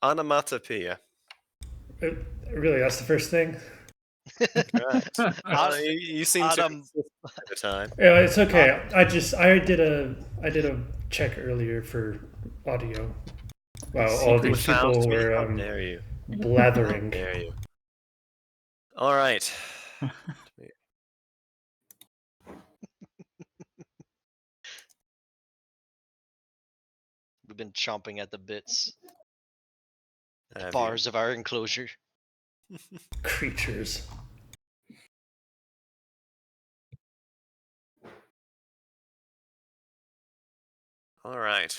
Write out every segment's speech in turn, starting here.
Onomatopoeia. Uh, Really, that's the first thing? Correct. Autumn, You seem to autumn. insist at the time. Yeah, it's Aut- okay. I did a check earlier for audio. Wow, all these secret. Without people me? were How dare you? How blathering. dare you? All right. We've been chomping at the bits, at the Have you? bars of our enclosure. Creatures. All right.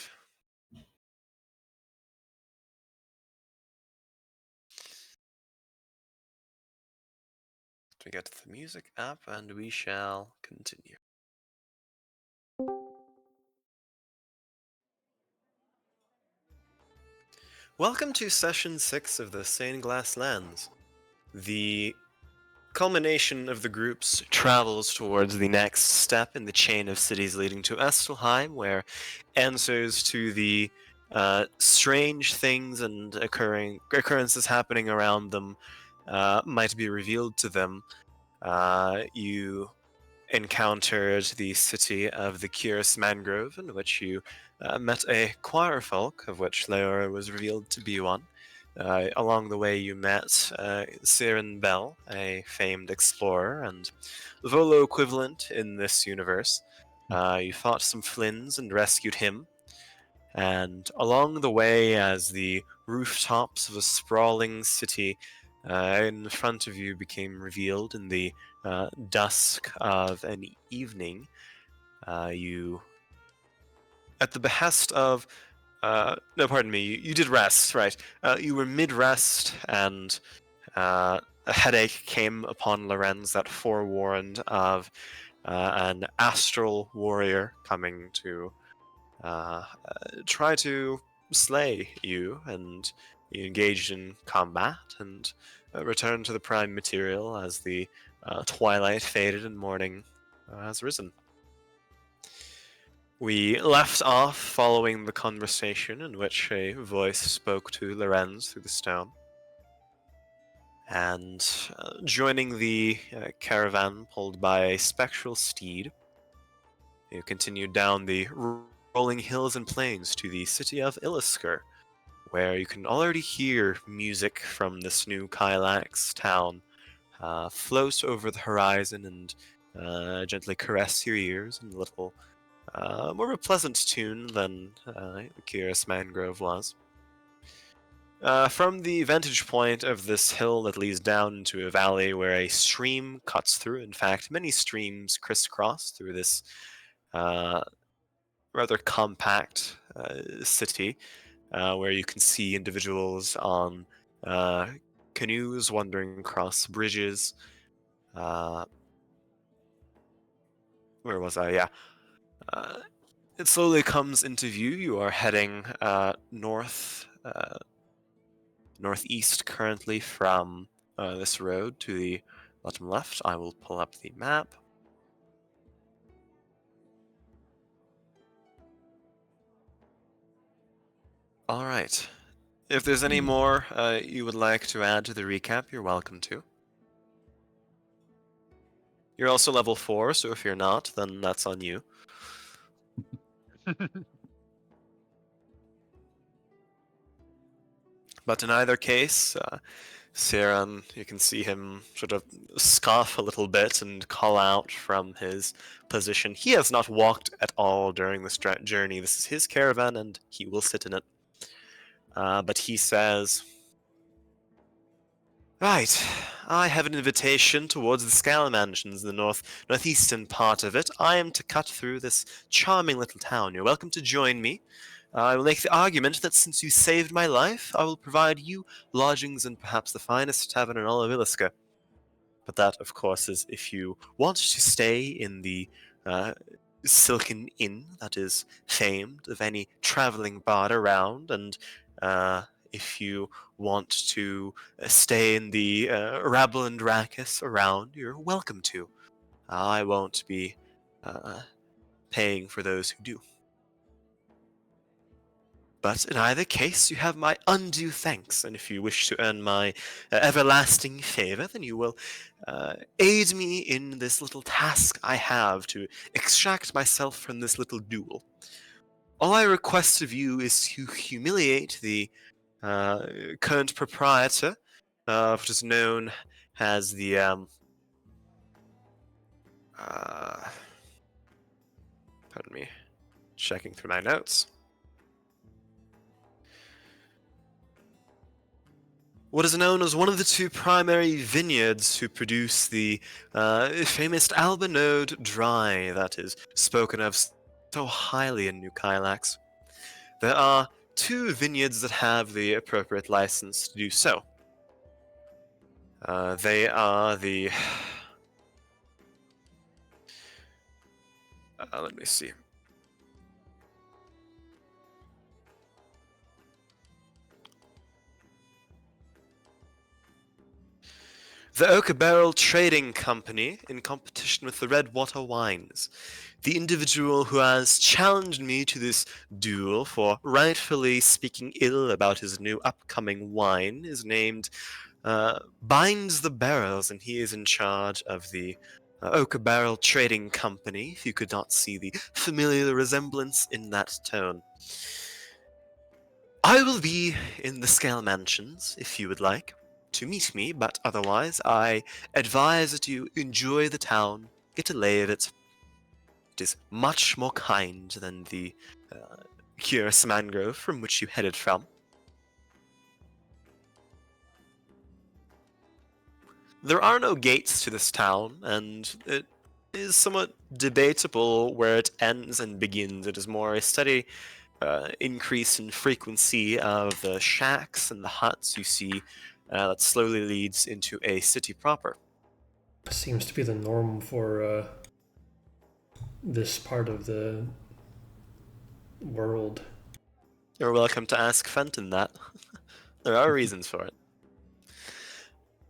We get the music up and we shall continue. Welcome to session 6 of the Stained Glass Lens. The culmination of the group's travels towards the next step in the chain of cities leading to Estelheim, where answers to the strange things and occurrences happening around them might be revealed to them. You encountered the city of the Curious Mangrove, in which you met a choir folk, of which Leora was revealed to be one. Along the way, you met Siren Bell, a famed explorer and Volo equivalent in this universe. You fought some Flynns and rescued him. And along the way, as the rooftops of a sprawling city in front of you became revealed in the dusk of an evening, you, at the behest of no, pardon me. You did rest, right? You were mid-rest, and a headache came upon Lorenz that forewarned of an astral warrior coming to try to slay you, and you engaged in combat and returned to the prime material as the twilight faded and morning has risen. We left off following the conversation in which a voice spoke to Lorenz through the stone. And joining the caravan pulled by a spectral steed, you continued down the rolling hills and plains to the city of Ilisker, where you can already hear music from this new Kylax town float over the horizon and gently caress your ears in a little more of a pleasant tune than the Curious Mangrove was. From the vantage point of this hill that leads down into a valley where a stream cuts through, in fact, many streams crisscross through this rather compact city, where you can see individuals on canoes wandering across bridges. Where was I? Yeah. Uh, It slowly comes into view. You are heading northeast currently from this road to the bottom left. I will pull up the map. All right. If there's any more you would like to add to the recap, you're welcome to. You're also level 4, so if you're not, then that's on you. But in either case, Siran, you can see him sort of scoff a little bit and call out from his position. He has not walked at all during this journey. This is his caravan, and he will sit in it. But he says, "Right, I have an invitation towards the Scala Mansions in the northeastern part of it. I am to cut through this charming little town. You're welcome to join me. I will make the argument that since you saved my life, I will provide you lodgings in perhaps the finest tavern in all of Iliska. But that, of course, is if you want to stay in the Silken Inn that is famed of any traveling bard around, and if you want to stay in the rabble and racket around, you're welcome to. I won't be paying for those who do." But in either case, you have my undue thanks, and if you wish to earn my everlasting favor, then you will aid me in this little task I have to extract myself from this little duel. All I request of you is to humiliate the current proprietor of what is known as the pardon me, checking through my notes. What is known as one of the two primary vineyards to produce the famous Albinode Dry that is spoken of so highly in New Kylax. There are two vineyards that have the appropriate license to do so. They are the... let me see. The Oak Barrel Trading Company, in competition with the Redwater Wines. The individual who has challenged me to this duel for rightfully speaking ill about his new upcoming wine is named Binds the Barrels, and he is in charge of the Oak Barrel Trading Company, if you could not see the familiar resemblance in that tone. I will be in the Scale Mansions, if you would like to meet me, but otherwise I advise that you enjoy the town, get a lay of it. It is much more kind than the curious mangrove from which you headed from. There are no gates to this town, and it is somewhat debatable where it ends and begins. It is more a steady increase in frequency of the shacks and the huts you see that slowly leads into a city proper. Seems to be the norm for this part of the world. You're welcome to ask Fenton that. There are reasons for it.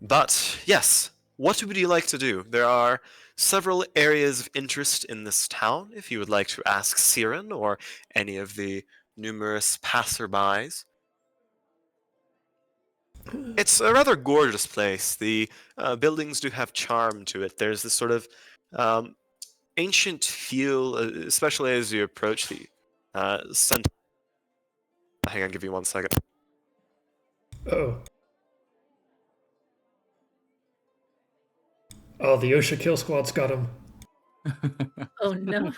But, yes, what would you like to do? There are several areas of interest in this town, if you would like to ask Siren or any of the numerous passerbys. It's a rather gorgeous place. The buildings do have charm to it. There's this sort of ancient feel, especially as you approach the center. Hang on, give me 1 second. Oh. Oh, the OSHA kill squad's got him. Oh no.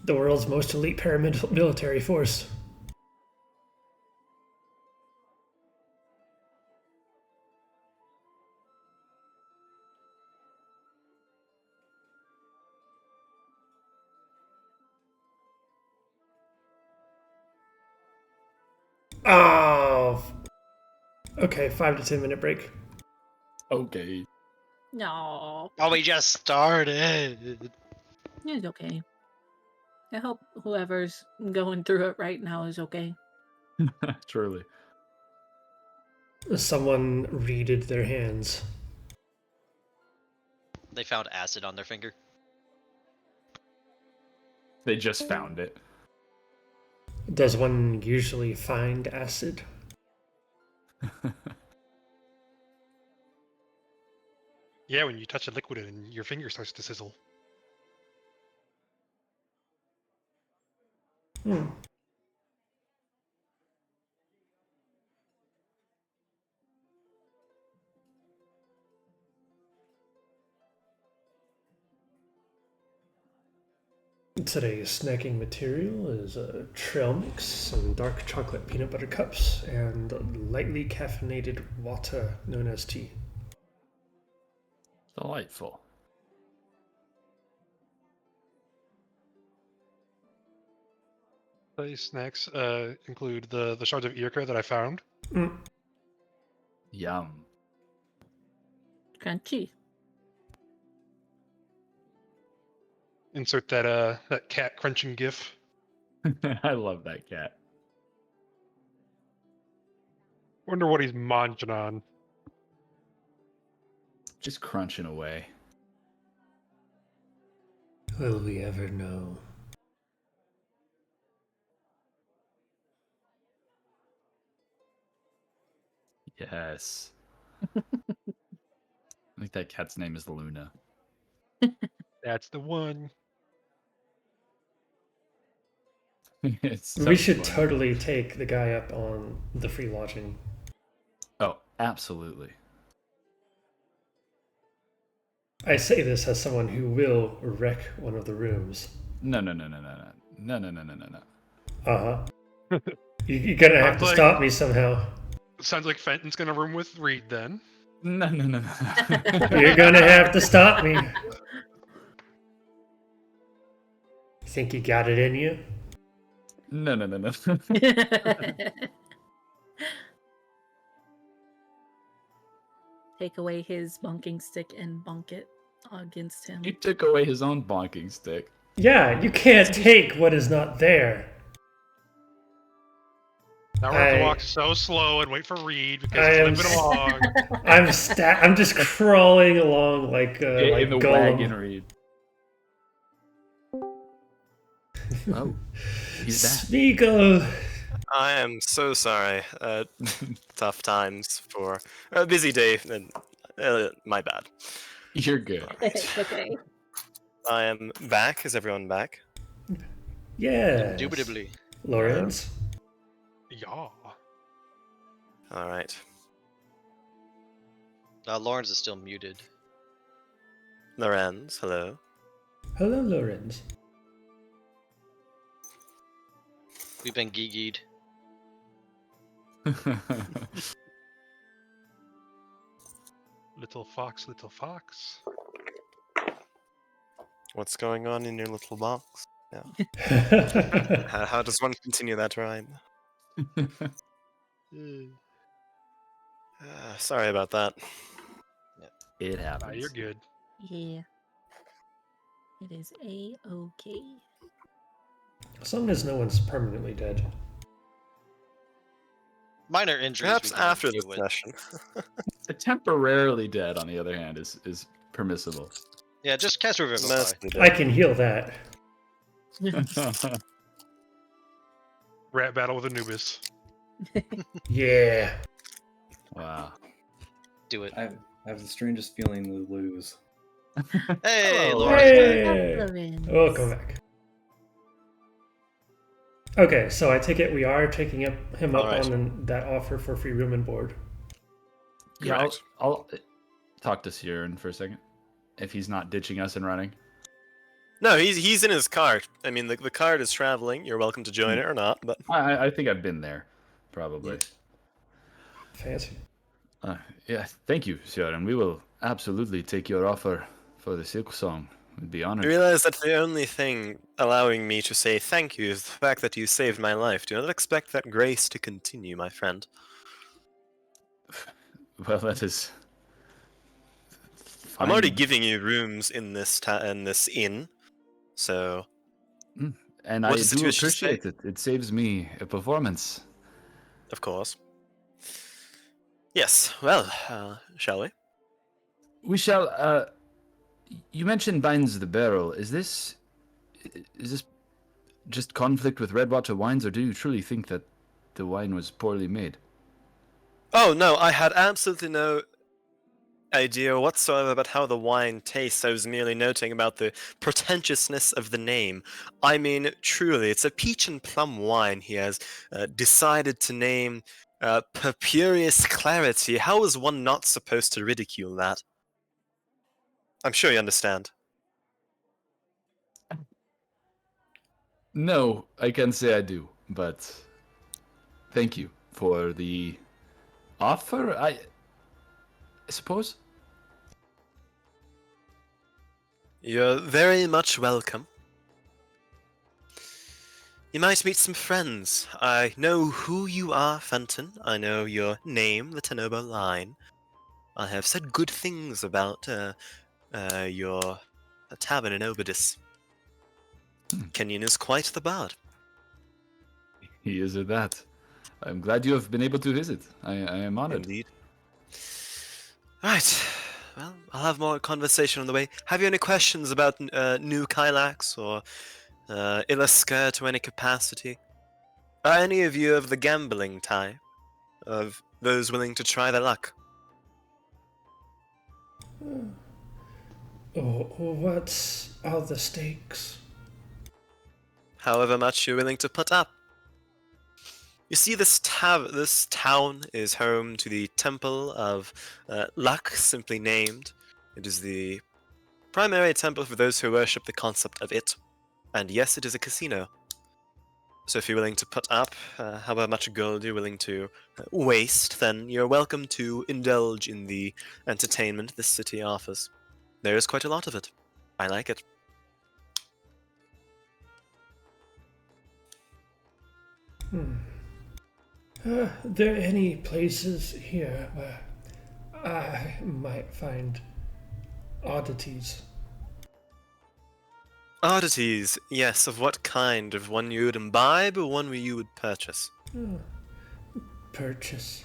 The world's most elite paramilitary force. Oh. Okay, 5 to 10 minute break. Okay. No. Oh, we just started. It's okay. I hope whoever's going through it right now is okay. Truly. Someone reeded their hands. They found acid on their finger. They just found it. Does one usually find acid? Yeah, when you touch a liquid and your finger starts to sizzle. Hmm. Today's snacking material is a trail mix, some dark chocolate peanut butter cups, and lightly caffeinated water known as tea. Delightful. Today's snacks include the shards of earcare that I found. Mm. Yum. Crunchy. Insert that that cat crunching gif. I love that cat. Wonder what he's munching on. Just crunching away. Will we ever know? Yes. I think that cat's name is Luna. That's the one. It's We so should funny. totally take the guy up on the free lodging. Oh, absolutely. I say this as someone who will wreck one of the rooms. No. You're gonna have Sounds to like- stop me somehow. Sounds like Fenton's gonna room with Reed then. No. You're gonna have to stop me. Think you got it in you? No. Take away his bunking stick and bunk it against him. He took away his own bonking stick. Yeah, you can't take what is not there. Now we're gonna I- walk so slow and wait for Reed I because am he's limping along. I'm just crawling along like Get like in the Gollum. wagon, Reed. Oh, he's back. Smeagol. I am so sorry. Tough times for a busy day. And my bad. You're good. It's okay. I am back. Is everyone back? Yeah. Indubitably. Lawrence. Yeah. All right. Lawrence is still muted. Lorenz, hello. Hello, Lawrence. We've been gigi'd. Little fox, little fox. What's going on in your little box? How does one continue that rhyme? Sorry about that. It happens. You're good. Yeah. It is A-okay. As long as no one's permanently dead. Minor injuries. Perhaps we can after deal the with. session. Temporarily dead, on the other hand, is permissible. Yeah, just cast Revivify. Mostly I dead. can heal that. Rat battle with Anubis. Yeah. Wow. Do it. I have the strangest feeling we lose. Hey, Hello. Lawrence. Hey. Lawrence. Welcome back. Okay, so I take it we are taking him up Alright. on that offer for free room and board. Yeah, I'll, Correct. I'll talk to Siren for a second. If he's not ditching us and running. No, he's in his cart. I mean, the cart is traveling. You're welcome to join it or not, but I think I've been there, probably. Fancy. Yeah, thank you, Siren. We will absolutely take your offer for the silk song. We'd be I honored. realize that the only thing allowing me to say thank you is the fact that you saved my life. Do not expect that grace to continue, my friend. Well, that is. I'm already fine. giving you rooms in this inn, so And What I does the do Twitch say? appreciate it. It saves me a performance. of course. Yes. Well, shall we? We shall. You mentioned binds the barrel. Is this just conflict with Redwater wines, or do you truly think that the wine was poorly made? Oh no, I had absolutely no idea whatsoever about how the wine tastes. I was merely noting about the pretentiousness of the name. I mean, truly, it's a peach and plum wine he has decided to name Purpureous Clarity. How is one not supposed to ridicule that? I'm sure you understand. No, I can't say I do, but thank you for the offer. I suppose. You're very much welcome. You might meet some friends. I know who you are, Fenton. I know your name, the Tenobo Line. I have said good things about your tavern in Obidus. Kenyon is quite the bard. He is at that. I'm glad you have been able to visit. I am honored. Indeed. Right. Well, I'll have more conversation on the way. Have you any questions about New Kylax or Ilasker to any capacity? Are any of you of the gambling type? of those willing to try their luck. Oh, what are the stakes? However much you're willing to put up. You see, this town is home to the Temple of Luck, simply named. It is the primary temple for those who worship the concept of it. And yes, it is a casino. So if you're willing to put up however much gold you're willing to waste, then you're welcome to indulge in the entertainment this city offers. There is quite a lot of it. I like it. Are there any places here where I might find oddities? Oddities, yes, of what kind? Of one you would imbibe or one you would purchase? Purchase.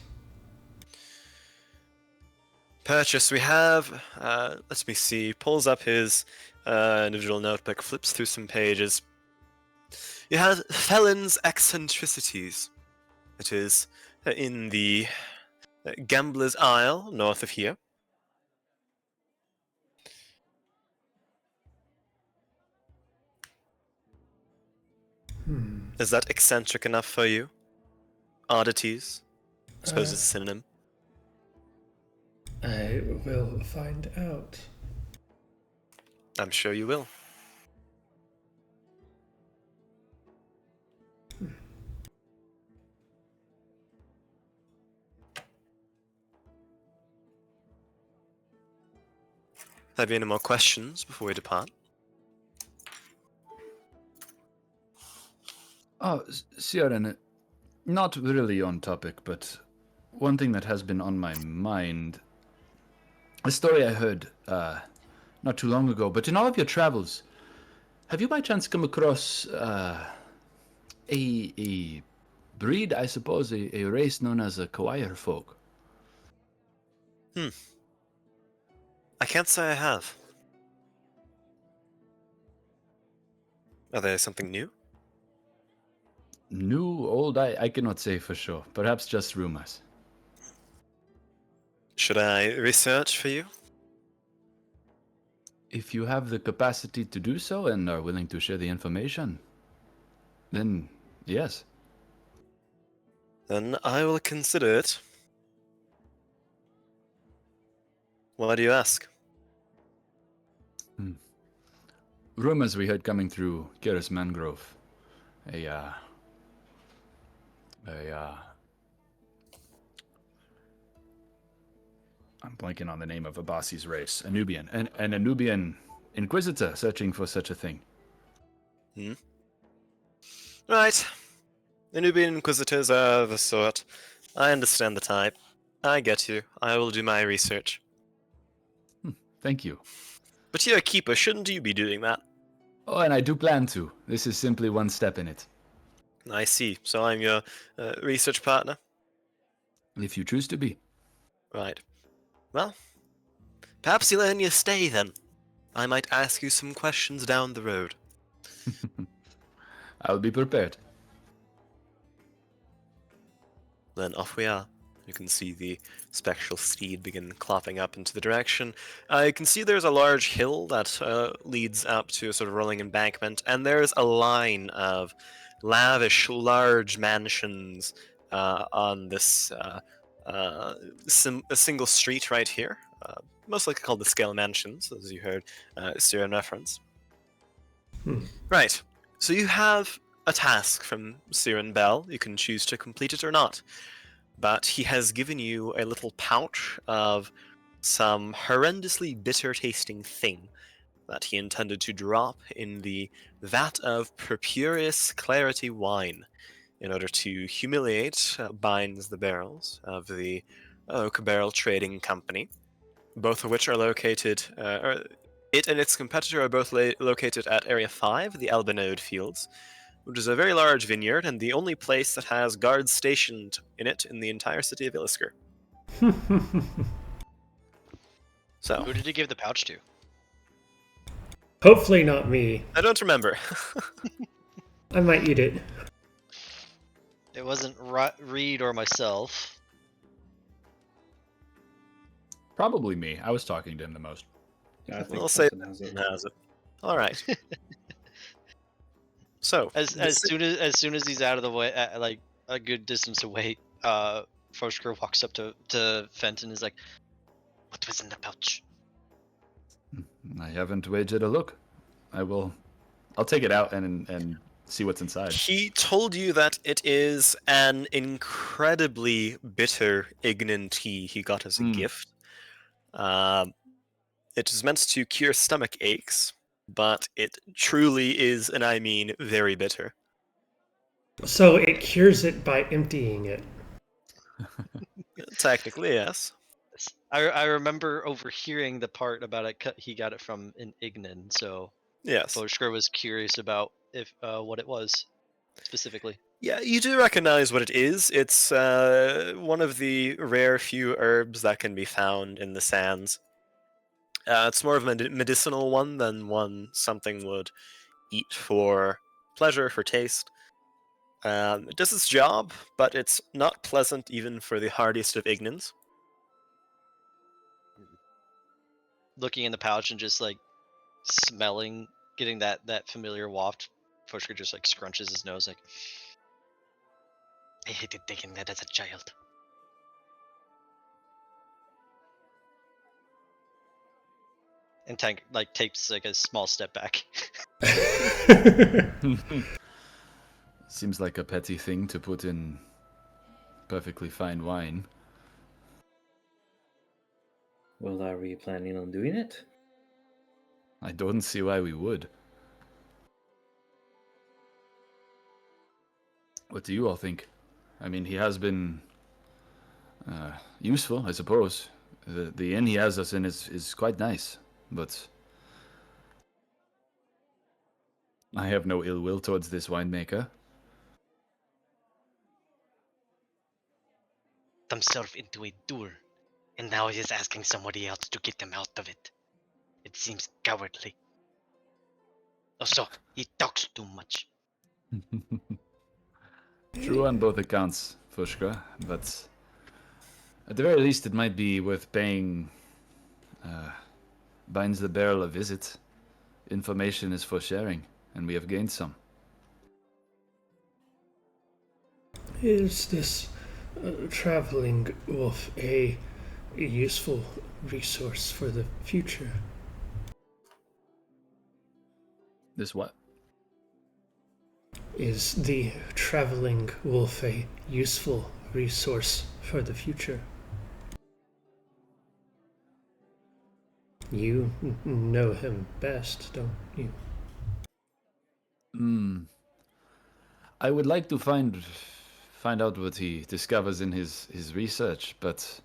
Purchase, we have, let me see, pulls up his individual notebook, flips through some pages. You have Felon's Eccentricities. It is in the Gambler's Isle, north of here. Is that eccentric enough for you? Oddities? I suppose it's a synonym. I will find out. I'm sure you will. Have you any more questions before we depart? Oh, Siren, not really on topic, but one thing that has been on my mind. A story I heard not too long ago, but in all of your travels, have you by chance come across a breed, I suppose, a race known as a Kawaier folk? I can't say I have. Are they something new? New, old, I cannot say for sure. Perhaps just rumors. Should I research for you? If you have the capacity to do so and are willing to share the information, then yes. Then I will consider it. Why do you ask? Rumors we heard coming through Keras Mangrove. I'm blanking on the name of Abasi's race. A Nubian. An Nubian inquisitor searching for such a thing. Right. The Nubian Inquisitors are the sort. I understand the type. I get you. I will do my research. Thank you. But you're a keeper, shouldn't you be doing that? Oh, and I do plan to. This is simply one step in it. I see. So I'm your research partner? If you choose to be. Right. Well, perhaps you'll earn your stay then. I might ask you some questions down the road. I'll be prepared. Then off we are. You can see the spectral steed begin clopping up into the direction. You can see there's a large hill that leads up to a sort of rolling embankment, and there's a line of lavish, large mansions on this a single street right here. Most likely called the Scale Mansions, as you heard Siren reference. Right. So you have a task from Siren Bell. You can choose to complete it or not. But he has given you a little pouch of some horrendously bitter-tasting thing that he intended to drop in the vat of purpureous clarity wine in order to humiliate Binds the Barrels of the Oak Barrel Trading Company, both of which are located, it and its competitor are both located at Area 5, the Albinode Fields, which is a very large vineyard and the only place that has guards stationed in it in the entire city of Illisker. So, Who did he give the pouch to? Hopefully not me. I don't remember. I might eat it. It wasn't Reed or myself. Probably me. I was talking to him the most. Yeah, I think We'll say Fenton has it. has it. All right. So As soon as he's out of the way, like a good distance away, Foshker walks up to Fenton and is like, "What was in the pouch?" I haven't wagered a look. I'll take it out and see what's inside. he told you that it is an incredibly bitter Ignan tea he got as a gift. It is meant to cure stomach aches, but it truly is, and I mean very bitter. So it cures it by emptying it. Technically, yes. I remember overhearing the part about it. He got it from an Ignan, so Yes. Foshker was curious about if what it was specifically. Yeah, you do recognize what it is. It's one of the rare few herbs that can be found in the sands. It's more of a medicinal one than one something would eat for pleasure, for taste. It does its job, but it's not pleasant even for the hardiest of Ignans. Looking in the pouch and just like smelling, getting that familiar waft, Foshker just like scrunches his nose like, I hated taking that as a child. And Tank like takes like a small step back. Seems like a petty thing to put in perfectly fine wine. Well, are we planning on doing it? I don't see why we would. What do you all think? I mean, he has been useful, I suppose. The inn he has us in is quite nice, but I have no ill will towards this winemaker. Himself into a door, and now he is asking somebody else to get him out of it. It seems cowardly. Also, he talks too much. True on both accounts, Fushka, but at the very least it might be worth paying Binds the Barrel a visit. Information is for sharing, and we have gained some. Is this traveling wolf a useful resource for the future? This what? Is the traveling wolf a useful resource for the future? You know him best, don't you? I would like to find out what he discovers in his research, but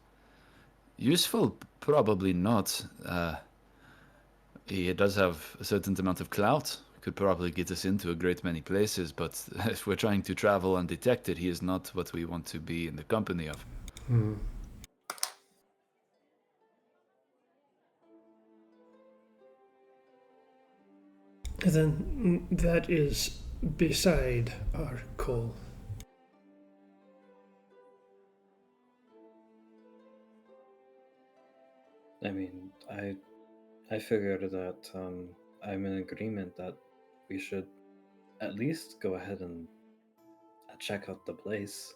useful probably not. He does have a certain amount of clout. Could probably get us into a great many places, but if we're trying to travel undetected, he is not what we want to be in the company of. Then that is beside our call. I mean, I figured that I'm in agreement that we should at least go ahead and check out the place.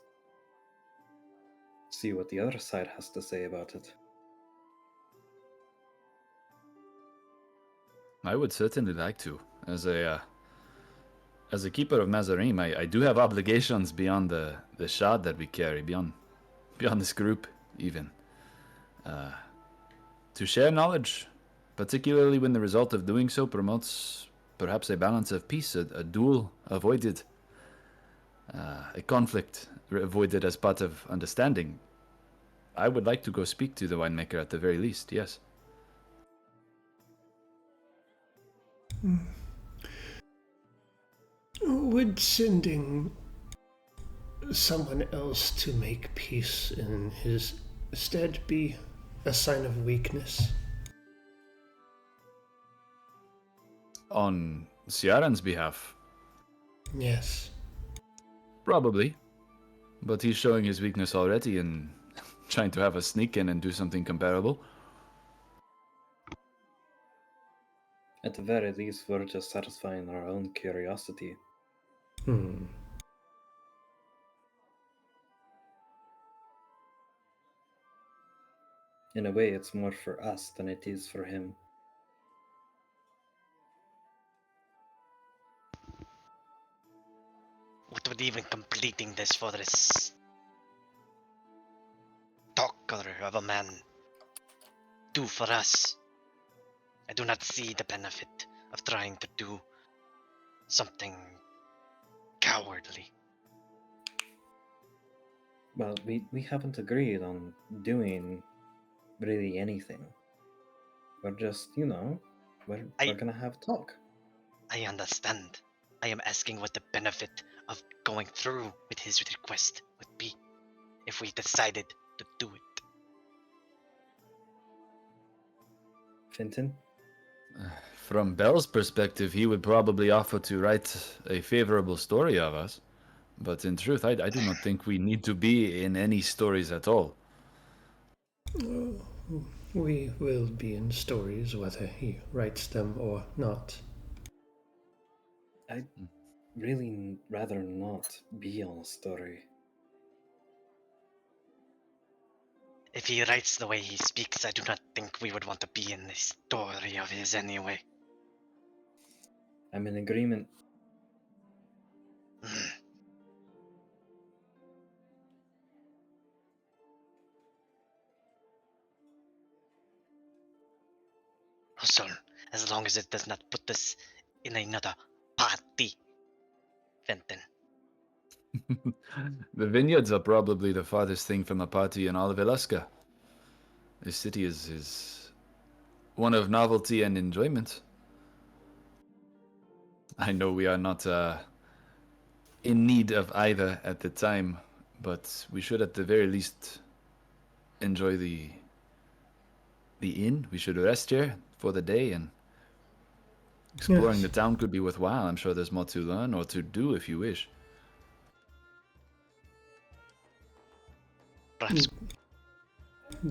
See what the other side has to say about it. I would certainly like to. As a keeper of Mazarim, I do have obligations beyond the shard that we carry, beyond this group, even. To share knowledge, particularly when the result of doing so promotes perhaps a balance of peace, a duel avoided, a conflict avoided as part of understanding. I would like to go speak to the winemaker at the very least, yes. Would sending someone else to make peace in his stead be a sign of weakness? On Ciaran's behalf, Yes. probably. But he's showing his weakness already in trying to have us sneak in and do something comparable. At the very least, we're just satisfying our own curiosity. Hmm. In a way, it's more for us than it is for him. What would even completing this for this talker of a man do for us? I do not see the benefit of trying to do something cowardly. Well, we haven't agreed on doing really anything. We're just, we're gonna have a talk. I understand. I am asking what the benefit of going through with his request would be if we decided to do it. Finton? From Bell's perspective, he would probably offer to write a favorable story of us. But in truth, I do not think we need to be in any stories at all. We will be in stories whether he writes them or not. I'd really rather not be on a story. If he writes the way he speaks, I do not think we would want to be in this story of his anyway. I'm in agreement. So, as long as it does not put us in another party, Fenton. The vineyards are probably the farthest thing from a party in all of Alaska. This city is one of novelty and enjoyment. I know we are not in need of either at the time, but we should at the very least enjoy the inn. We should rest here for the day, and exploring Yes. the town could be worthwhile. I'm sure there's more to learn or to do if you wish.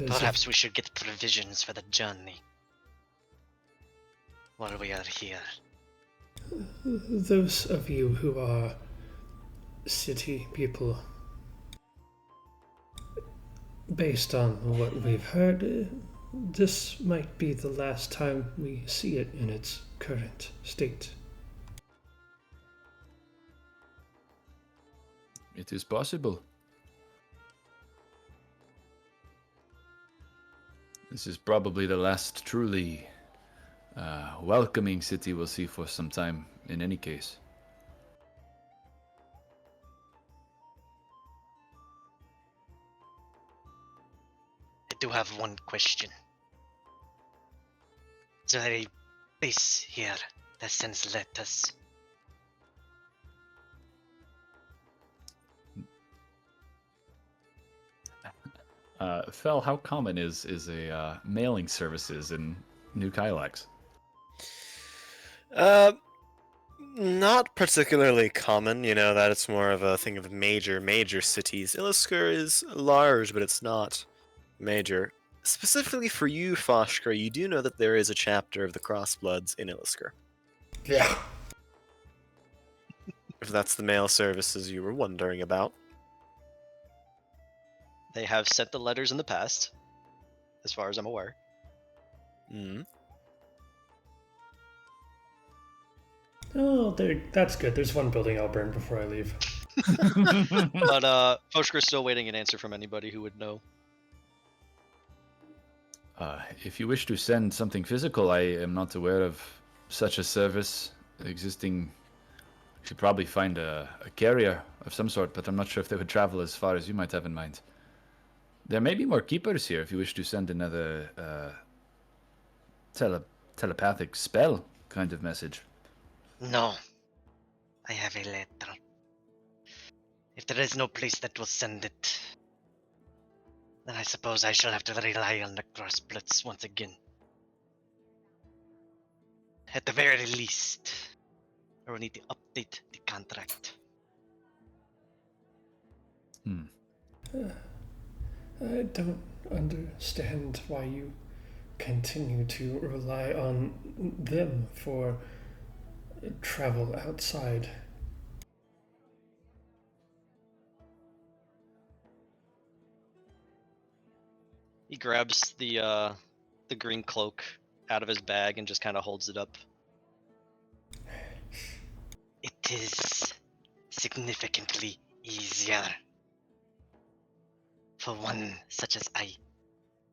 Perhaps we should get provisions for the journey while we are here. Those of you who are city people, based on what we've heard, this might be the last time we see it in its current state. It is possible. This is probably the last truly welcoming city we'll see for some time, in any case. I do have one question. Is there a place here that sends letters? Fel, how common is a mailing services in New Kylax? Not particularly common, that it's more of a thing of major cities. Iliskir is large, but it's not major. Specifically for you, Foshker, you do know that there is a chapter of the Crossbloods in Iliskir. Yeah. If that's the mail services you were wondering about. They have sent the letters in the past, as far as I'm aware. Mm. Oh, that's good. There's one building I'll burn before I leave. But Foshker's still waiting an answer from anybody who would know. If you wish to send something physical, I am not aware of such a service existing. You should probably find a carrier of some sort, but I'm not sure if they would travel as far as you might have in mind. There may be more keepers here if you wish to send another telepathic spell kind of message. No. I have a letter. If there is no place that will send it, then I suppose I shall have to rely on the Crossbloods once again. At the very least, I will need to update the contract. I don't understand why you continue to rely on them for travel outside. He grabs the green cloak out of his bag and just kind of holds it up. It is significantly easier for one such as I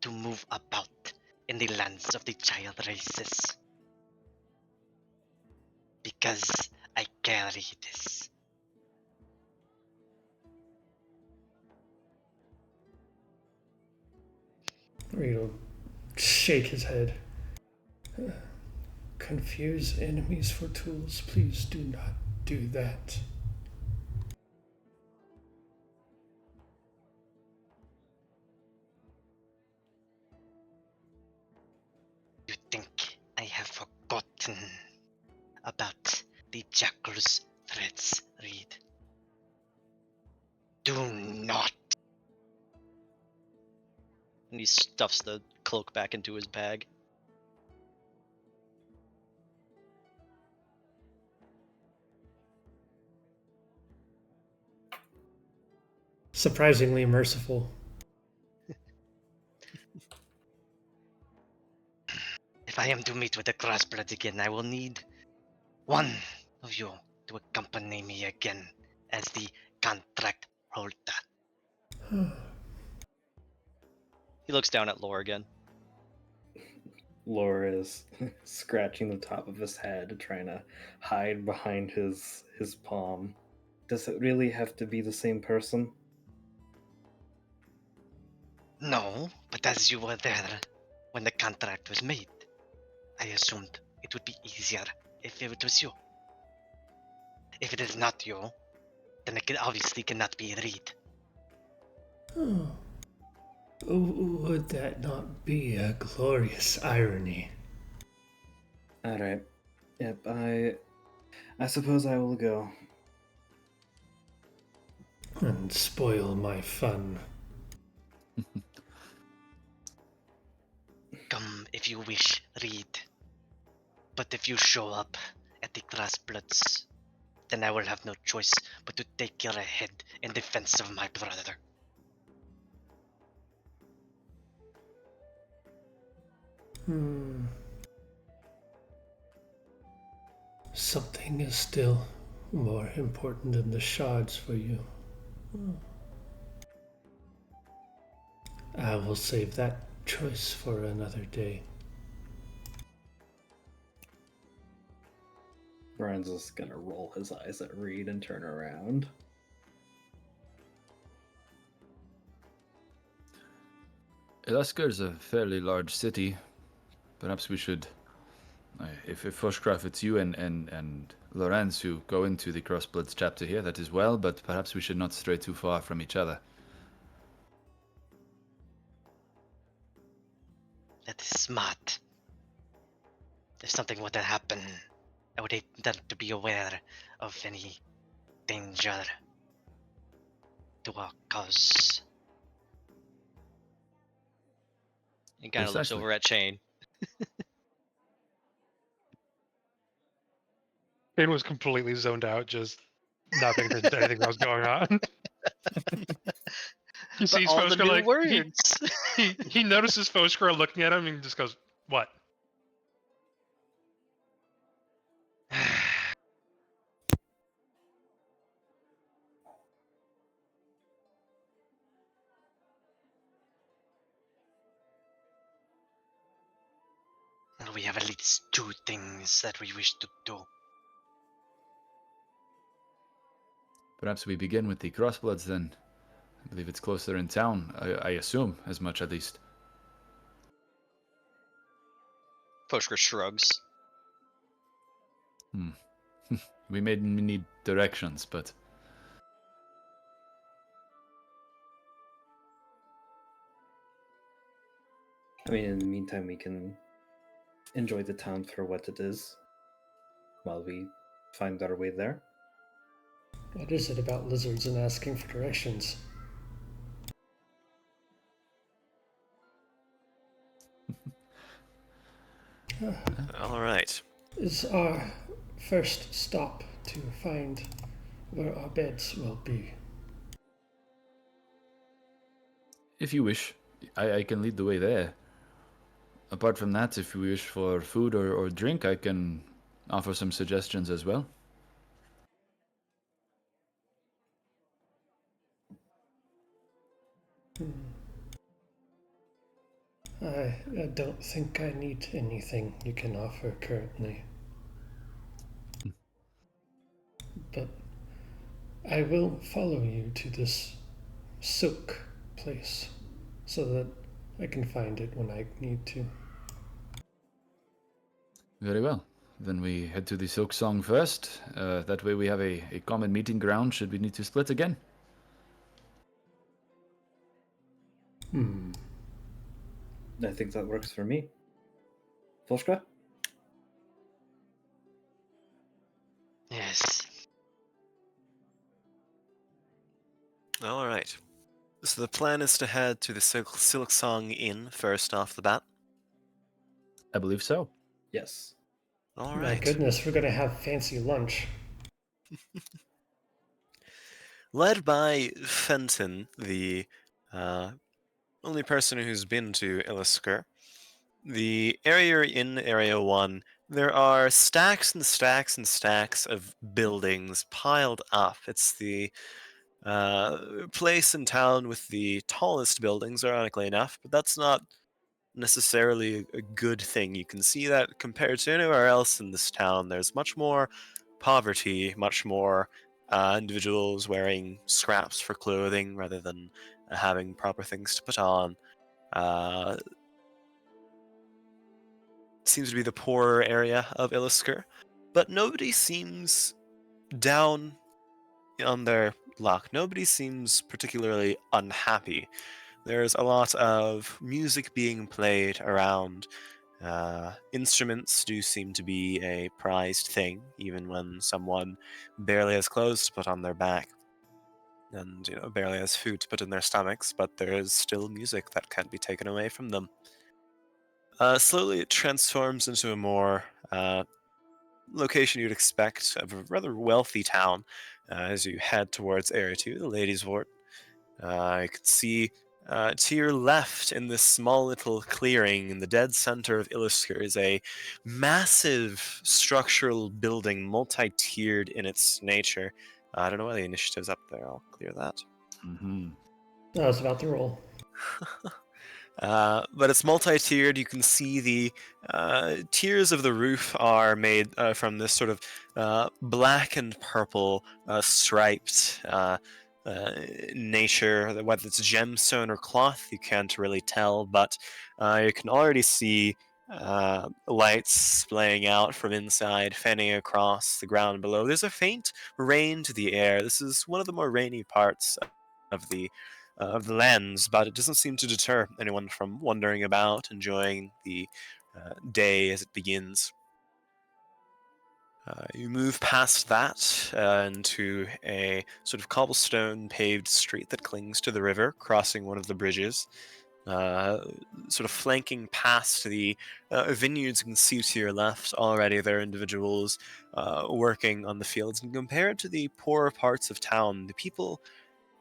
to move about in the lands of the child races. Because I carry this. He'll shake his head. Confuse enemies for tools. Please do not do that. You think I have forgotten about the jackal's threats, Reed? Do not. And he stuffs the cloak back into his bag. Surprisingly merciful. If I am to meet with the Crossbloods again, I will need one of you to accompany me again as the contract holder. He looks down at Lore again. Laura is scratching the top of his head, trying to hide behind his palm. Does it really have to be the same person? No, but as you were there when the contract was made, I assumed it would be easier if it was you. If it is not you, then it obviously cannot be Reed. Oh. Would that not be a glorious irony? Alright. Yep, I suppose I will go. And spoil my fun. Come if you wish, Reed. But if you show up at the Crossbloods, then I will have no choice but to take your head in defense of my brother. Something is still more important than the shards for you. I will save that choice for another day. Brian's just gonna roll his eyes at Reed and turn around. Ilasker is a fairly large city. Perhaps we should, if Foshcraft, it's you and Lorenz who go into the Crossbloods chapter here, that is well, but perhaps we should not stray too far from each other. That is smart. If something were to happen, I would hate them to be aware of any danger to our cause. He kind of looks Precisely. over at Chain. It was completely zoned out, just not paying attention to anything that was going on. He But sees all the Foskar new like words. he notices Foskar looking at him and just goes, "What?" We have at least two things that we wish to do. Perhaps we begin with the Crossbloods then. I believe it's closer in town. I assume as much at least. Foshker shrugs. We may need directions, but I mean, in the meantime, we can enjoy the town for what it is while we find our way there. What is it about lizards and asking for directions? All right. Is our first stop to find where our beds will be. If you wish, I can lead the way there. Apart from that, if you wish for food or drink, I can offer some suggestions as well. I don't think I need anything you can offer currently. But I will follow you to this silk place so that I can find it when I need to. Very well. Then we head to the Silk Song first. That way we have a common meeting ground should we need to split again. I think that works for me. Volska? Yes. All right. So the plan is to head to the Silk Song Inn first off the bat. I believe so. Yes. All My right. goodness, we're gonna have fancy lunch. Led by Fenton, the only person who's been to Illisker, the area you're in, Area 1, there are stacks and stacks and stacks of buildings piled up. It's the place in town with the tallest buildings, ironically enough, but that's not necessarily a good thing. You can see that compared to anywhere else in this town, there's much more poverty, much more individuals wearing scraps for clothing rather than having proper things to put on. Uh, seems to be the poorer area of Illisker, but nobody seems down on their luck. Nobody seems particularly unhappy. There's a lot of music being played around. Instruments do seem to be a prized thing, even when someone barely has clothes to put on their back and barely has food to put in their stomachs, but there is still music that can't be taken away from them. Slowly it transforms into a more location you'd expect of a rather wealthy town as you head towards Area 2, the Ladies' Ward. You can see to your left in this small little clearing in the dead center of Illisker is a massive structural building, multi-tiered in its nature. I don't know why the initiative's up there. I'll clear that. Mm-hmm. I was about to roll. But it's multi-tiered. You can see the tiers of the roof are made from this sort of black and purple striped nature. Whether it's gemstone or cloth, you can't really tell, but you can already see lights splaying out from inside, fanning across the ground below. There's a faint rain to the air. This is one of the more rainy parts of the lands, but it doesn't seem to deter anyone from wandering about, enjoying the day as it begins. You move past that into a sort of cobblestone paved street that clings to the river, crossing one of the bridges. Sort of flanking past the vineyards, you can see to your left already there are individuals working on the fields. And compared to the poorer parts of town, the people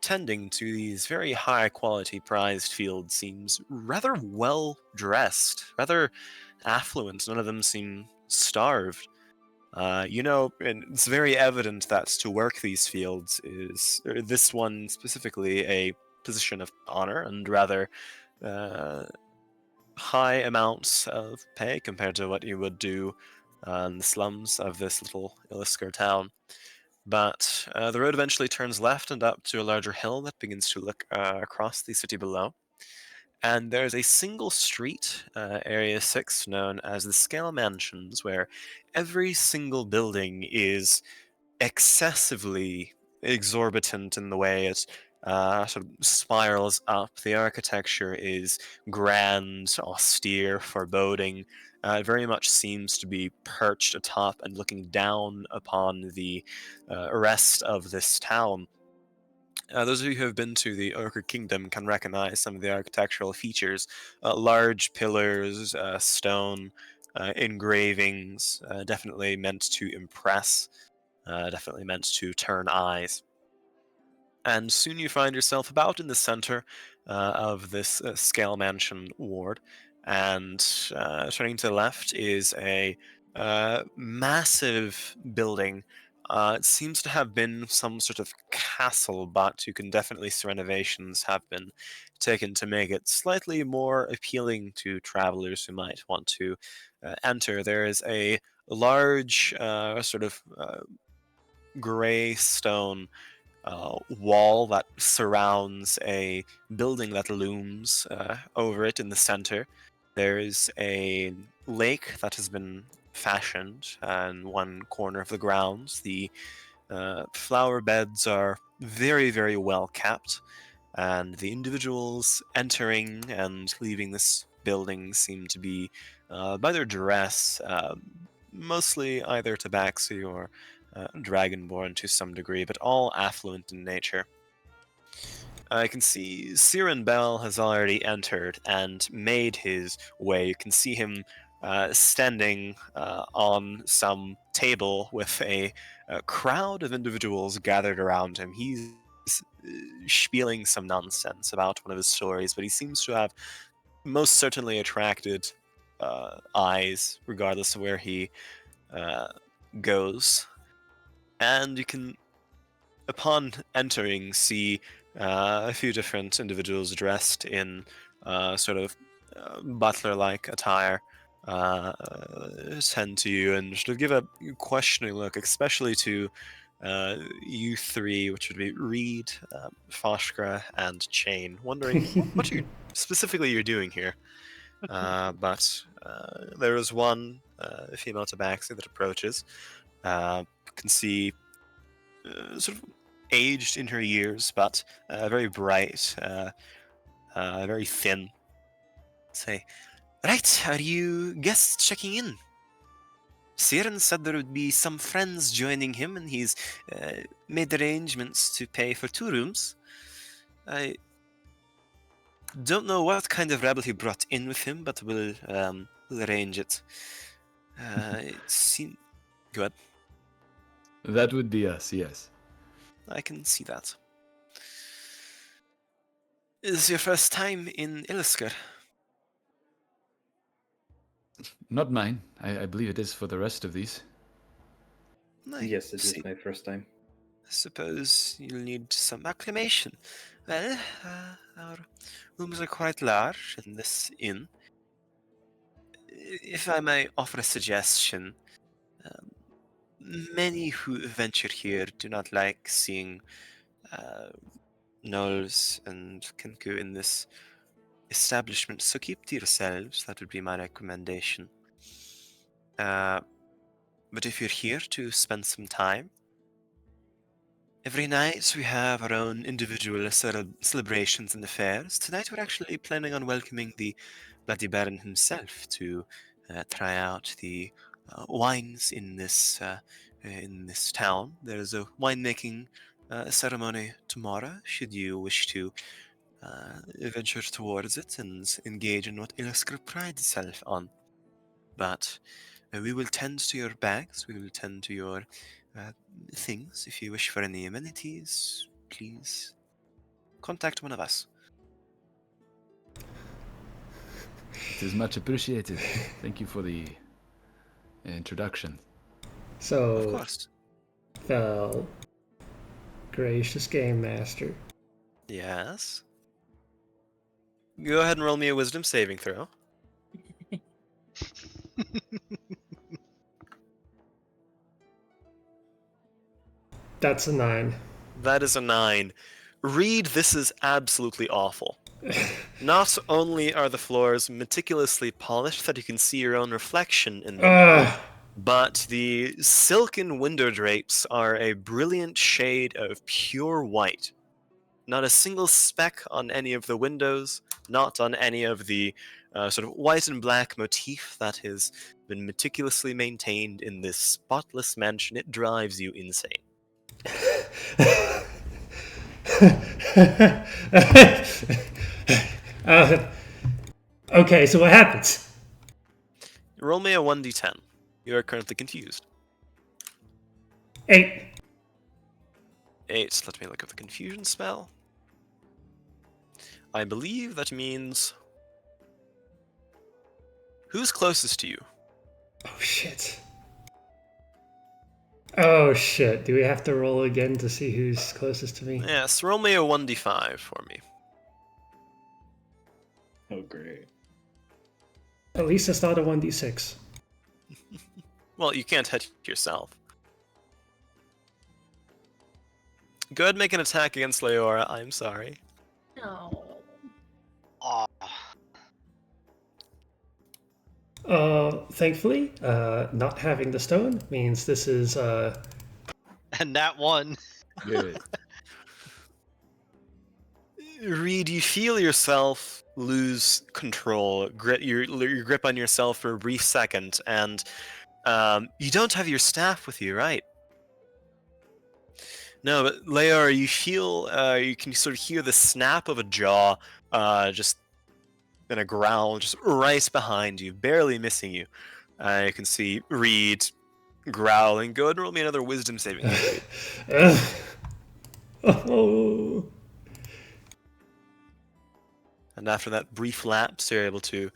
tending to these very high quality prized fields seems rather well dressed, rather affluent. None of them seem starved. And it's very evident that to work these fields is, or this one specifically, a position of honor and rather high amounts of pay compared to what you would do in the slums of this little Illisker town. But the road eventually turns left and up to a larger hill that begins to look across the city below. And there's a single street, Area 6, known as the Scale Mansions, where every single building is excessively exorbitant in the way it sort of spirals up. The architecture is grand, austere, foreboding. It very much seems to be perched atop and looking down upon the rest of this town. Those of you who have been to the Ochre Kingdom can recognize some of the architectural features. Large pillars, stone, engravings, definitely meant to impress, definitely meant to turn eyes. And soon you find yourself about in the center of this scale mansion ward. And turning to the left is a massive building. It seems to have been some sort of castle, but you can definitely see renovations have been taken to make it slightly more appealing to travelers who might want to enter. There is a large gray stone wall that surrounds a building that looms over it in the center. There's a lake that has been fashioned in one corner of the grounds. The flower beds are very, very well kept, and the individuals entering and leaving this building seem to be, by their dress, mostly either tabaxi or dragonborn to some degree, but all affluent in nature. I can see Siren Bell has already entered and made his way. You can see him standing on some table with a crowd of individuals gathered around him. He's spieling some nonsense about one of his stories, but he seems to have most certainly attracted eyes, regardless of where he goes. And you can, upon entering, see a few different individuals dressed in butler-like attire tend to you and sort of give a questioning look, especially to you three, which would be Reed, Foshkra, and Chain, wondering what specifically you're doing here. But there is one female tabaxi that approaches. Can see sort of aged in her years, but very bright, very thin. Say, right, are you guests checking in? Siren said there would be some friends joining him, and he's made arrangements to pay for 2 rooms. I don't know what kind of rebel he brought in with him, but we'll arrange it. Go ahead. That would be us, yes. I can see that. Is this your first time in Illisker? Not mine. I believe it is for the rest of these. Yes, it is my first time. I suppose you'll need some acclimation. Well, our rooms are quite large in this inn. If I may offer a suggestion, many who venture here do not like seeing gnolls and Kenku in this establishment, so keep to yourselves. That would be my recommendation. But if you're here to spend some time, every night we have our own individual celebrations and affairs. Tonight we're actually planning on welcoming the Bloody Baron himself to try out the wines in this town. There's a winemaking ceremony tomorrow, should you wish to venture towards it and engage in what Illisker prides itself on. But we will tend to your bags, we will tend to your things. If you wish for any amenities, please contact one of us. It is much appreciated. Thank you for the introduction. So, Of course. the gracious game master. Yes. Go ahead and roll me a wisdom saving throw. That's a 9. That is a 9. Reed, this is absolutely awful. Not only are the floors meticulously polished that you can see your own reflection in them, but the silken window drapes are a brilliant shade of pure white. Not a single speck on any of the windows, not on any of the sort of white and black motif that has been meticulously maintained in this spotless mansion. It drives you insane. Okay, so what happens? Roll me a 1d10. You are currently confused. 8. 8. Let me look at the confusion spell. I believe that means... Who's closest to you? Oh shit. Oh shit. Do we have to roll again to see who's closest to me? Yes, roll me a 1d5 for me. Oh, great. At least it's not a 1d6. Well, you can't hit yourself. Go ahead and make an attack against Leora. I'm sorry. No. Oh, Thankfully, not having the stone means this is, And that one. Good. Reed, you feel yourself lose control, your grip on yourself for a brief second, and you don't have your staff with you, right? No, but Leora, you feel, you can sort of hear the snap of a jaw, just in a growl, just right behind you, barely missing you. You can see Reed growling. Go ahead and roll me another wisdom saving throw. oh. And after that brief lapse, you're able to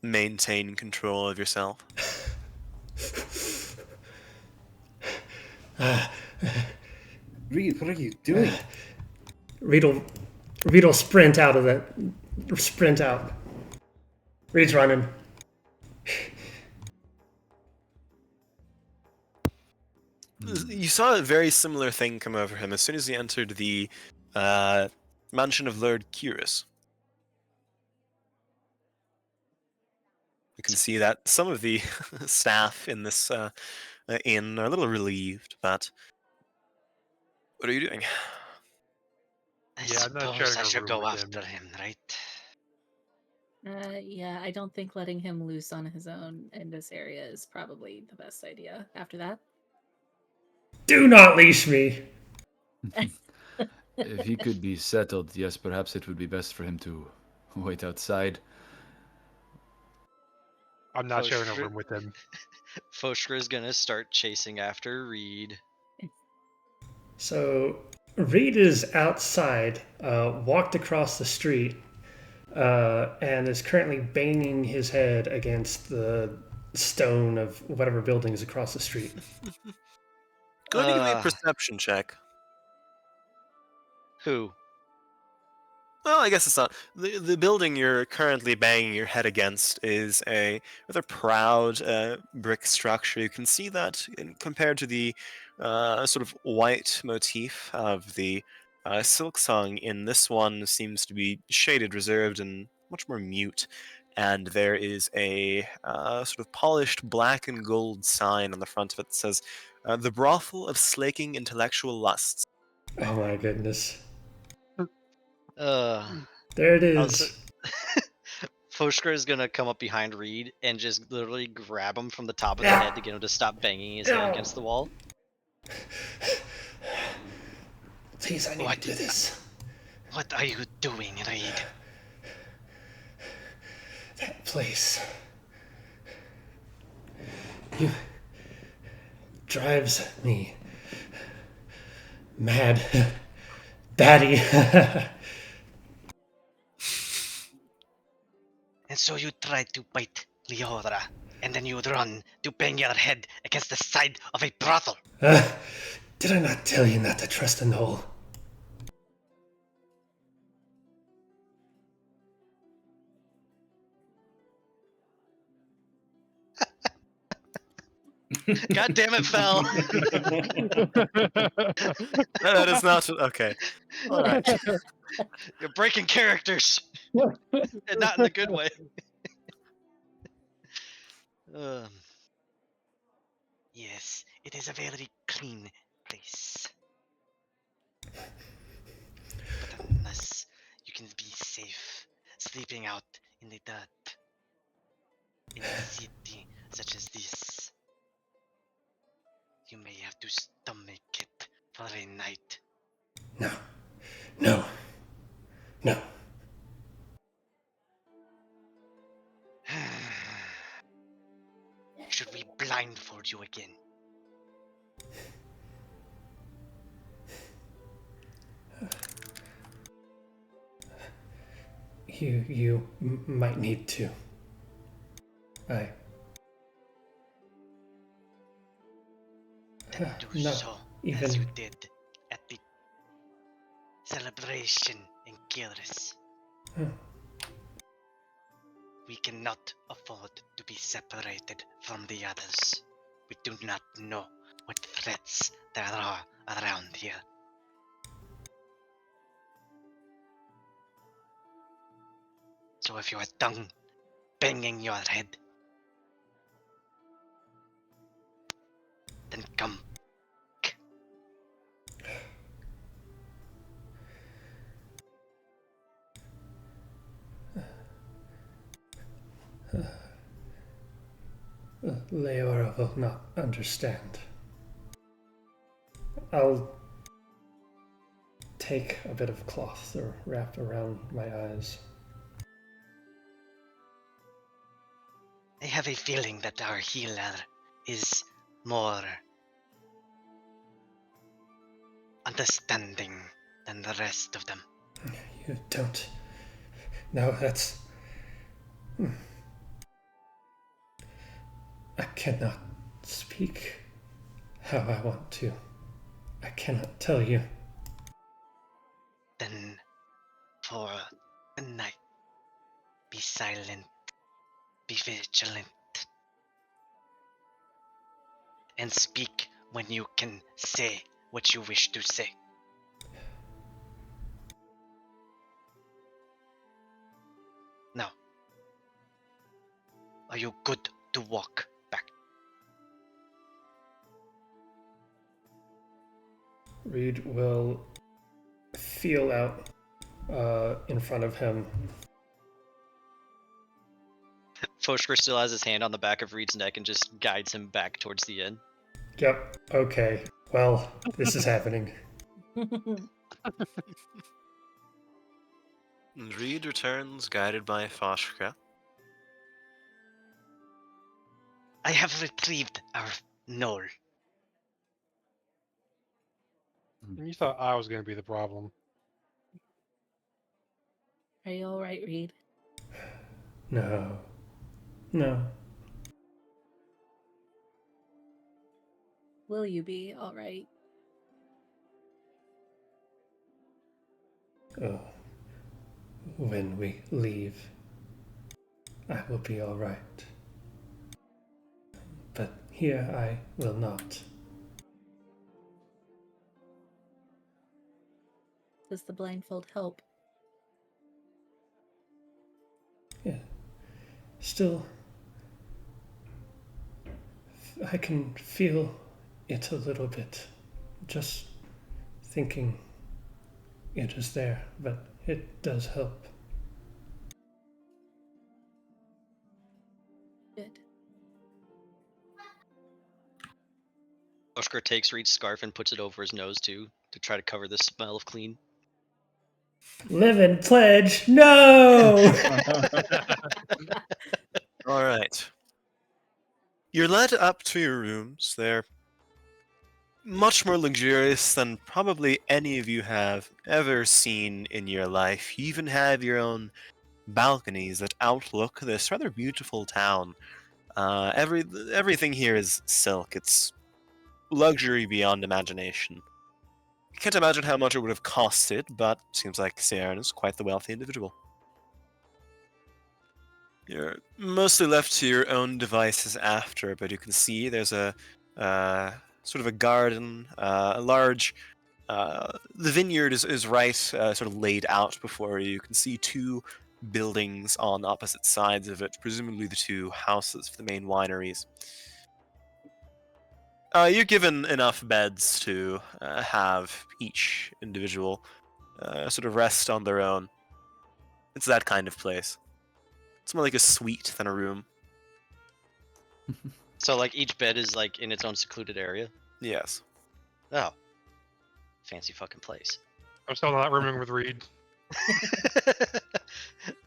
maintain control of yourself. Reed, what are you doing? Reed'll sprint out of that. Sprint out. Reed's running. You saw a very similar thing come over him as soon as he entered the mansion of Lord Curious. You can see that some of the staff in this inn are a little relieved, but what are you doing? I Yeah, I'm not suppose sharing I a should room go with after him. him, right? Yeah, I don't think letting him loose on his own in this area is probably the best idea. After that, Do not leash me. If he could be settled, yes, perhaps it would be best for him to wait outside. I'm not sharing a Foshra- room with him. Foshra is gonna start chasing after Reed. So Reed is outside, walked across the street, and is currently banging his head against the stone of whatever building is across the street. Go ahead and give me a Uh, perception check. Who? Well, I guess it's not. The building you're currently banging your head against is a rather proud brick structure. You can see that compared to the sort of white motif of the silk song in this one seems to be shaded, reserved, and much more mute. And there is a sort of polished black and gold sign on the front of it that says, "The brothel of slaking intellectual lusts." Oh my goodness. There it Also, is. Foshra is gonna come up behind Reed and just literally grab him from the top of the Yeah. head to get him to stop banging his head Ow. against the wall. Please, I need What? to do this. What are you doing, Reed? That place. You drives me mad. Batty. And so you tried to bite Leora, and then you would run to bang your head against the side of a brothel. Did I not tell you not to trust a knoll? God damn it, Fel! That is not okay. All right. You're breaking characters, and not in the good way. Yes, it is a very clean place. But unless you can be safe sleeping out in the dirt in a city such as this, you may have to stomach it for a night. No. No. No. should we blindfold you again? You might need to. Then do No, so even as you did at the celebration in Gilris. Huh. We cannot afford to be separated from the others. We do not know what threats there are around here. So if you are done banging your head, then come. Leora will not understand. I'll take a bit of cloth or wrap around my eyes. I have a feeling that our healer is more understanding than the rest of them. You don't. No, that's. I cannot speak how I want to. I cannot tell you. Then, for a night, be silent, be vigilant, and speak when you can say what you wish to say. Now, are you good to walk back? Reed will feel out in front of him. Foshker still has his hand on the back of Reed's neck and just guides him back towards the inn. Yep, okay. Well, this is happening. And Reed returns, guided by Foshka. I have retrieved our knoll. You thought I was going to be the problem. Are you all right, Reed? No. No. Will you be all right? Oh. When we leave, I will be all right. But here I will not. Does the blindfold help? Yeah. Still, I can feel it a little bit. Just thinking it is there, but it does help. Good. Foshker takes Reed's scarf and puts it over his nose too, to try to cover the smell of clean. Live and pledge. No! All right. You're led up to your rooms. They're much more luxurious than probably any of you have ever seen in your life. You even have your own balconies that outlook this rather beautiful town. Everything here is silk. It's luxury beyond imagination. I can't imagine how much it would have costed, but seems like Saren is quite the wealthy individual. You're mostly left to your own devices after, but you can see there's a sort of a garden, a large. The vineyard is right, sort of laid out before you. You can see two buildings on opposite sides of it, presumably the two houses for the main wineries. You're given enough beds to have each individual sort of rest on their own. It's that kind of place. It's more like a suite than a room. So like each bed is like in its own secluded area. Yes. Oh, fancy fucking place. I'm still not rooming with Reed.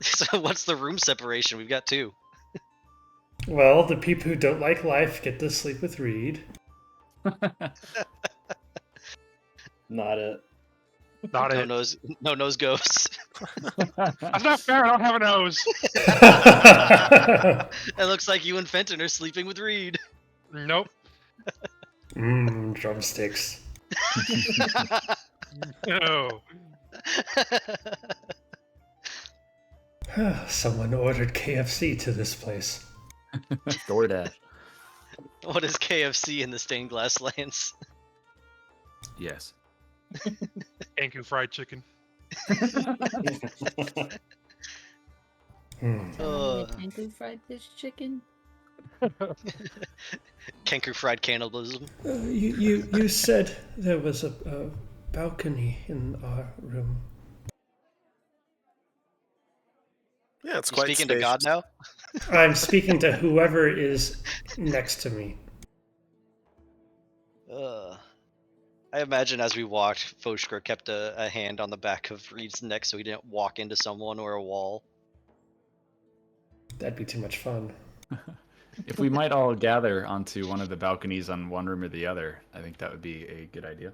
So what's the room separation? We've got two. Well, the people who don't like life get to sleep with Reed. Not it. Not No it. nose, no nose ghosts. That's not fair. I don't have a nose. It looks like you and Fenton are sleeping with Reed. Nope. Drumsticks. No. Someone ordered KFC to this place. DoorDash. What is KFC in the stained glass lands? Yes. Anku fried chicken. Kanku fried fish chicken. Kenku fried cannibalism. You said there was a balcony in our room. Yeah, it's You quite speaking to God spacious. now? I'm speaking to whoever is next to me. I imagine as we walked, Foshker kept a hand on the back of Reed's neck so he didn't walk into someone or a wall. That'd be too much fun. If we might all gather onto one of the balconies on one room or the other, I think that would be a good idea.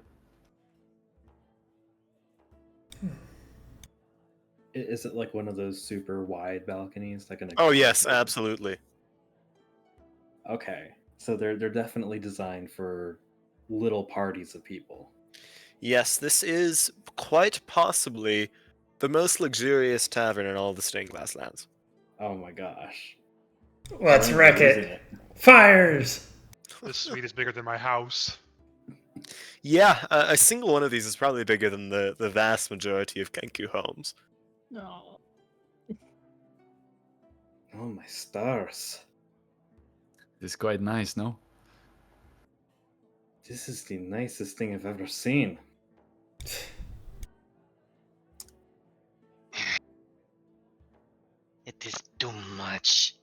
Is it like one of those super wide balconies, like an? Oh yes, absolutely. Okay, so they're definitely designed for little parties of people. Yes, this is quite possibly the most luxurious tavern in all the stained glass lands. Oh my gosh. Let's I'm wreck losing it. Fires! This suite is bigger than my house. Yeah, a single one of these is probably bigger than the vast majority of Kenku homes. No. Oh my stars. It's quite nice, no? This is the nicest thing I've ever seen. It is too much.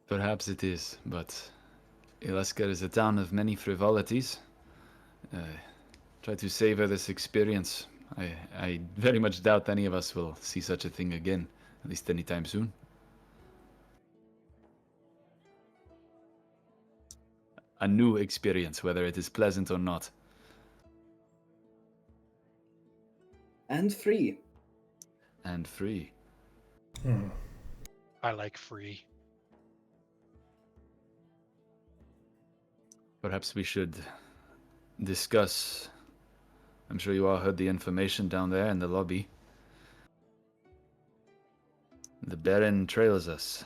Perhaps it is, but Ilasker is a town of many frivolities. Try to savor this experience. I very much doubt any of us will see such a thing again, at least anytime soon. A new experience, whether it is pleasant or not. And free. And free. I like free. Perhaps we should discuss. I'm sure you all heard the information down there in the lobby. The Baron trails us.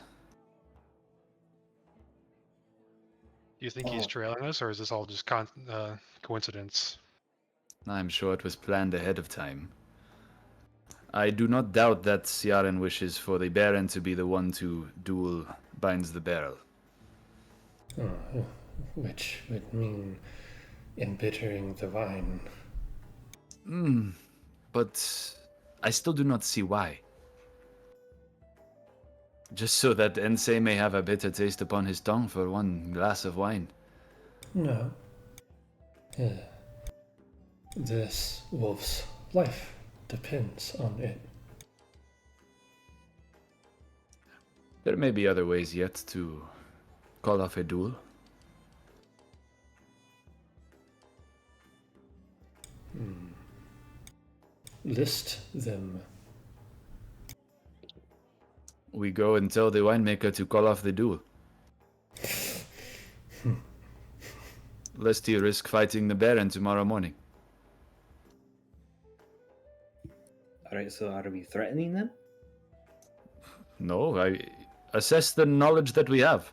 Do you think he's trailing us, or is this all just coincidence? I'm sure it was planned ahead of time. I do not doubt that Ciaran wishes for the Baron to be the one to duel binds the barrel. Which would mean embittering the vine. But I still do not see why. Just so that Ensei may have a bitter taste upon his tongue for one glass of wine. No. This wolf's life depends on it. There may be other ways yet to call off a duel. List them. We go and tell the winemaker to call off the duel. Lest he risk fighting the Baron tomorrow morning. Alright, so are we threatening them? No, I assess the knowledge that we have.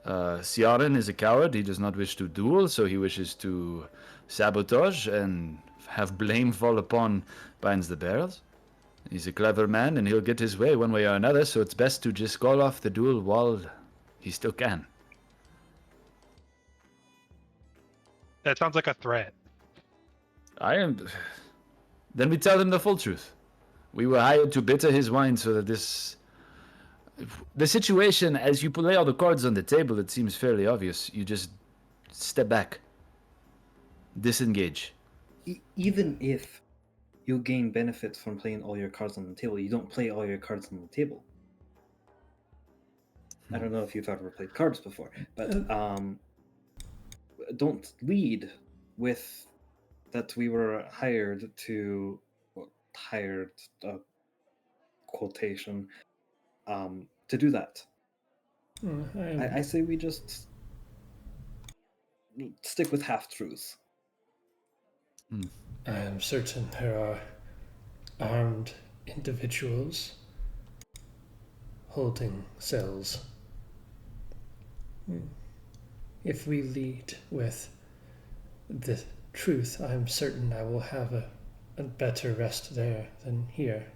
Ciaran is a coward. He does not wish to duel, so he wishes to sabotage and have blame fall upon Binds the Barrels. He's a clever man, and he'll get his way one way or another, so it's best to just call off the duel while he still can. That sounds like a threat. Then we tell him the full truth. We were hired to bitter his wine so that the situation, as you lay all the cards on the table, it seems fairly obvious. You just step back. Disengage. Even if you gain benefits from playing all your cards on the table, you don't play all your cards on the table. I don't know if you've ever played cards before, but don't lead with that we were hired to hired quotation to do that. I say we just stick with half truths. I am certain there are armed individuals holding cells. If we lead with the truth, I'm certain I will have a better rest there than here.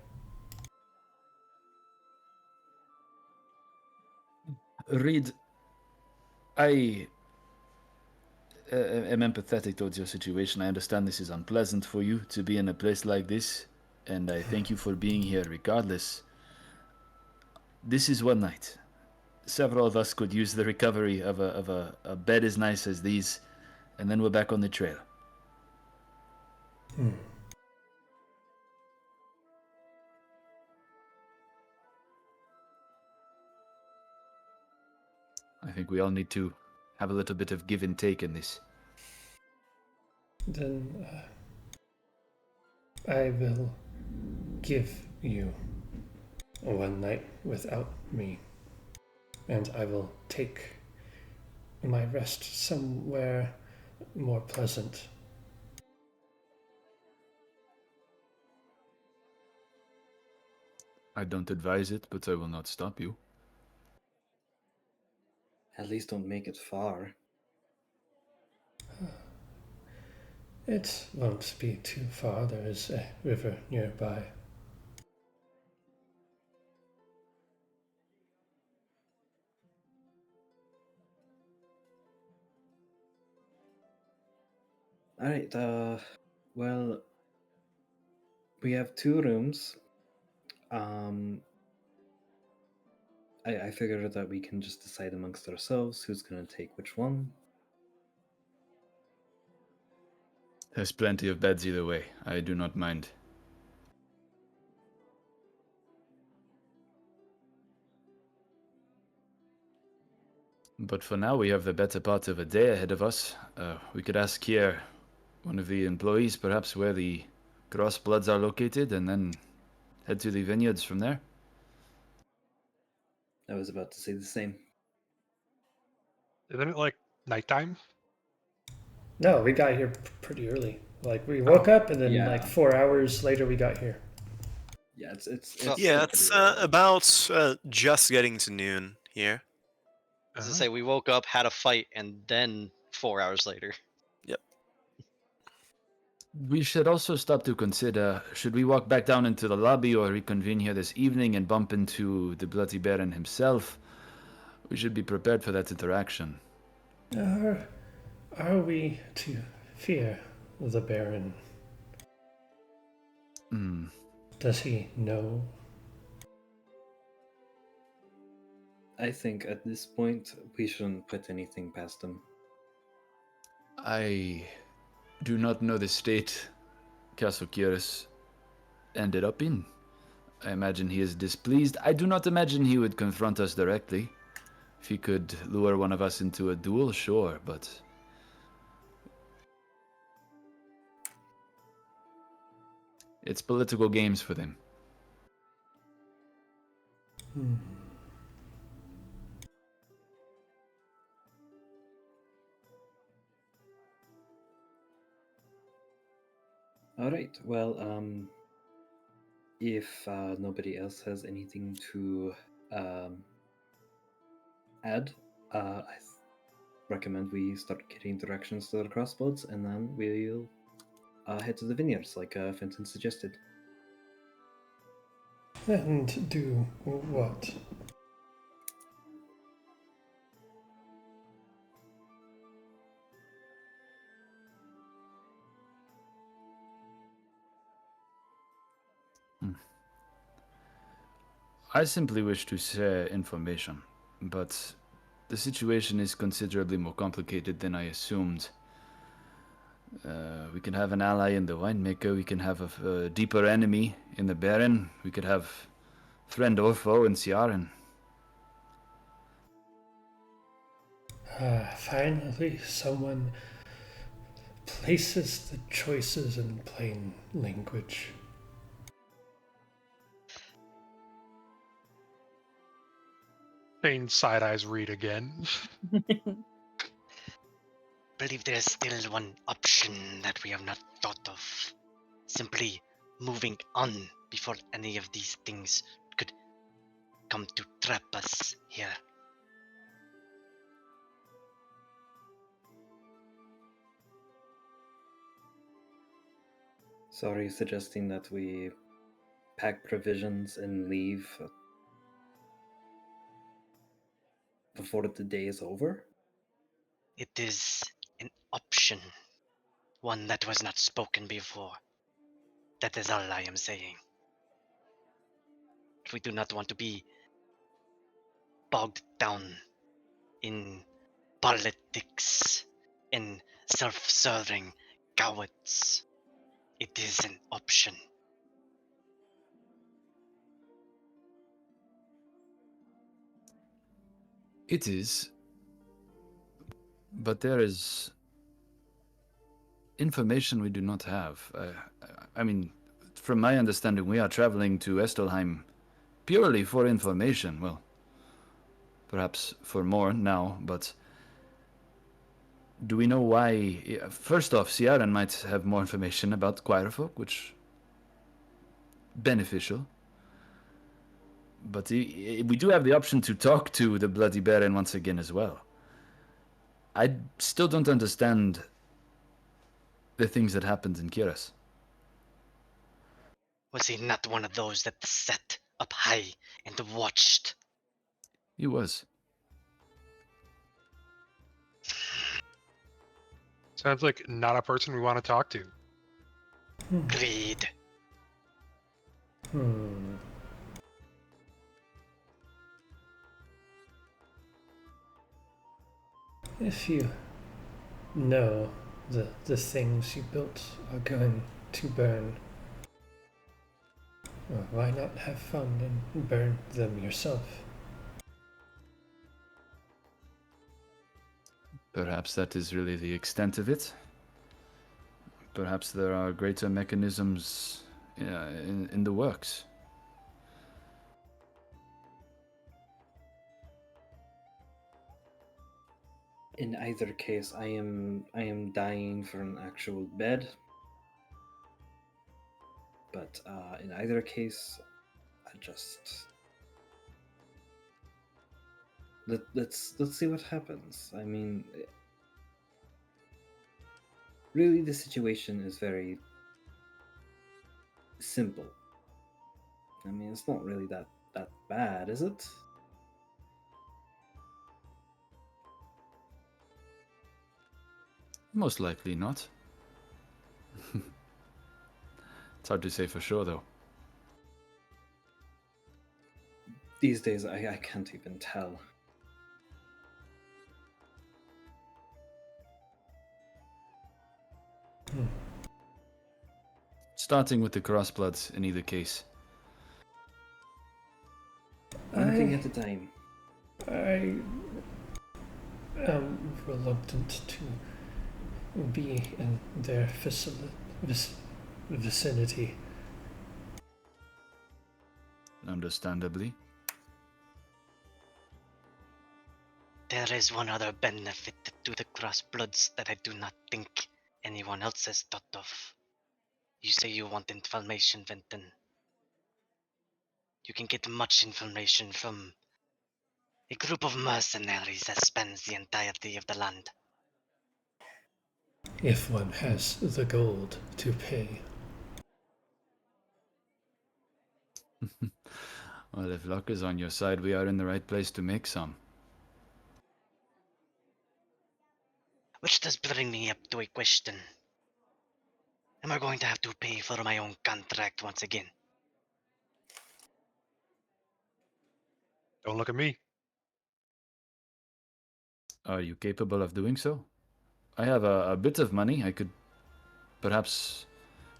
Reed, I am empathetic towards your situation. I understand this is unpleasant for you to be in a place like this, and I thank you for being here regardless. This is one night. Several of us could use the recovery of a bed as nice as these, and then we're back on the trail. I think we all need to have a little bit of give and take in this. Then I will give you one night without me, and I will take my rest somewhere more pleasant. I don't advise it, but I will not stop you. At least don't make it far. It won't be too far. There is a river nearby. All right. Well, we have 2 rooms. I figured that we can just decide amongst ourselves who's gonna take which one. There's plenty of beds either way. I do not mind. But for now, we have the better part of a day ahead of us. We could ask here one of the employees perhaps where the Crossbloods are located, and then head to the vineyards from there. I was about to say the same. Isn't it like nighttime? No, we got here pretty early. Like we woke up and then Yeah. like 4 hours later we got here. Yeah, it's Yeah, still it's pretty early. about just getting to noon here. As I say, we woke up, had a fight, and then 4 hours later. We should also stop to consider, should we walk back down into the lobby or reconvene here this evening and bump into the Bloody Baron himself? We should be prepared for that interaction. Are we to fear the Baron? Does he know? I think at this point we shouldn't put anything past him. I do not know the state Castle Kyrus ended up in. I imagine he is displeased. I do not imagine he would confront us directly. If he could lure one of us into a duel, sure, but it's political games for them. All right. Well, if nobody else has anything to add, I recommend we start getting directions to the crossboats, and then we'll head to the vineyards, like Fenton suggested. And do what? I simply wish to share information, but the situation is considerably more complicated than I assumed. We can have an ally in the winemaker, we can have a deeper enemy in the Baron, we could have friend or foe in Ciaran. Finally, someone places the choices in plain language. Shane side eyes Reed again. Believe there's still one option that we have not thought of. Simply moving on before any of these things could come to trap us here. So are you suggesting that we pack provisions and leave before the day is over? It is an option, one that was not spoken before. That is all I am saying. We do not want to be bogged down in politics and self-serving cowards. It is an option. It is. But there is information we do not have. I mean, from my understanding, we are traveling to Estelheim purely for information. Well, perhaps for more now, but do we know why? First off, Ciaran might have more information about Quairefolk, which beneficial. But we do have the option to talk to the Bloody Baron once again as well. I still don't understand the things that happened in Kiras. Was he not one of those that sat up high and watched? He was. Sounds like not a person we want to talk to. Greed. If you know the things you built are going to burn, well, why not have fun and burn them yourself? Perhaps that is really the extent of it. Perhaps there are greater mechanisms in the works. In either case, I am dying for an actual bed. But in either case, I just let's see what happens. I mean, really, the situation is very simple. I mean, it's not really that bad, is it? Most likely not. It's hard to say for sure, though. These days, I can't even tell. Starting with the crossbloods in either case. One thing at a time. I am reluctant to be in their vicinity. Understandably. There is one other benefit to the crossbloods that I do not think anyone else has thought of. You say you want information, Vinton. You can get much information from a group of mercenaries that spans the entirety of the land. If one has the gold to pay. Well, if luck is on your side, we are in the right place to make some. Which does bring me up to a question. Am I going to have to pay for my own contract once again? Don't look at me. Are you capable of doing so? I have a bit of money. I could perhaps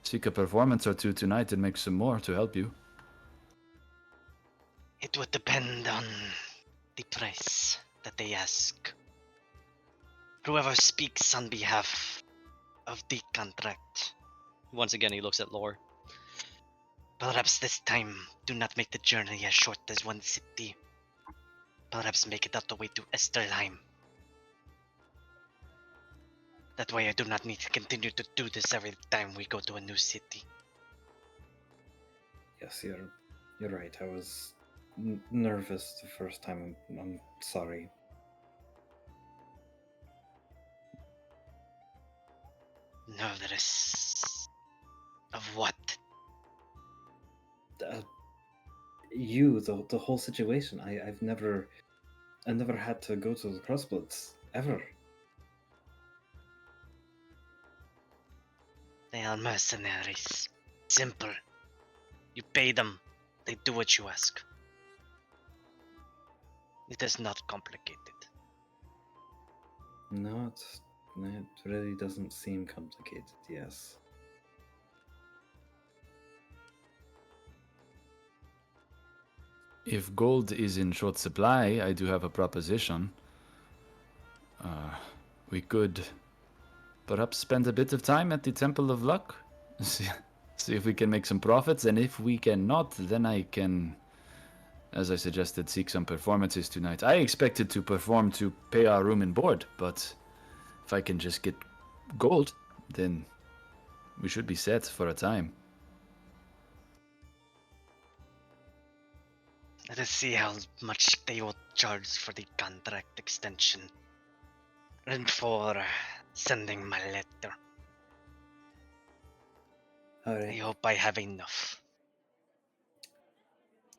seek a performance or two tonight and make some more to help you. It would depend on the price that they ask. Whoever speaks on behalf of the contract. Once again, he looks at Lore. Perhaps this time, do not make the journey as short as one city. Perhaps make it all the way to Esterheim. That way I do not need to continue to do this every time we go to a new city. Yes, you're right. I was nervous the first time. I'm sorry. Nervous. Of what? The whole situation. I've never had to go to the Crossbloods ever. They are mercenaries. Simple. You pay them, they do what you ask. It is not complicated. No, it really doesn't seem complicated. Yes. If gold is in short supply, I do have a proposition. We could perhaps spend a bit of time at the Temple of Luck. See if we can make some profits, and if we cannot, then I can, as I suggested, seek some performances tonight. I expected to perform to pay our room and board, but if I can just get gold, then we should be set for a time. Let us see how much they will charge for the contract extension. And for sending my letter. All I right. hope I have enough.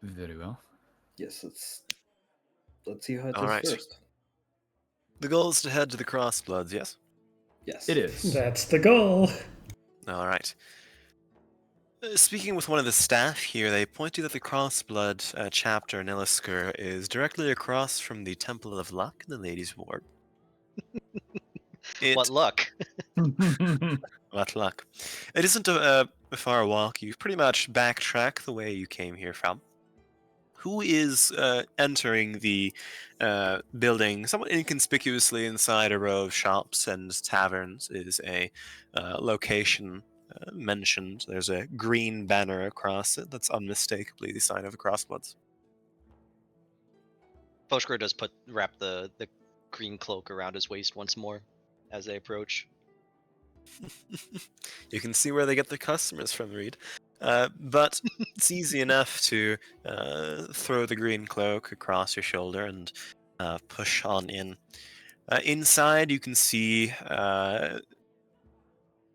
Very well. Yes, let's see how it All is right. first. The goal is to head to the Crossbloods, yes? Yes. It is. That's the goal. All right. Speaking with one of the staff here, they point to that the Crossblood chapter in Illisker is directly across from the Temple of Luck in the Ladies' Ward. What luck? What luck. It isn't a far walk. You pretty much backtrack the way you came here from. Who is entering the building somewhat inconspicuously inside a row of shops and taverns is a location mentioned. There's a green banner across it that's unmistakably the sign of the Crossbloods. Foshkar does wrap the green cloak around his waist once more as they approach. You can see where they get their customers from, Reed. But it's easy enough to throw the green cloak across your shoulder and push on in. Inside, you can see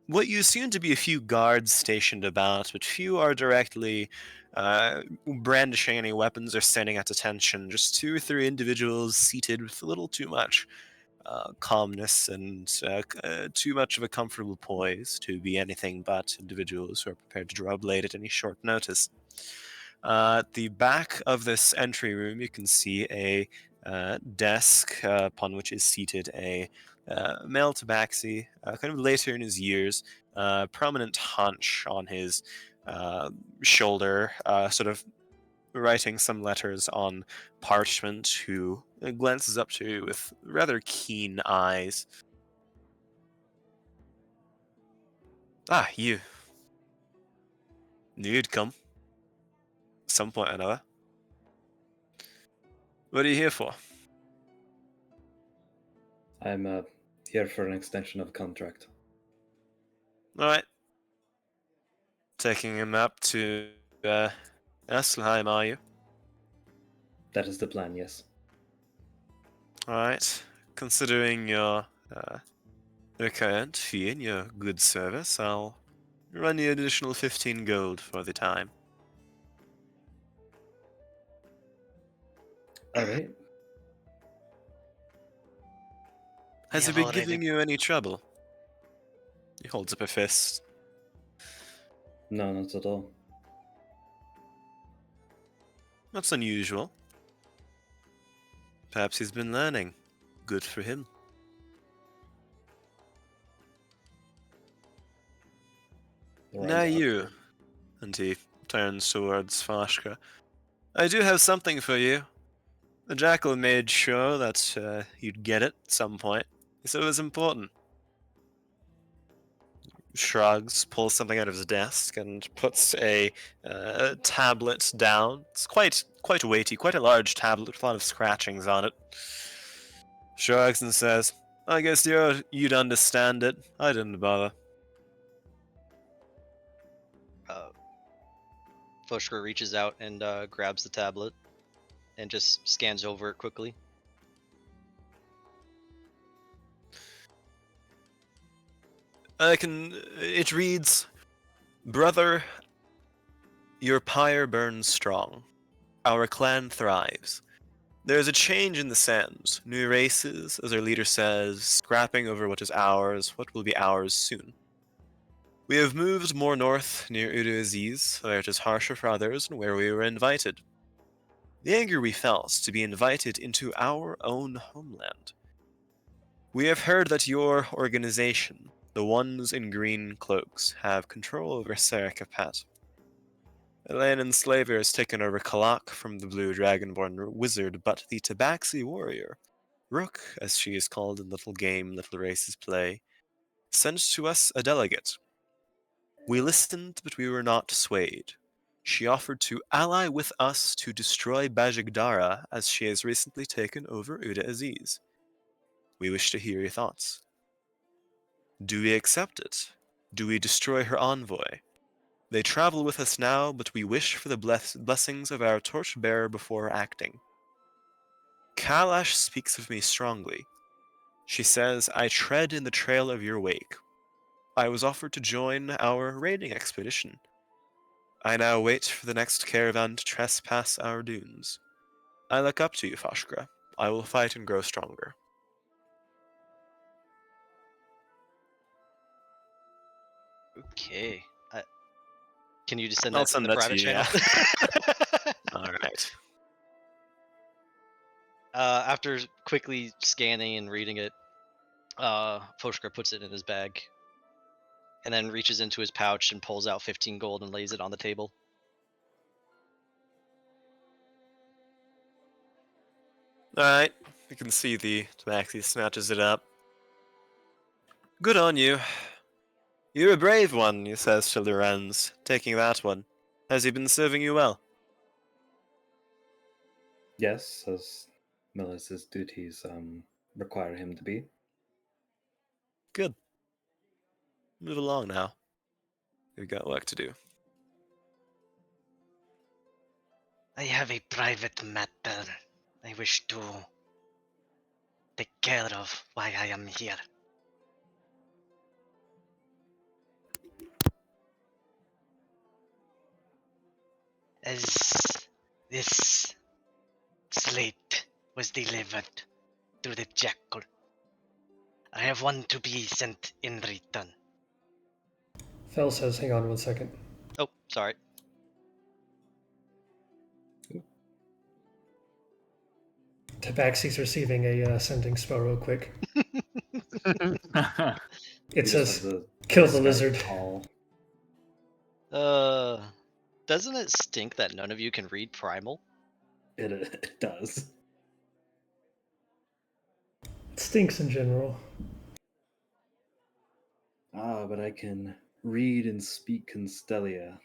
what you assume to be a few guards stationed about, but few are directly brandishing any weapons or standing at attention. Just 2 or 3 individuals seated with a little too much calmness and too much of a comfortable poise to be anything but individuals who are prepared to draw a blade at any short notice. At the back of this entry room, you can see a desk upon which is seated a male tabaxi, kind of later in his years, prominent hunch on his shoulder, sort of writing some letters on parchment, who glances up to you with rather keen eyes. Ah, you. Knew you'd come. Some point or another. What are you here for? I'm here for an extension of contract. Alright. Taking him up to Esselheim, are you? That is the plan, yes. Alright. Considering your current fee and your good service, I'll run you an additional 15 gold for the time. All right. Has he have been already- giving you any trouble? He holds up a fist. No, not at all. That's unusual. Perhaps he's been learning. Good for him. Now Right. you. And he turns towards Fashka. I do have something for you. The Jackal made sure that you'd get it at some point. So it was important. Shrugs, pulls something out of his desk, and puts a tablet down. It's quite weighty, quite a large tablet with a lot of scratchings on it. Shrugs and says, "I guess you'd understand it. I didn't bother." Foshker reaches out and grabs the tablet and just scans over it quickly. It reads, "Brother, your pyre burns strong. Our clan thrives. There is a change in the sands. New races, as our leader says, scrapping over what is ours, what will be ours soon. We have moved more north near Udu Aziz, where it is harsher for others and where we were invited. The anger we felt to be invited into our own homeland. We have heard that your organization, the ones in green cloaks, have control over Serikapat. A land enslaver has taken over Kalak from the blue dragonborn wizard, but the Tabaxi warrior, Rook, as she is called in little game little races play, sent to us a delegate. We listened, but we were not swayed. She offered to ally with us to destroy Bajigdara, as she has recently taken over Uda Aziz. We wish to hear your thoughts. Do we accept it? Do we destroy her envoy? They travel with us now, but we wish for the blessings of our torchbearer before acting. Kalash speaks of me strongly. She says, I tread in the trail of your wake. I was offered to join our raiding expedition. I now wait for the next caravan to trespass our dunes. I look up to you, Foshkra. I will fight and grow stronger." Okay. Can you just send I'll that to send the that to private you, channel? Alright. After quickly scanning and reading it, Foshker puts it in his bag and then reaches into his pouch and pulls out 15 gold and lays it on the table. Alright. You can see the Tabaxi snatches it up. "Good on you. You're a brave one," he says to Lorenz, taking that one. "Has he been serving you well?" Yes, as Melis's duties require him to be. Good. Move along now. We've got work to do. I have a private matter I wish to take care of while I am here. As this slate was delivered to the jackal, I have one to be sent in return. Fel says, hang on one second. Oh, sorry. Tabaxi's receiving a sending spell real quick. It We just says, have kill the Skype lizard. call. Doesn't it stink that none of you can read Primal? It does. It stinks in general. Ah, but I can read and speak Constellia.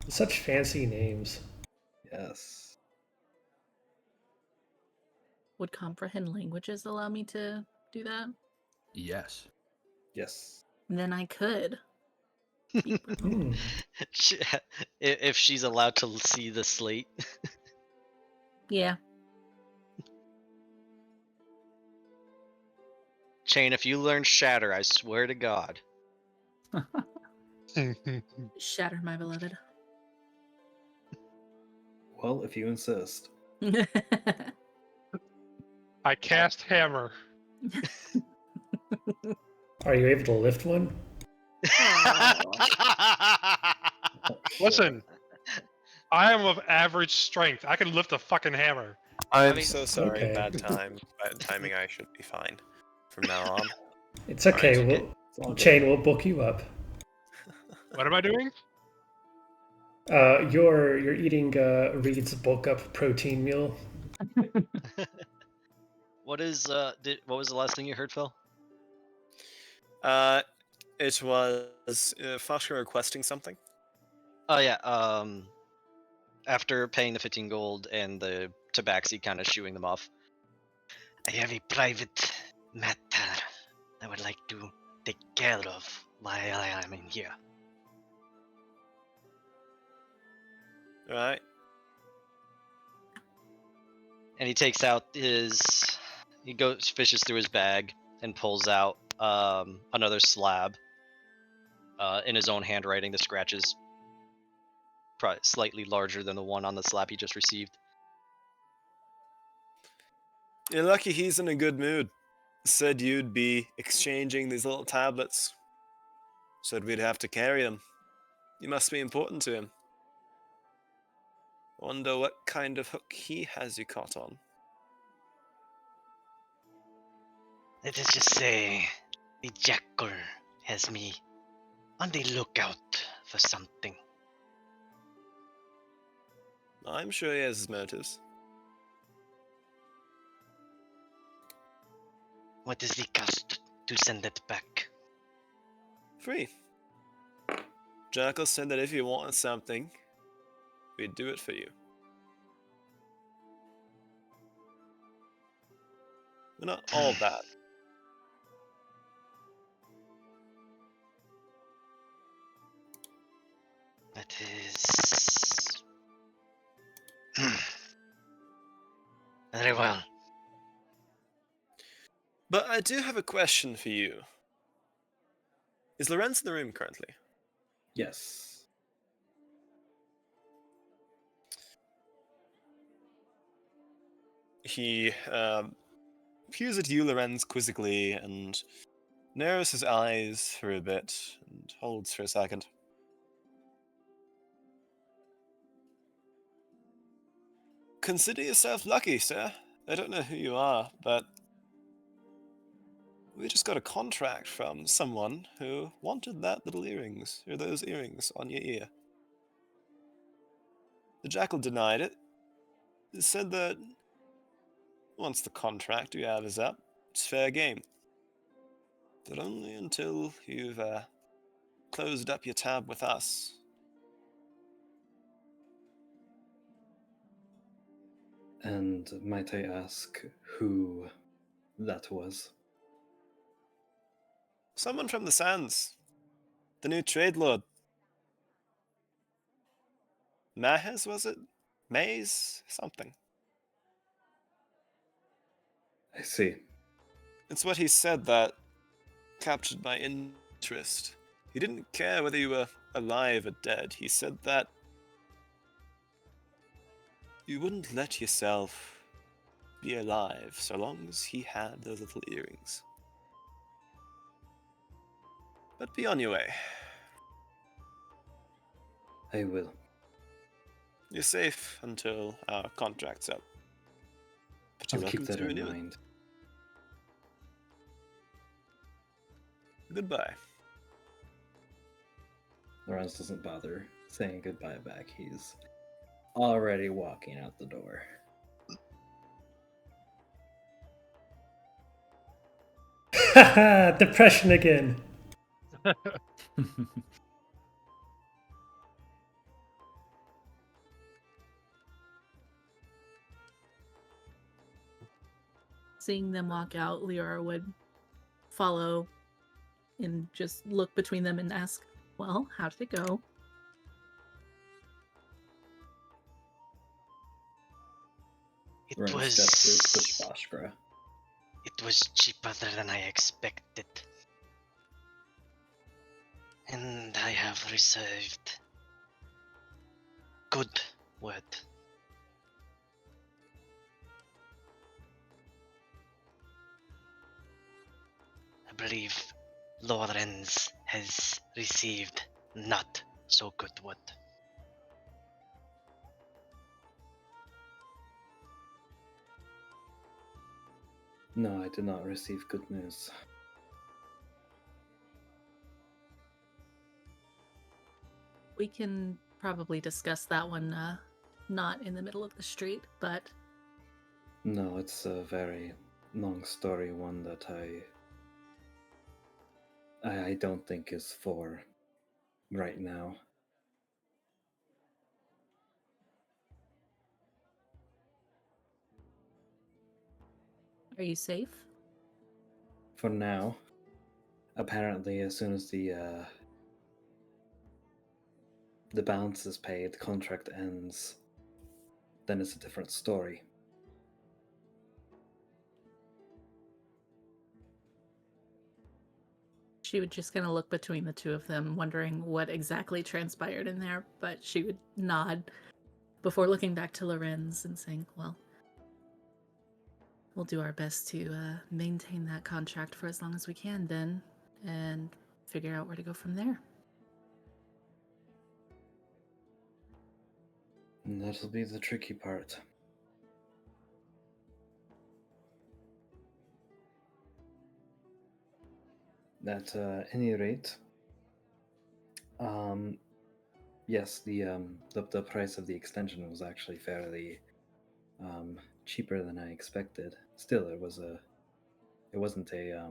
Such fancy names. Yes. Would comprehend languages allow me to do that? Yes. Yes. Then I could. Hmm. If she's allowed to see the slate. Yeah. Chain, if you learn Shatter, I swear to God. Shatter, my beloved. Well, if you insist. I cast Hammer. Are you able to lift one? Listen, I am of average strength. I can lift a fucking hammer. I'm mean- so sorry. Okay. Bad timing. I should be fine from now on. It's okay. Alright. It's all good. Chain will book you up. What am I doing? You're eating Reed's bulk up protein meal. what is what was the last thing you heard, Phil? It was Foster requesting something. Oh yeah. After paying the 15 gold and the tabaxi kind of shooing them off. I have a private matter I would like to take care of while I am in here. All right. And he takes out he goes fishes through his bag and pulls out another slab in his own handwriting. The scratches probably slightly larger than the one on the slab he just received. You're lucky he's in a good mood. Said you'd be exchanging these little tablets. Said we'd have to carry them. You must be important to him. Wonder what kind of hook he has you caught on. Let us just say the jackal has me on the lookout for something. I'm sure he has his motives. What is the cost to send it back? Free. Jackal said that if you wanted something, we'd do it for you. We're not all bad. That is... Very well. But I do have a question for you. Is Lorenz in the room currently? Yes. He peers at you, Lorenz, quizzically, and narrows his eyes for a bit, and holds for a second. Consider yourself lucky, sir. I don't know who you are, but we just got a contract from someone who wanted that little earrings, or those earrings on your ear. The jackal denied it. He said that once the contract you have is up, it's fair game. But only until you've closed up your tab with us. And might I ask who that was? Someone from the Sands. The new trade lord. Mahez, was it? Maze? Something. I see. It's what he said that captured my interest. He didn't care whether you were alive or dead. He said that you wouldn't let yourself be alive so long as he had those little earrings. But be on your way. I will. You're safe until our contract's up. But you're I'll keep welcome that to in renew it. mind. Goodbye. Lorenz doesn't bother saying goodbye back. He's already walking out the door. Depression again. Seeing them walk out, Liara would follow and just look between them and ask, well, how did it go? It Lorenz gestures to was... Shvashkra. It was cheaper than I expected. And I have received good word. I believe Lorenz has received not so good word. No, I did not receive good news. We can probably discuss that one not in the middle of the street, but No, it's a very long story, one that I don't think is for right now. Are you safe? For now, apparently, as soon as the balance is paid, the contract ends, then it's a different story. She would just kind of look between the two of them, wondering what exactly transpired in there, but she would nod before looking back to Lorenz and saying, well, we'll do our best to maintain that contract for as long as we can then, and figure out where to go from there. And that'll be the tricky part. At any rate, yes, the price of the extension was actually fairly cheaper than I expected. Still, it wasn't a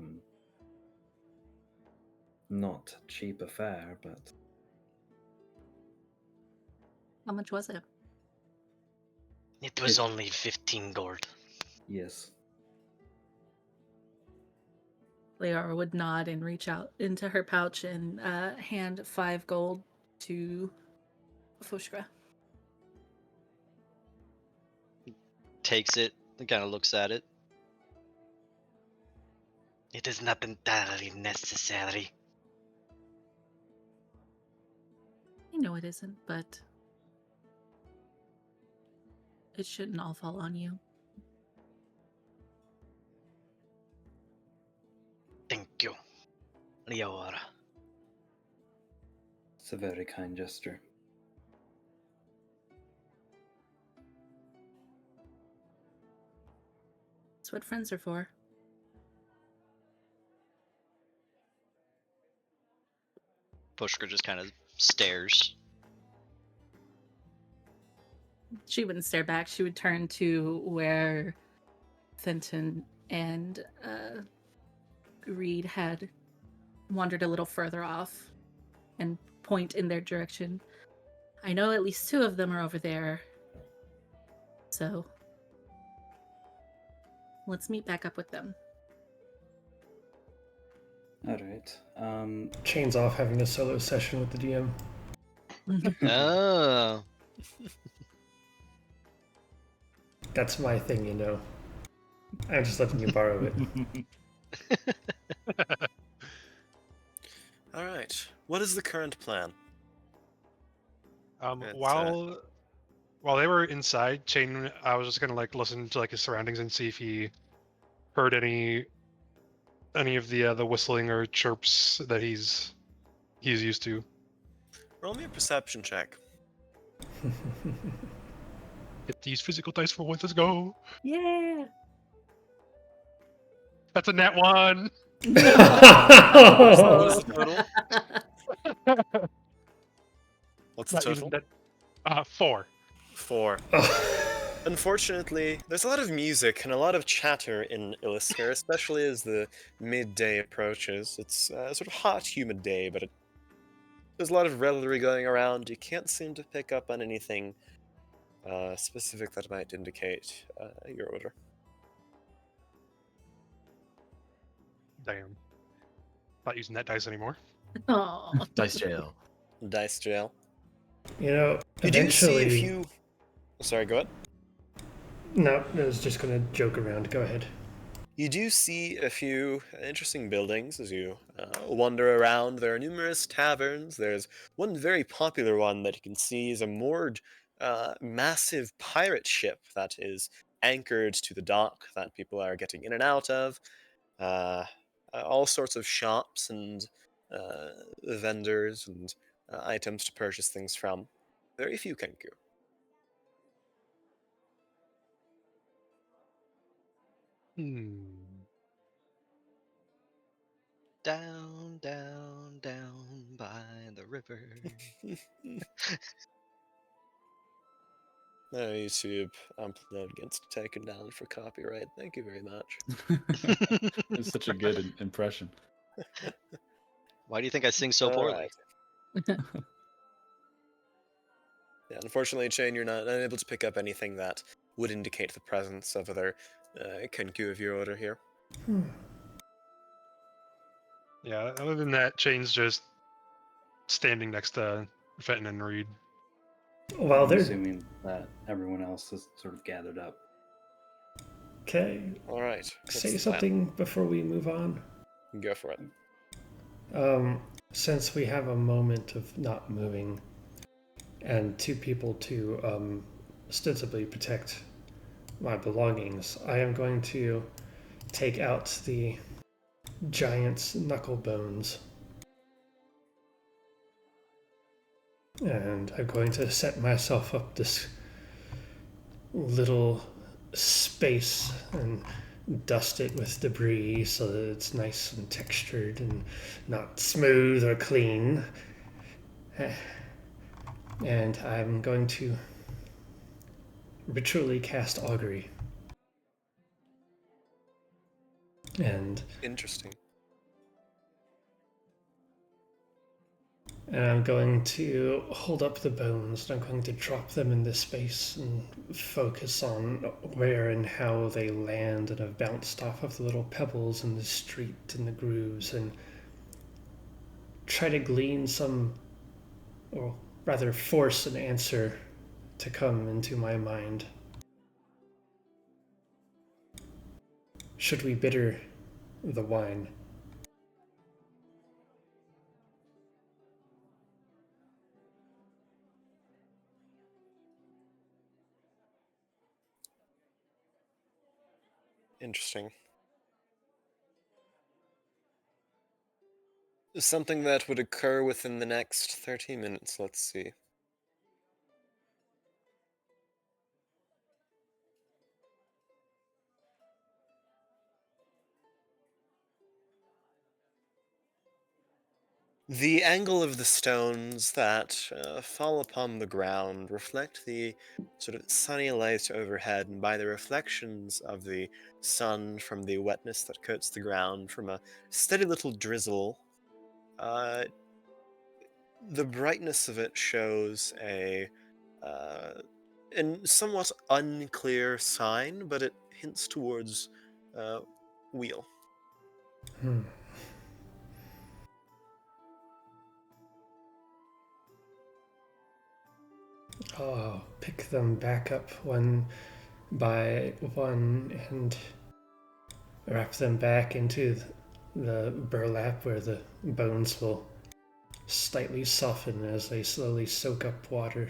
not cheap affair, but How much was it? It was It- only 15 gold. yes. Leora would nod and reach out into her pouch and hand 5 gold to Fushka. Takes it and kind of looks at it. It is not entirely necessary. I know it isn't, but it shouldn't all fall on you. Thank you, Leora. It's a very kind gesture. That's what friends are for. Pushka just kind of stares. She wouldn't stare back. She would turn to where Fenton and Reed had wandered a little further off and point in their direction. I know at least 2 of them are over there. So let's meet back up with them. All right. Chains off having a solo session with the DM. Oh. That's my thing, you know. I'm just letting you borrow it. All right. What is the current plan? It's, While they were inside, Chain, I was just gonna like listen to like his surroundings and see if he heard any of the whistling or chirps that he's used to. Roll me a perception check. Get these physical dice for once. Let's go. Yeah. That's a nat 1. What was the total? What's the Not total? using that. 4. 4. Unfortunately, there's a lot of music and a lot of chatter in Iliskir, especially as the midday approaches. It's a sort of hot, humid day, but there's a lot of revelry going around. You can't seem to pick up on anything specific that might indicate your order. Damn. Not using that dice anymore. Oh. Dice jail. Dice jail. You know, You do see eventually. a few. Sorry, go ahead. No, I was just gonna joke around. Go ahead. You do see a few interesting buildings as you wander around. There are numerous taverns. There's one very popular one that you can see is a moored massive pirate ship that is anchored to the dock that people are getting in and out of. All sorts of shops and vendors and items to purchase things from. Very few Kenku. Down, down, down by the river. YouTube upload gets taken down for copyright. Thank you very much. It's such a good impression. Why do you think I sing so poorly? Alright. Yeah, unfortunately, Chain, you're not unable to pick up anything that would indicate the presence of other Kenku of your order here. Yeah, other than that, Chain's just standing next to Fenton and Reed. While I'm they're assuming that everyone else is sort of gathered up. okay, Alright. say something before we move on. Go for it. Since we have a moment of not moving and two people to ostensibly protect my belongings, I am going to take out the giant's knuckle bones. And I'm going to set myself up this little space and dust it with debris so that it's nice and textured and not smooth or clean. And I'm going to ritually cast augury. And Interesting. I'm going to hold up the bones and I'm going to drop them in this space and focus on where and how they land and have bounced off of the little pebbles in the street and the grooves and try to glean some, or rather force an answer to come into my mind. Should we bitter the wine? Interesting. Something that would occur within the next 30 minutes, let's see. The angle of the stones that fall upon the ground reflect the sort of sunny light overhead, and by the reflections of the sun from the wetness that coats the ground from a steady little drizzle, uh, the brightness of it shows a somewhat unclear sign, but it hints towards wheel. Hmm. I'll pick them back up one by one and wrap them back into the burlap where the bones will slightly soften as they slowly soak up water.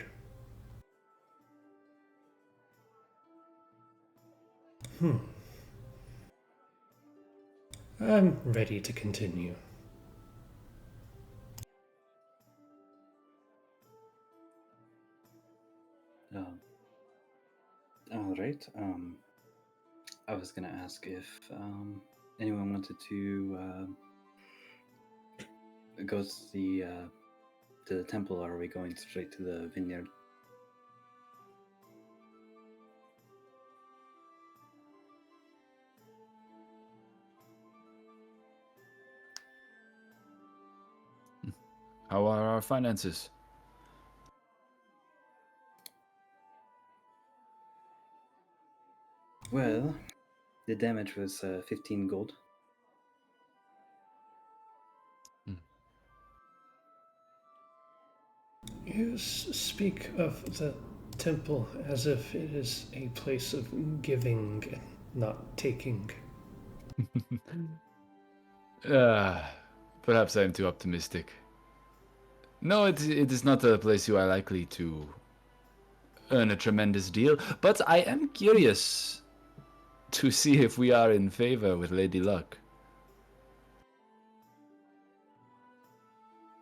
I'm ready to continue. All right. I was gonna ask if anyone wanted to go to the temple, or are we going straight to the vineyard? How are our finances? Well, the damage was 15 gold. You speak of the temple as if it is a place of giving and not taking. Perhaps I am too optimistic. No, it is not a place you are likely to earn a tremendous deal, but I am curious to see if we are in favor with Lady Luck.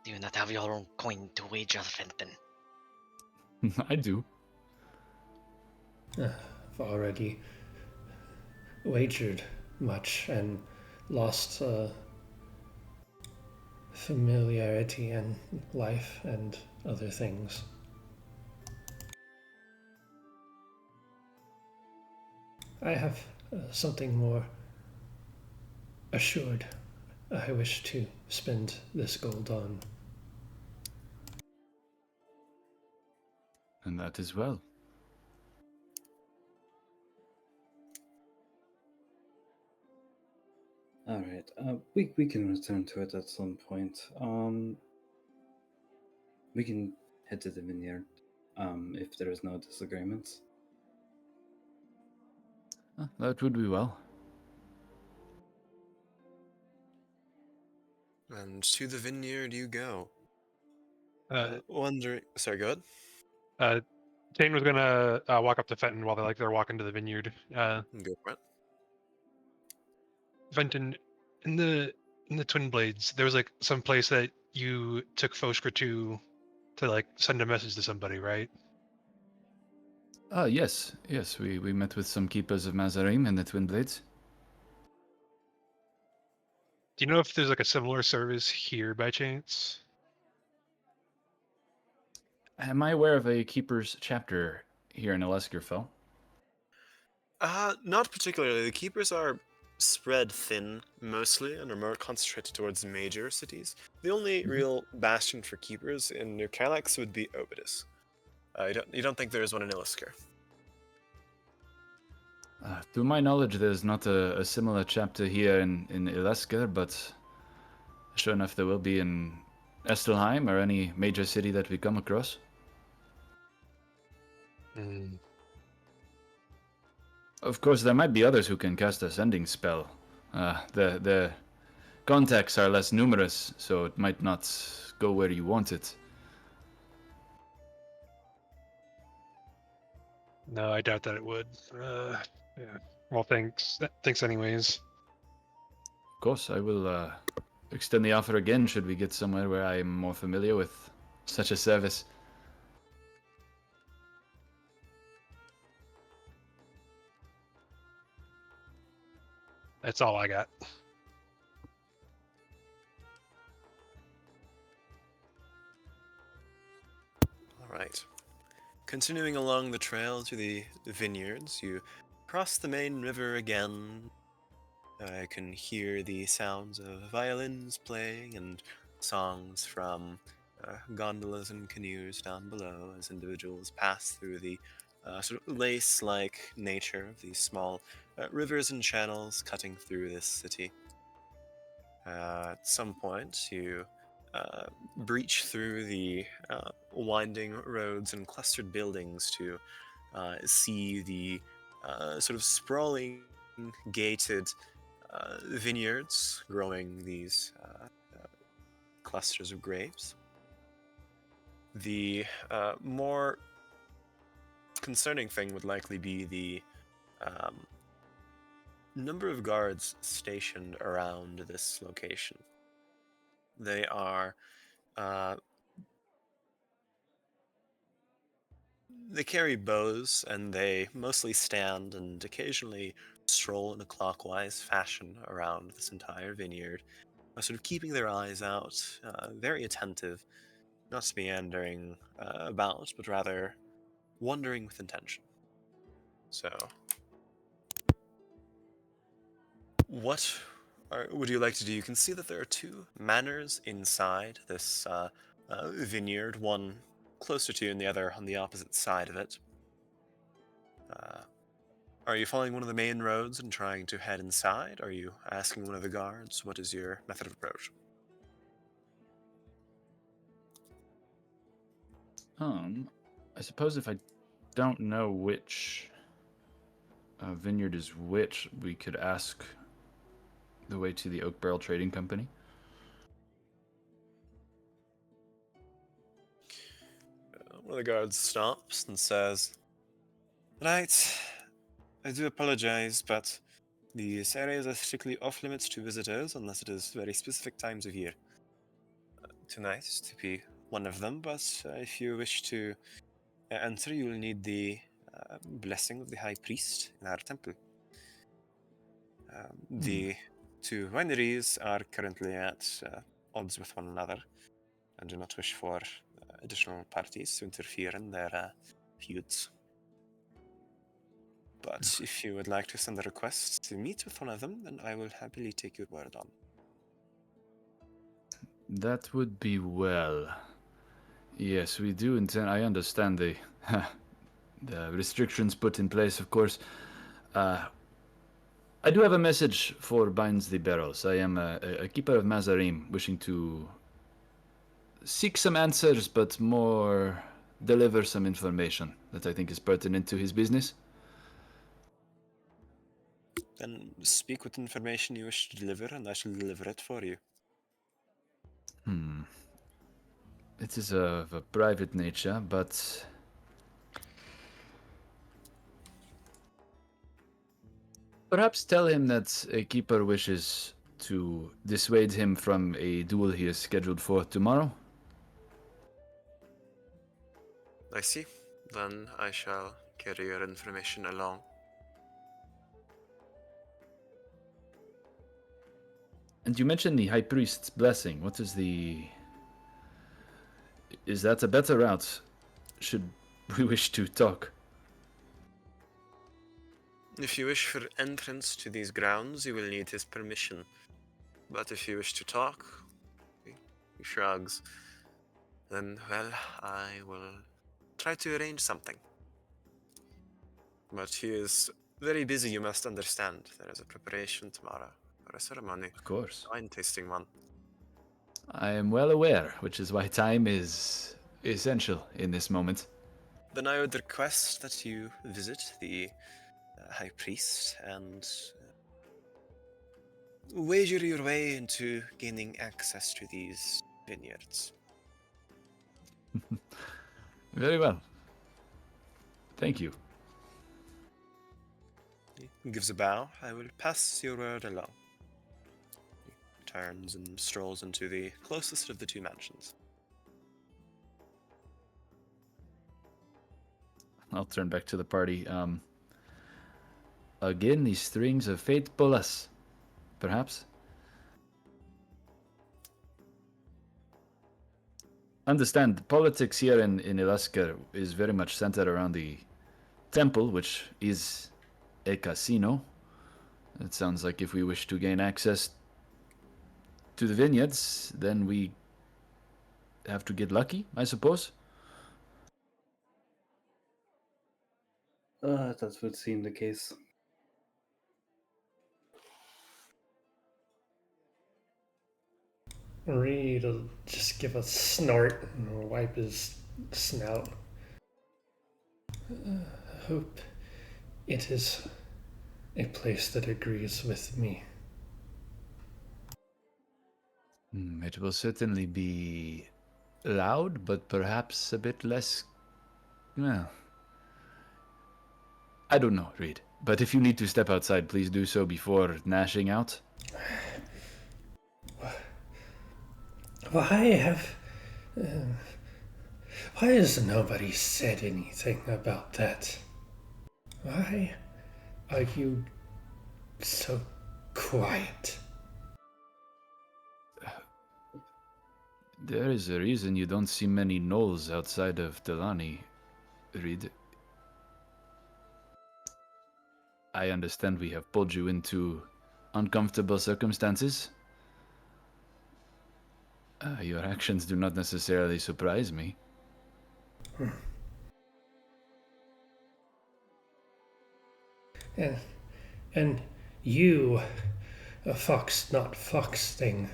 Do you not have your own coin to wager, Fenton? I do. I've already wagered much and lost familiarity and life and other things. I have something more assured I wish to spend this gold on. And that as well. All right. We can return to it at some point. We can head to the vineyard. If there is no disagreements. That would be well. And to the vineyard you go. Uh, Wondering. Sorry, go ahead. Tane was gonna walk up to Fenton while they're walking to the vineyard. Go for it. Fenton, in the Twin Blades, there was like some place that you took Foskra to like send a message to somebody, right? Yes. We met with some keepers of Mazarim in the Twin Blades. Do you know if there's like a similar service here by chance? Am I aware of a keeper's chapter here in Eleskerfell? Not particularly. The keepers are spread thin, mostly, and are more concentrated towards major cities. The only real bastion for keepers in New Calax would be Obidus. You don't think there is one in Ilisker? To my knowledge, there's not a similar chapter here in Ilesker, but sure enough, there will be in Estelheim or any major city that we come across. Mm. Of course, there might be others who can cast a sending spell. The contacts are less numerous, so it might not go where you want it. No, I doubt that it would. Yeah. Well, thanks. Thanks, anyways. Of course, I will extend the offer again should we get somewhere where I am more familiar with such a service. That's all I got. Alright. Continuing along the trail to the vineyards, you cross the main river again. I can hear the sounds of violins playing and songs from gondolas and canoes down below as individuals pass through the sort of lace-like nature of these small rivers and channels cutting through this city. At some point, you breach through the winding roads and clustered buildings to see the sort of sprawling, gated vineyards growing these clusters of grapes. The more concerning thing would likely be the number of guards stationed around this location. They are they carry bows, and they mostly stand and occasionally stroll in a clockwise fashion around this entire vineyard, sort of keeping their eyes out, very attentive, not meandering about, but rather wandering with intention. So, what would you like to do? You can see that there are two manors inside this vineyard, one closer to you and the other on the opposite side of it. Are you following one of the main roads and trying to head inside? Are you asking one of the guards? What is your method of approach? I suppose if I don't know which vineyard is which, we could ask the way to the Oak Barrel Trading Company. One of the guards stops and says, "Right, I do apologize, but these areas are strictly off limits to visitors unless it is very specific times of year. Tonight is to be one of them, but if you wish to enter, you will need the blessing of the High Priest in our temple. The two wineries are currently at odds with one another and do not wish for additional parties to interfere in their feuds. But if you would like to send a request to meet with one of them, then I will happily take your word on. That would be well. Yes, we do intend. I understand the the restrictions put in place, of course. I do have a message for Binds the Barrels. I am a keeper of Mazarim, wishing to seek some answers, but more deliver some information that I think is pertinent to his business. Then speak with information you wish to deliver, and I shall deliver it for you. It is of a private nature, but perhaps tell him that a keeper wishes to dissuade him from a duel he is scheduled for tomorrow. I see. Then I shall carry your information along. And you mentioned the High Priest's blessing. What is the... Is that a better route, should we wish to talk? If you wish for entrance to these grounds, you will need his permission. But if you wish to talk, he shrugs, then, well, I will try to arrange something. But he is very busy, you must understand. There is a preparation tomorrow for a ceremony. Of course. Wine tasting one. I am well aware, which is why time is essential in this moment. Then I would request that you visit the High Priest and wager your way into gaining access to these vineyards. Very well. Thank you. He gives a bow. I will pass your word along. He turns and strolls into the closest of the two mansions. I'll turn back to the party. Again, these strings of fate pull us. Perhaps? Understand, the politics here in Ilasker is very much centered around the temple, which is a casino. It sounds like if we wish to gain access to the vineyards, then we have to get lucky, I suppose. That would seem the case. Reed will just give a snort and wipe his snout. Hope it is a place that agrees with me. It will certainly be loud, but perhaps a bit less. Well, I don't know, Reed. But if you need to step outside, please do so before gnashing out. Why has nobody said anything about that? Why are you so quiet? There is a reason you don't see many gnolls outside of Delani, Reed. I understand we have pulled you into uncomfortable circumstances. Your actions do not necessarily surprise me. And you, a fox not fox thing,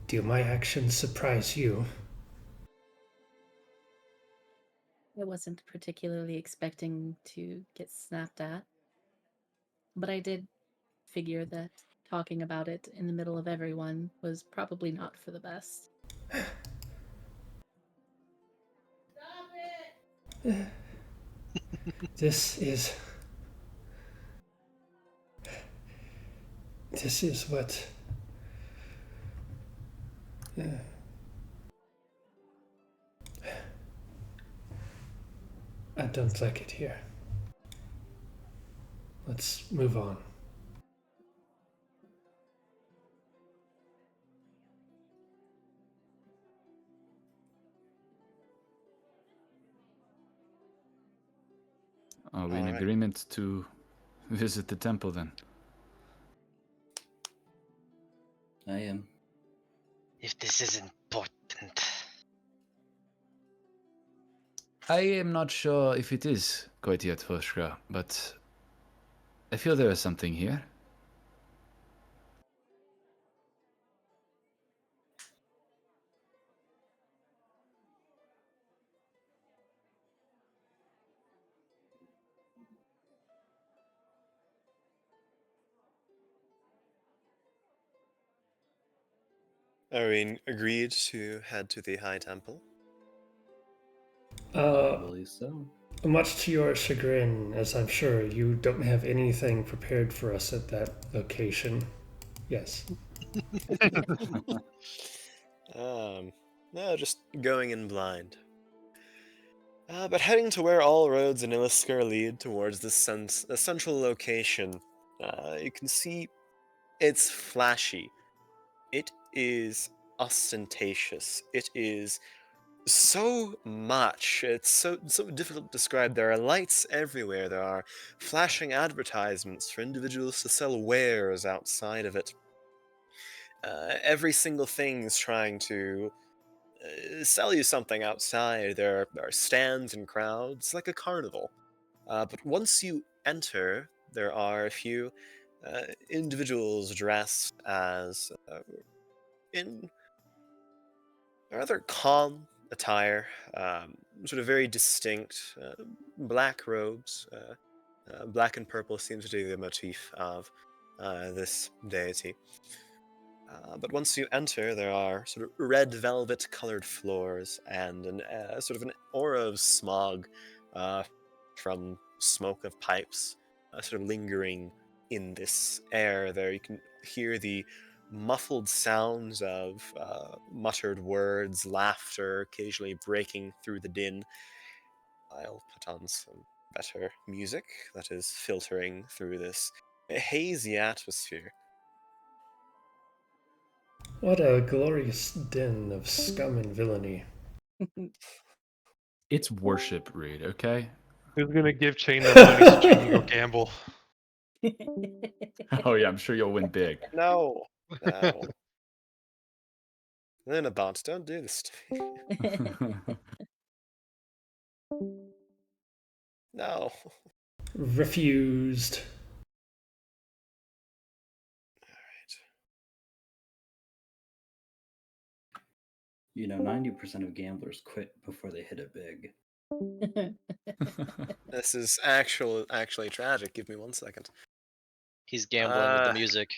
do my actions surprise you? I wasn't particularly expecting to get snapped at, but I did figure that talking about it in the middle of everyone was probably not for the best. This is what I don't like it here. Let's move on. Are we in Alright. agreement to visit the temple then? I am. If this is important. I am not sure if it is quite yet, Voshka, but I feel there is something here. Irene agreed to head to the High Temple. Probably so. Much to your chagrin, as I'm sure you don't have anything prepared for us at that location. Yes. No, just going in blind. But heading to where all roads in Iliskar lead towards the central location, you can see it's flashy. It is ostentatious. It is so much. It's so difficult to describe. There are lights everywhere. There are flashing advertisements for individuals to sell wares outside of it. Every single thing is trying to sell you something outside. There are stands and crowds, like a carnival. But once you enter, there are a few individuals dressed as in rather calm attire, sort of very distinct black robes. Black and purple seems to be the motif of this deity. But once you enter, there are sort of red velvet colored floors and sort of an aura of smog from smoke of pipes sort of lingering in this air. There you can hear the muffled sounds of muttered words, laughter, occasionally breaking through the din. I'll put on some better music that is filtering through this hazy atmosphere. What a glorious din of scum and villainy. It's worship, Reed, okay? Who's gonna give Chain the money so Chain can go gamble? Oh yeah, I'm sure you'll win big. No, no. Linabont, don't do this to me. No. Refused. You know, 90% of gamblers quit before they hit it big. This is actually tragic. Give me 1 second. He's gambling with the Uh, music.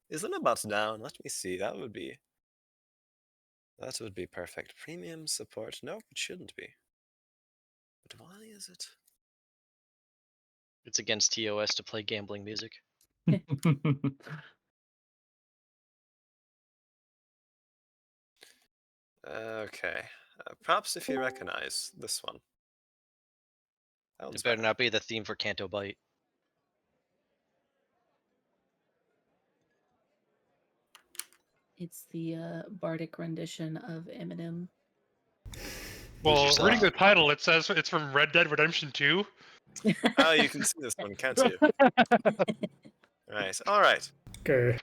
Is Linabot down? Let me see. That would be perfect. Premium support. Nope, it shouldn't be. But why is it? It's against TOS to play gambling music. Okay. Props if you recognize this one. That one's It better better. not be the theme for Canto Bite. It's the bardic rendition of Eminem. Well, yourself. reading the title, it says it's from Red Dead Redemption 2. Oh, you can see this one, can't you? Right. All right. Okay.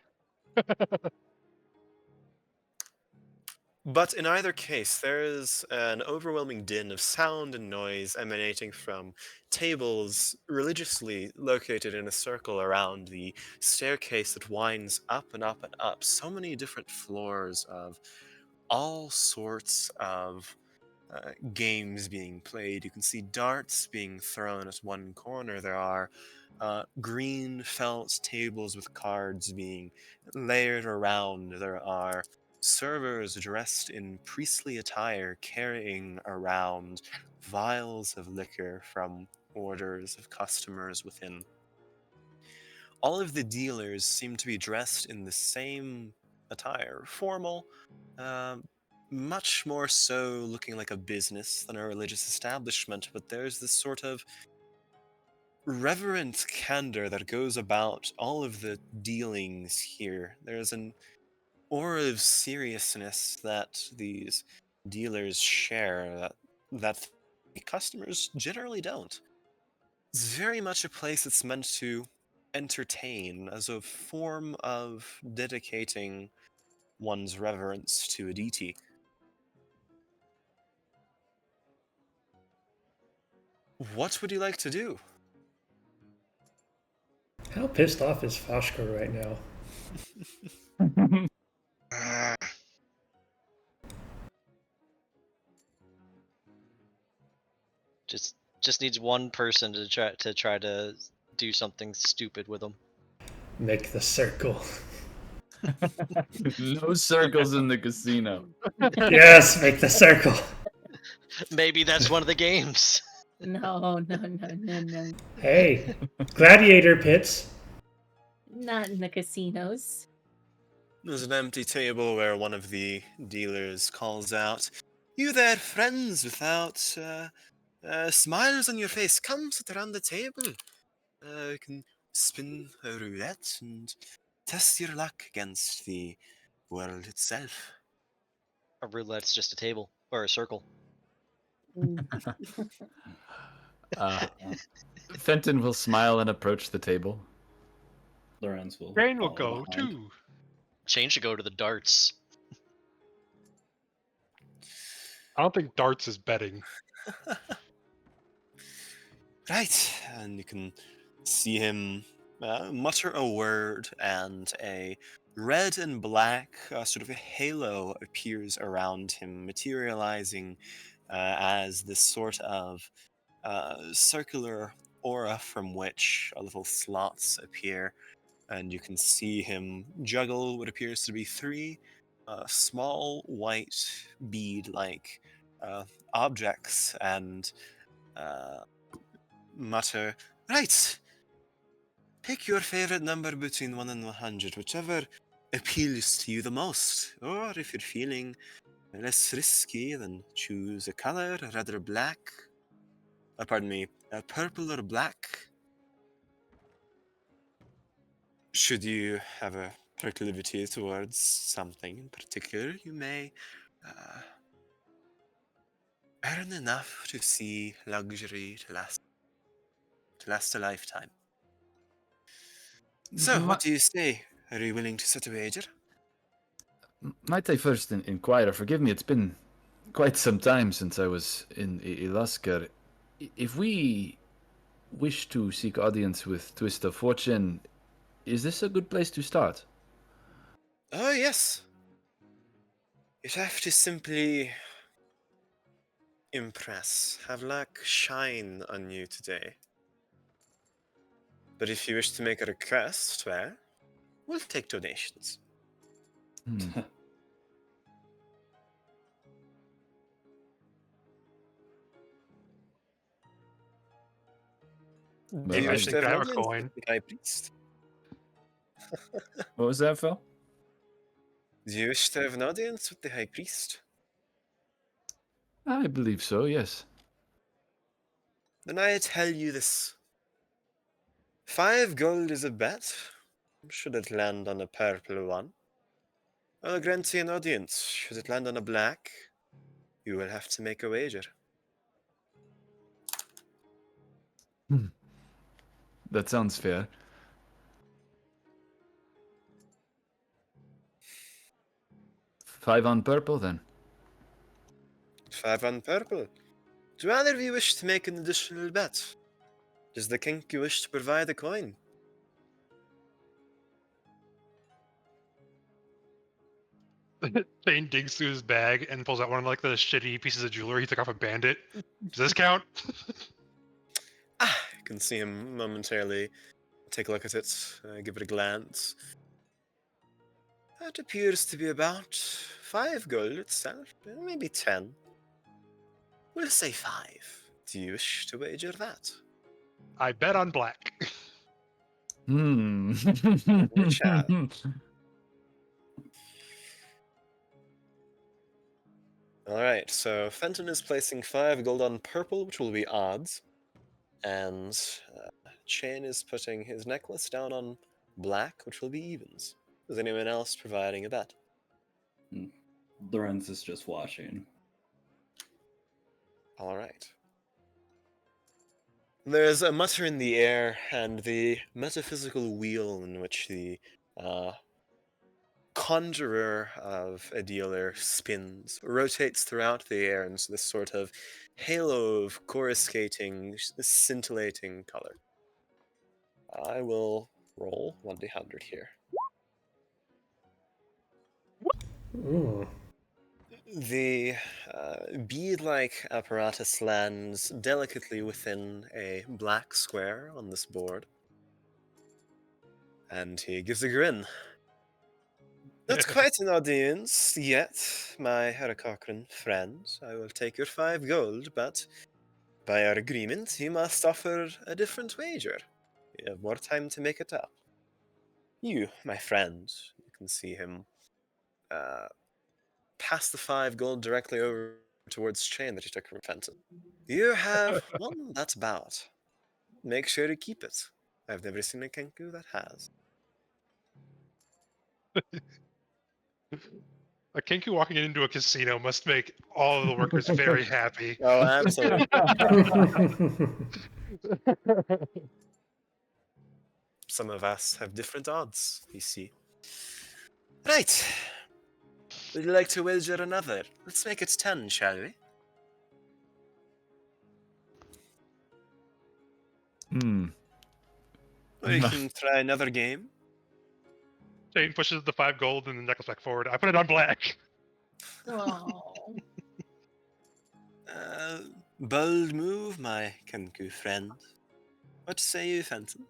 But in either case, there is an overwhelming din of sound and noise emanating from tables religiously located in a circle around the staircase that winds up and up and up. So many different floors of all sorts of games being played. You can see darts being thrown at one corner. There are green felt tables with cards being layered around. There are servers dressed in priestly attire carrying around vials of liquor from orders of customers within. All of the dealers seem to be dressed in the same attire, formal, um, much more so looking like a business than a religious establishment, but there's this sort of reverent candor that goes about all of the dealings here. There's an aura of seriousness that these dealers share that the customers generally don't. It's very much a place that's meant to entertain as a form of dedicating one's reverence to a deity. What would you like to do? How pissed off is Faushko right now? Just needs one person to try to do something stupid with him. Make the circle. No circles in the casino. Yes, make the circle. Maybe that's one of the games. No, no, no, no, no. Hey, gladiator pits. Not in the casinos. There's an empty table where one of the dealers calls out, "You there, friends without smiles on your face, come sit around the table. You can spin a roulette and test your luck against the world itself." A roulette's just a table or a circle. Fenton will smile and approach the table. Lorenz will. Crane will follow go behind. too. Change to go to the darts. I don't think darts is betting. Right, and you can see him mutter a word, and a red and black sort of a halo appears around him, materializing as this sort of circular aura from which little slots appear, and you can see him juggle what appears to be three small white bead-like objects, and mutter, "Right, pick your favorite number between 1 and 100, whichever appeals to you the most. Or if you're feeling less risky, then choose a color, red or black. Pardon me, purple or black. Should you have a proclivity towards something in particular, you may earn enough to see luxury to last a lifetime. So, what do you say? Are you willing to set a wager? Might I first inquire? Forgive me, it's been quite some time since I was in Ilaskar. If we wish to seek audience with Twist of Fortune, is this a good place to start? Oh, yes. You'd have to simply impress, have luck shine on you today. But if you wish to make a request, well, we'll take donations. Do you Well, wish to think have I an have a audience coin. with the High Priest? What was that, Phil? Do you wish to have an audience with the High Priest? I believe so, yes. Then I tell you this. 5 gold is a bet. Should it land on a purple one, I'll grant you an audience. Should it land on a black, you will have to make a wager. That sounds fair. Five on purple, then. 5 on purple. Do either of you wish to make an additional bet? Does the kinky wish to provide a coin? Thane digs through his bag and pulls out one of like the shitty pieces of jewelry he took off a bandit. Does this count? You can see him momentarily take a look at it, give it a glance. That appears to be about 5 gold itself, maybe 10. We'll say 5. Do you wish to wager that? I bet on black. We shall. Alright, so Fenton is placing 5 gold on purple, which will be odds. And Chain is putting his necklace down on black, which will be evens. Is anyone else providing a bet? Lorenz is just watching. Alright. There's a mutter in the air, and the metaphysical wheel in which the conjurer of a dealer spins rotates throughout the air into this sort of halo of coruscating, scintillating color. I will roll 1d100 here. Ooh. The bead-like apparatus lands delicately within a black square on this board, and he gives a grin. Not quite an audience yet, my Cochrane friend. I will take your 5 gold, but by our agreement, you must offer a different wager. You have more time to make it up. You, my friend, you can see him pass the 5 gold directly over towards Chain that he took from Fenton. You have won that bout. Make sure to keep it. I've never seen a Kenku that has. A Kenku walking into a casino must make all of the workers very happy. Oh, absolutely. Some of us have different odds, you see. Right. Would you like to wager another? Let's make it 10, shall we? Or you can try another game. Shane pushes the 5 gold and the necklace back forward. I put it on black. Bold move, my Kenku friend. What say you, Fenton?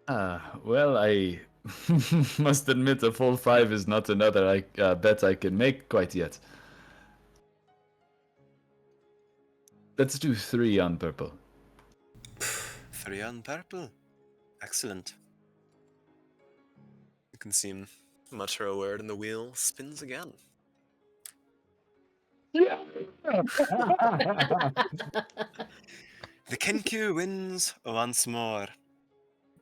Well, I must admit a full 5 is not another bet I can make quite yet. Let's do 3 on purple. 3 on purple. Excellent. You can see him mutter a word and the wheel spins again. Yeah. The Kenku wins once more.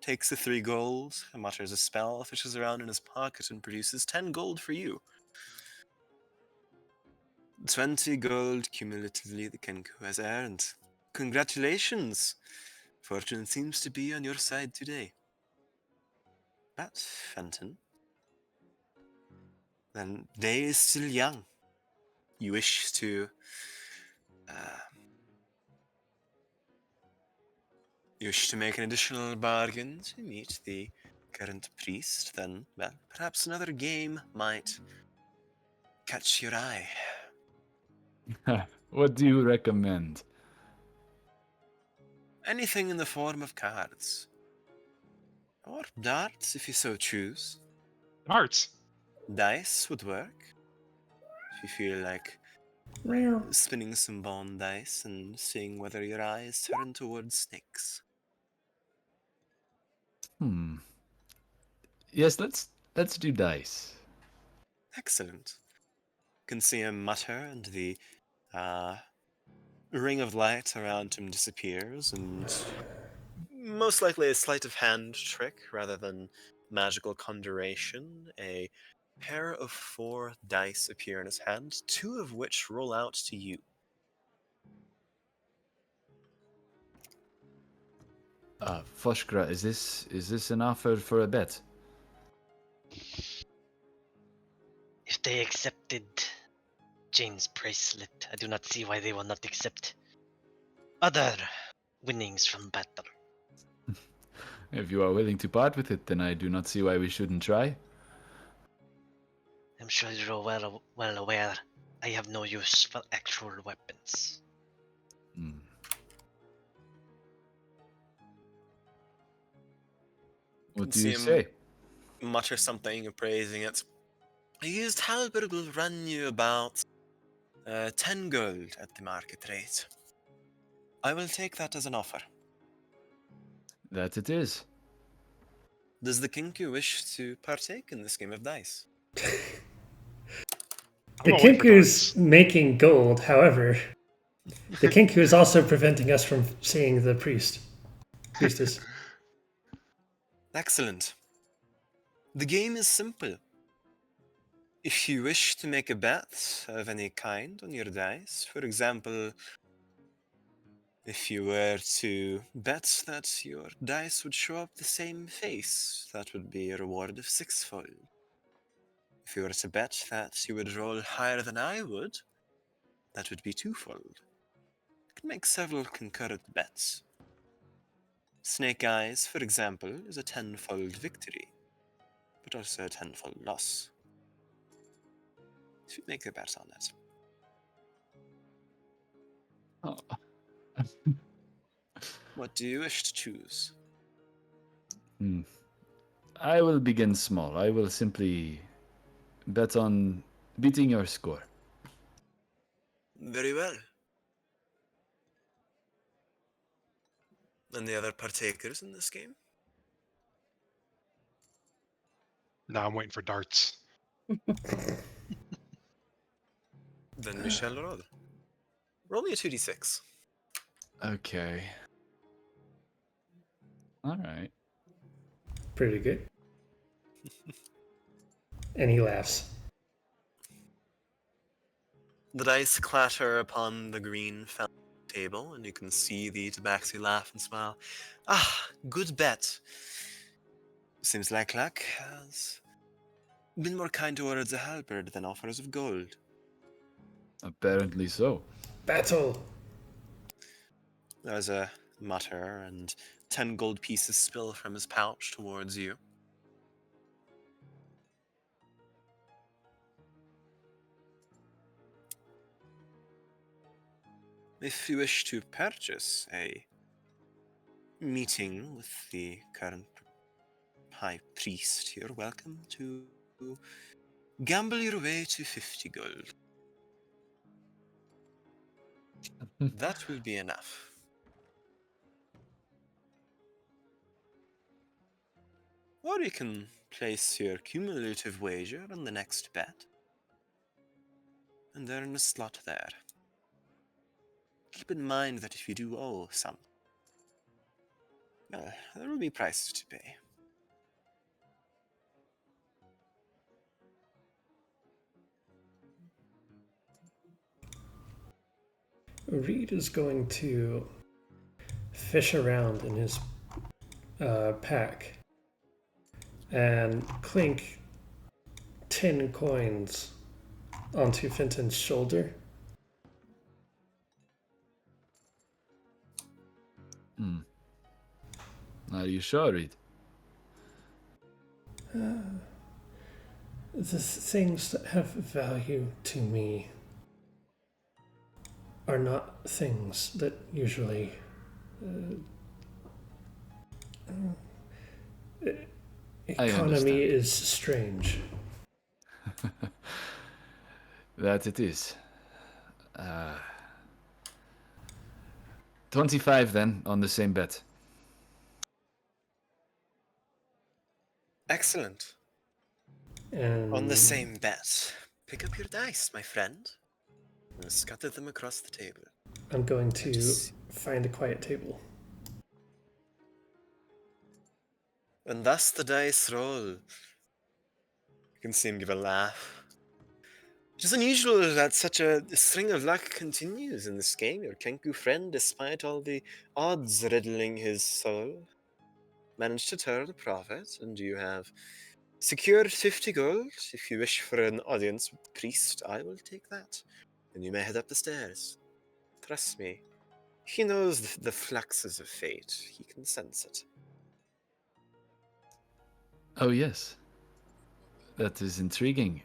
Takes the 3 gold, and mutters a spell, fishes around in his pocket, and produces 10 gold for you. 20 gold cumulatively the Kenku has earned. Congratulations! Fortune seems to be on your side today. But, Fenton, the day is still young. You wish to make an additional bargain to meet the current priest, then, well, perhaps another game might catch your eye. What do you recommend? Anything in the form of cards. Or darts, if you so choose. Hearts. Dice would work. If you feel like spinning some bone dice and seeing whether your eyes turn towards snakes. Yes, let's do dice. Excellent. You can see him mutter, and the ring of light around him disappears, and most likely a sleight of hand trick rather than magical conjuration. A pair of 4 dice appear in his hand, 2 of which roll out to you. Foshkra, is this an offer for a bet? If they accepted Jane's bracelet, I do not see why they will not accept other winnings from battle. If you are willing to part with it, then I do not see why we shouldn't try. I'm sure you're well aware I have no use for actual weapons. What do you say? Mutter something appraising it. A used halberd will run you about 10 gold at the market rate. I will take that as an offer. That it is. Does the Kenku wish to partake in this game of dice? The I'm going for Kinku's darts. making gold, however, the Kinku is also preventing us from seeing the priestess. Excellent. The game is simple. If you wish to make a bet of any kind on your dice, for example, If you were to bet that your dice would show up the same face, that would be a reward of 6-fold. If you were to bet that you would roll higher than I would, that would be 2-fold. You can make several concurrent bets. Snake Eyes, for example, is a 10-fold victory, but also a 10-fold loss. So you make a bet on it. Oh. What do you wish to choose? I will begin small. I will simply bet on beating your score. Very well. And the other partakers in this game? Now I'm waiting for darts. Then we shall roll. Roll me a 2d6. Okay. All right. Pretty good. And he laughs. The dice clatter upon the green fountain table, and you can see the tabaxi laugh and smile. Ah, good bet. Seems like luck has been more kind towards a halberd than offers of gold. Apparently so. Battle! There's a mutter, and 10 gold pieces spill from his pouch towards you. If you wish to purchase a meeting with the current high priest, you're welcome to gamble your way to 50 gold. That will be enough. Or you can place your cumulative wager on the next bet and earn a slot there. Keep in mind that if you do owe some, there will be prices to pay. Reed is going to fish around in his pack and clink 10 coins onto Fenton's shoulder. Are you sure, Reed? The things that have value to me are not things that usually economy is strange. That it is. 25 then on the same bet. Excellent. And On the same bet. Pick up your dice, my friend, and scatter them across the table. I'm going to find a quiet table. And thus the dice roll. You can see him give a laugh. It is unusual that such a string of luck continues in this game. Your Kenku friend, despite all the odds riddling his soul, managed to turn a profit, and you have secured 50 gold. If you wish for an audience with the priest, I will take that. And you may head up the stairs. Trust me, he knows the fluxes of fate. He can sense it. Oh, yes. That is intriguing.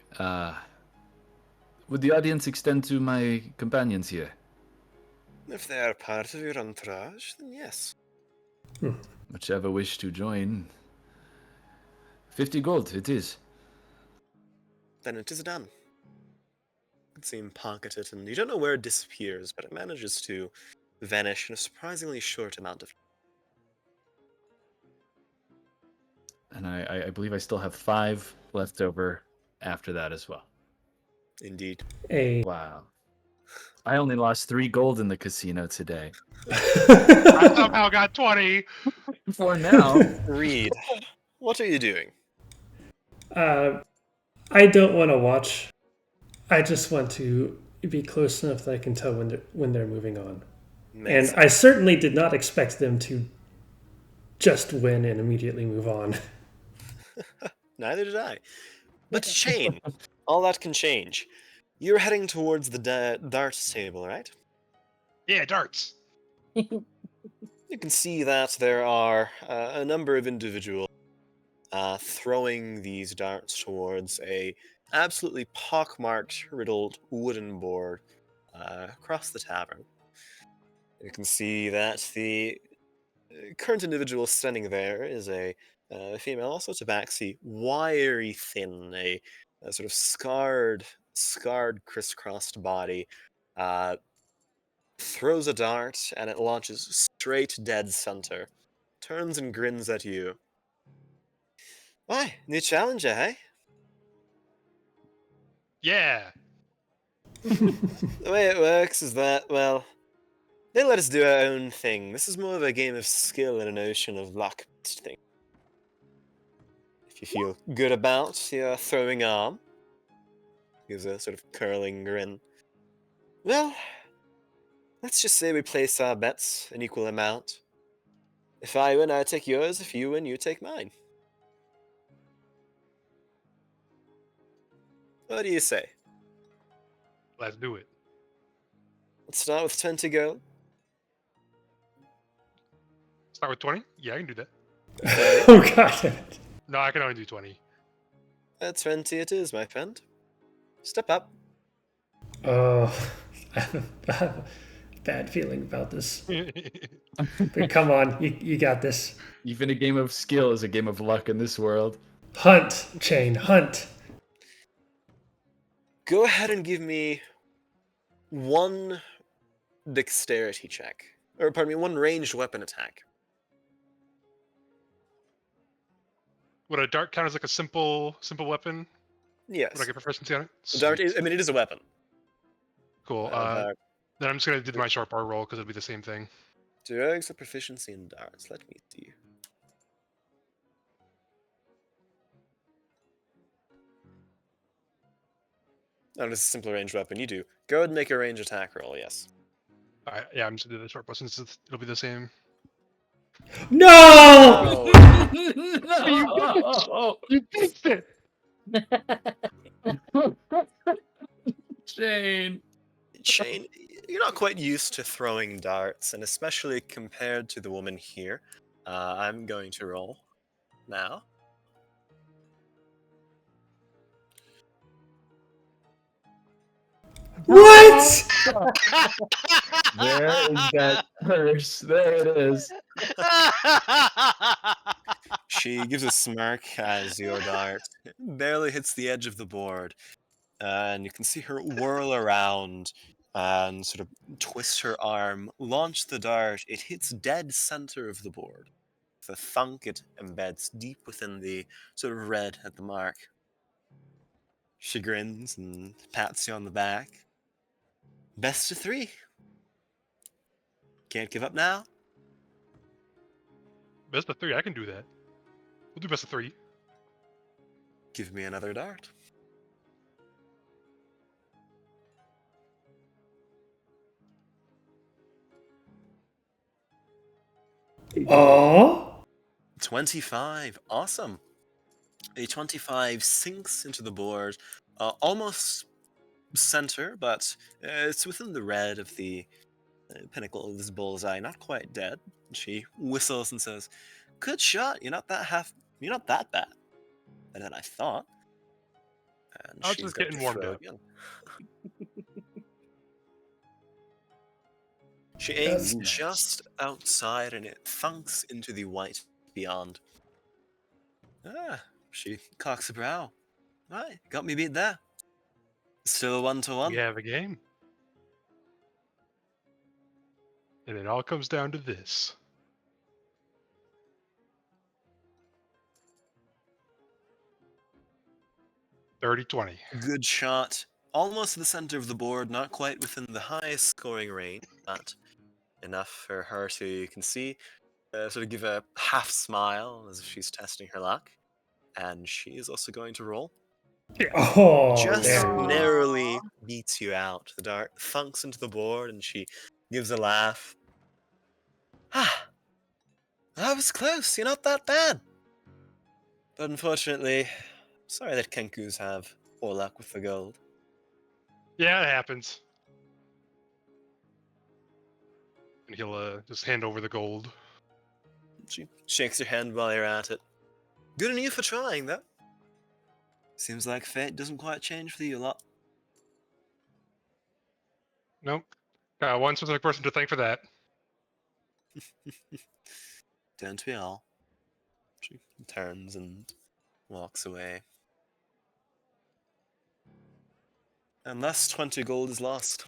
Would the audience extend to my companions here? If they are part of your entourage, then yes. Whichever wish to join. 50 gold, it is. Then it is done. You can see him pocket it, and you don't know where it disappears, but it manages to vanish in a surprisingly short amount of time. And I believe I still have 5 left over after that as well. Indeed. Wow. I only lost 3 gold in the casino today. I somehow got 20. For now. Reed, what are you doing? I don't want to watch. I just want to be close enough that I can tell when they're moving on. And I certainly did not expect them to just win and immediately move on. Neither did I. But Shane, all that can change. You're heading towards the darts table, right? Yeah, darts. You can see that there are a number of individuals throwing these darts towards a absolutely pockmarked, riddled wooden board across the tavern. You can see that the current individual standing there is a female, also tabaxi, wiry, thin, a sort of scarred, crisscrossed body. Uh, Throws a dart and it launches straight dead center. Turns and grins at you. Why, new challenger, hey? Yeah. The way it works is that, well, they let us do our own thing. This is more of a game of skill and an ocean of luck thing. If you feel good about your throwing arm, gives a sort of curling grin. Well, let's just say we place our bets an equal amount. If I win, I take yours. If you win, you take mine. What do you say? Let's do it. Let's start with 20 gold. Start with 20? Yeah, I can do that. Oh god. No, I can only do 20. At 20 it is, my friend. Step up. Oh, I have a bad feeling about this. But come on, you got this. Even a game of skill is a game of luck in this world. Hunt, Chain, hunt. Go ahead and give me one dexterity check. Or, pardon me, one ranged weapon attack. Would a dart count as like a simple weapon? Yes. Would I get proficiency on it? The dart Sweet. is, I mean, it is a weapon. Cool. Dart. Then I'm just gonna do my sharp bar roll because it'll be the same thing. Drugs have proficiency in darts. Let me see. Oh, it's a simple ranged weapon. You do. Go ahead and make a range attack roll, yes. Alright, yeah, I'm just gonna do the sharp bar since it'll be the same. No! No! You beat it! Shane. Shane, you're not quite used to throwing darts, and especially compared to the woman here. I'm going to roll now. What? There is that curse. There it is. She gives a smirk as your dart barely hits the edge of the board, and you can see her whirl around and sort of twist her arm, launch the dart. It hits dead center of the board. With a thunk, it embeds deep within the sort of red at the mark. She grins and pats you on the back. Best of 3. Can't give up now. Best of 3, I can do that. We'll do best of 3. Give me another dart. Oh? 25. Awesome. A 25 sinks into the board, almost center, but it's within the red of the pinnacle of this bullseye. Not quite dead. She whistles and says, "Good shot. You're not that bad. Better than I thought." And I was she's just going getting to warmed throw up. again. She aims That's just outside, and it thunks into the white beyond. She cocks a brow. Right, got me beat there. Still 1-1. We have a game. And it all comes down to this. 30-20. Good shot. Almost to the center of the board, not quite within the highest scoring range, but enough for her to, you can see, sort of give a half smile as if she's testing her luck. And she is also going to roll. Oh, Just there. narrowly beats you out. The dart thunks into the board and she gives a laugh. I was close. You're not that bad. But unfortunately, sorry that Kenkus have poor luck with the gold. Yeah, it happens. And he'll just hand over the gold. She shakes your hand while you're at it. Good on you for trying, though. Seems like fate doesn't quite change for you a lot. Nope. One specific person to thank for that. Don't we all? She turns and walks away. And thus 20 gold is lost.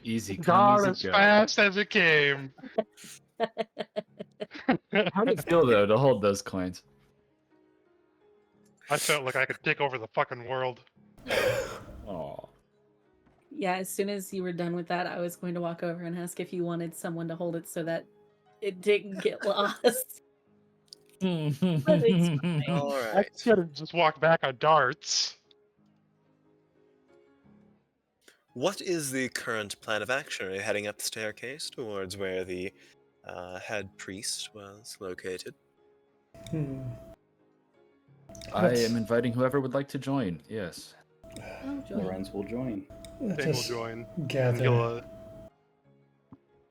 Easy come, Gone easy as go. fast as it came. How did it feel though to hold those coins? I felt like I could take over the fucking world. Oh, Yeah, as soon as you were done with that, I was going to walk over and ask if you wanted someone to hold it so that it didn't get lost. But it's fine. I Alright. could have just walked back on darts. What is the current plan of action? Are you heading up the staircase towards where the head priest was located? Hmm. I Let's- am inviting whoever would like to join. Yes. Oh, joy. Lorenz will join. Let Dane will us join. And gather.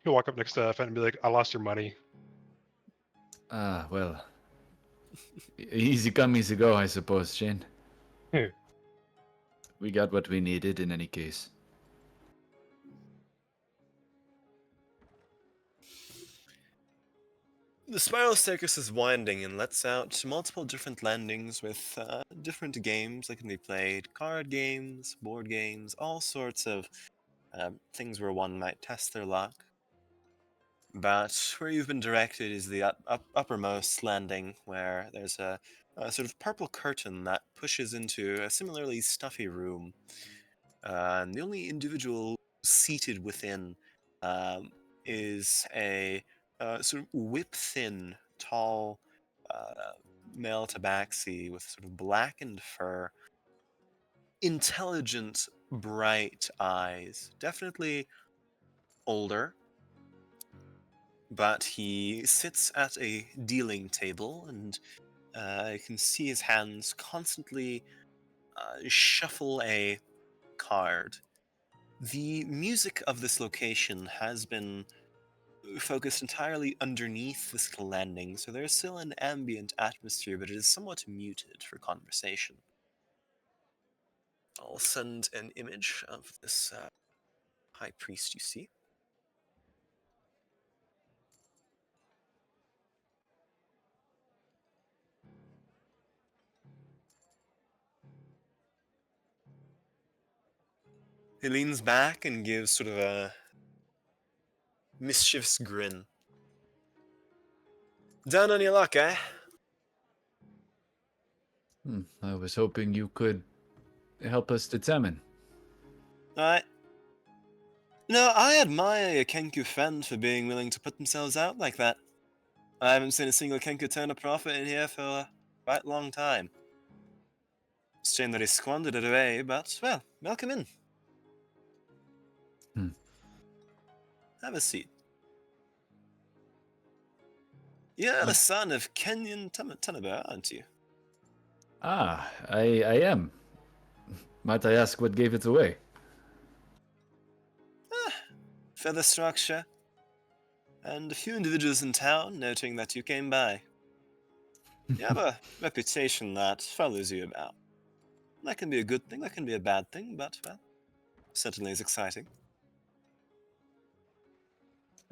he'll walk up next to Fenn and be like, I lost your money. Ah, well. Easy come, easy go, I suppose, Shane. Hmm. We got what we needed in any case. The spiral staircase is winding and lets out multiple different landings with different games that can be played. Card games, board games, all sorts of things where one might test their luck. But where you've been directed is the uppermost landing, where there's a sort of purple curtain that pushes into a similarly stuffy room. And the only individual seated within is a sort of whip-thin, tall male tabaxi with sort of blackened fur, intelligent, bright eyes. Definitely older, but he sits at a dealing table, and I can see his hands constantly shuffle a card. The music of this location has been focused entirely underneath this landing, so there's still an ambient atmosphere, but it is somewhat muted for conversation. I'll send an image of this high priest you see. He leans back and gives sort of a mischievous grin. Down on your luck, eh? I was hoping you could help us determine. Alright. No, I admire your Kenku friend for being willing to put themselves out like that. I haven't seen a single Kenku turn a profit in here for a quite long time. It's a shame that he squandered it away, but, well, welcome in. Have a seat. You're the son of Kenyon Tanabe, aren't you? Ah, I am. Might I ask what gave it away? Feather structure. And a few individuals in town noting that you came by. You have a reputation that follows you about. That can be a good thing, that can be a bad thing, but, well, certainly is exciting.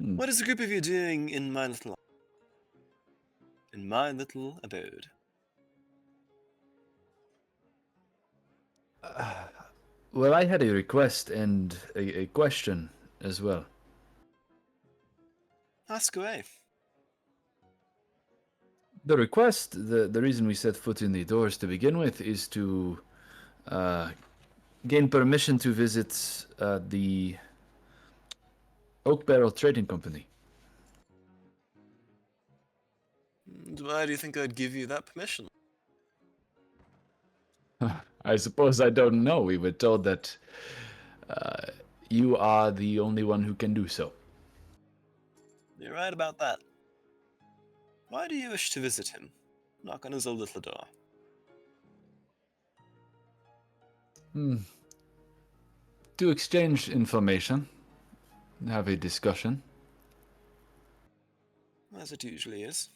What is a group of you doing in my little abode? Well, I had a request and a question as well. Ask away. The request, the reason we set foot in the doors to begin with, is to gain permission to visit the Oak Barrel Trading Company. Why do you think I'd give you that permission? I suppose I don't know. We were told that you are the only one who can do so. You're right about that. Why do you wish to visit him? Knock on his old little door. To exchange information, have a discussion. As it usually is.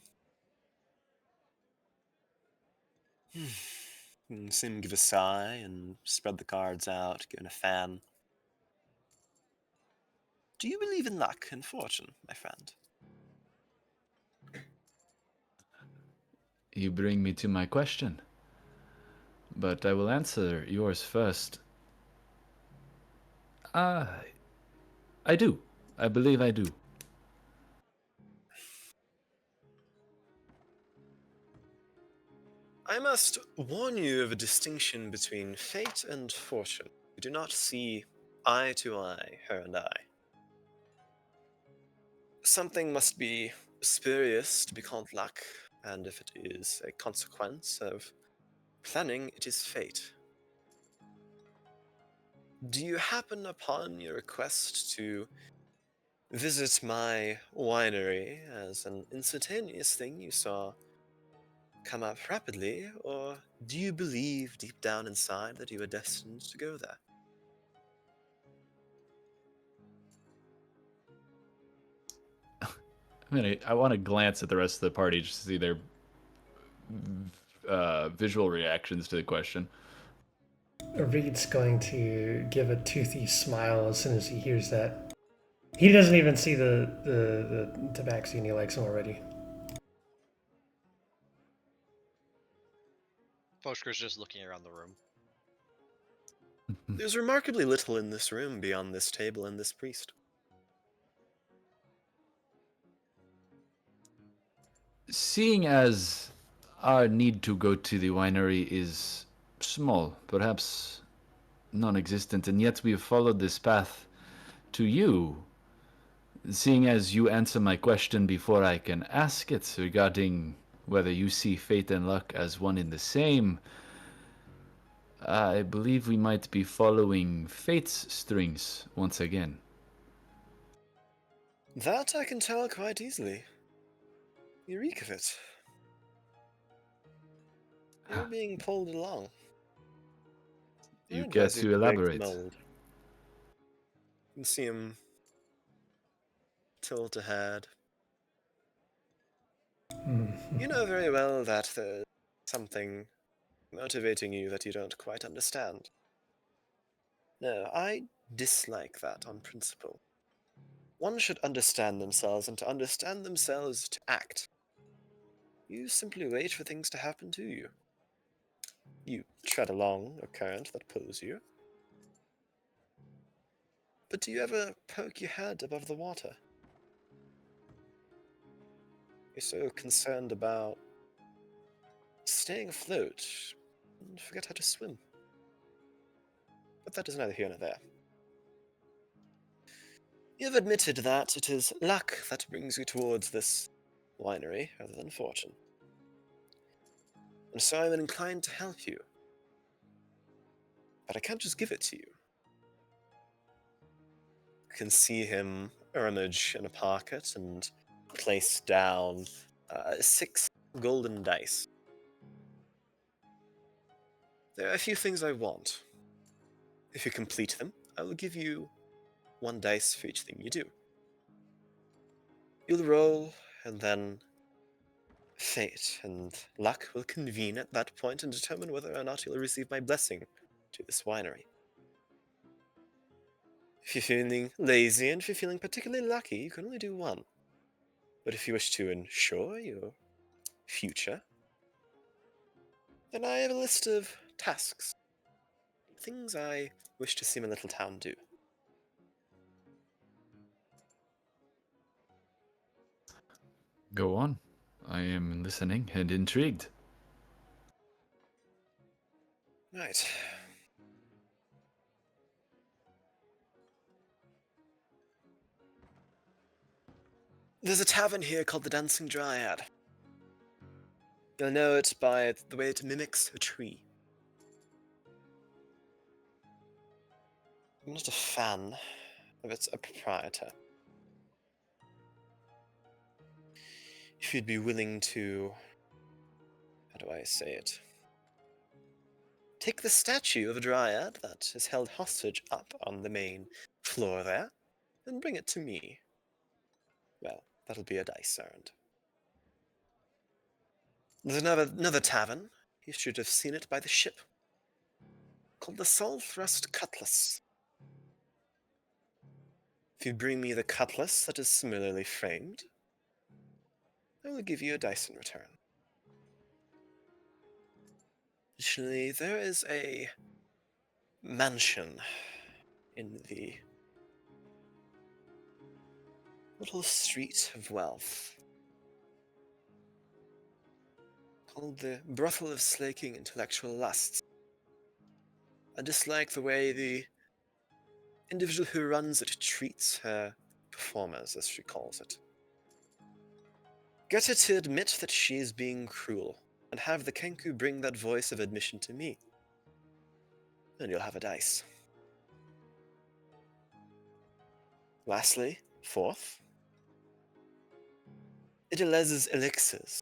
See him give a sigh and spread the cards out, give it a fan. Do you believe in luck and fortune, my friend? You bring me to my question. But I will answer yours first. I do. I believe I do. I must warn you of a distinction between fate and fortune. We do not see eye to eye, her and I. Something must be spurious to be called luck, and if it is a consequence of planning, it is fate. Do you happen upon your request to visit my winery as an instantaneous thing you saw come up rapidly, or do you believe deep down inside that you are destined to go there? I want to glance at the rest of the party just to see their visual reactions to the question. Reed's going to give a toothy smile as soon as he hears that. He doesn't even see the tabaxi and he likes him already. Fosker's just looking around the room. There's remarkably little in this room beyond this table and this priest. Seeing as our need to go to the winery is small, perhaps non-existent, and yet we have followed this path to you, seeing as you answer my question before I can ask it regarding whether you see fate and luck as one in the same, I believe we might be following fate's strings once again. That I can tell quite easily. You reek of it. You're being pulled along. I You care advise to to break the elaborate? mold. You can see him tilt ahead. You know very well that there's something motivating you that you don't quite understand. No, I dislike that on principle. One should understand themselves, and to understand themselves is to act. You simply wait for things to happen to you. You tread along a current that pulls you. But do you ever poke your head above the water? You're so concerned about staying afloat and forget how to swim. But that is neither here nor there. You have admitted that it is luck that brings you towards this winery rather than fortune. And so I'm inclined to help you. But I can't just give it to you. You can see him rummage in a pocket and place down 6 golden dice. There are a few things I want. If you complete them, I will give you 1 dice for each thing you do. You'll roll, and then fate and luck will convene at that point and determine whether or not you'll receive my blessing to this winery. If you're feeling lazy and if you're feeling particularly lucky, you can only do 1. But if you wish to ensure your future, then I have a list of tasks. Things I wish to see my little town do. Go on. I am listening and intrigued. Right. There's a tavern here called the Dancing Dryad. You'll know it by the way it mimics a tree. I'm not a fan of its proprietor. If if you'd be willing to, how do I say it? Take the statue of a dryad that is held hostage up on the main floor there, and bring it to me. Well, that'll be a dice errand. There's another tavern. You should have seen it by the ship, called the Soul Thrust Cutlass. If you bring me the cutlass that is similarly framed, I will give you a dice in return. Additionally, there is a mansion in the little street of wealth called the Brothel of Slaking Intellectual Lusts. I dislike the way the individual who runs it treats her performers, as she calls it. Get her to admit that she is being cruel, and have the Kenku bring that voice of admission to me. And you'll have a dice. Lastly, fourth, Idelez's elixirs.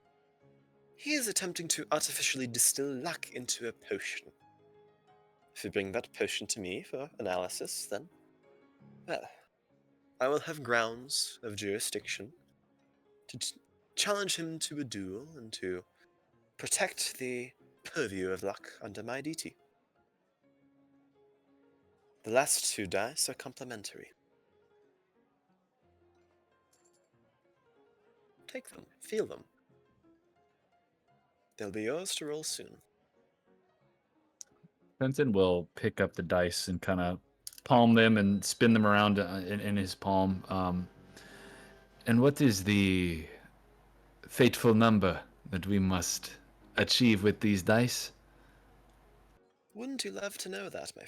He is attempting to artificially distill luck into a potion. If you bring that potion to me for analysis, then, well, I will have grounds of jurisdiction to challenge him to a duel and to protect the purview of luck under my deity. The last two dice are complementary. Take them, feel them. They'll be yours to roll soon. Fenton will pick up the dice and kind of palm them and spin them around in his palm. And what is the fateful number that we must achieve with these dice? Wouldn't you love to know that, my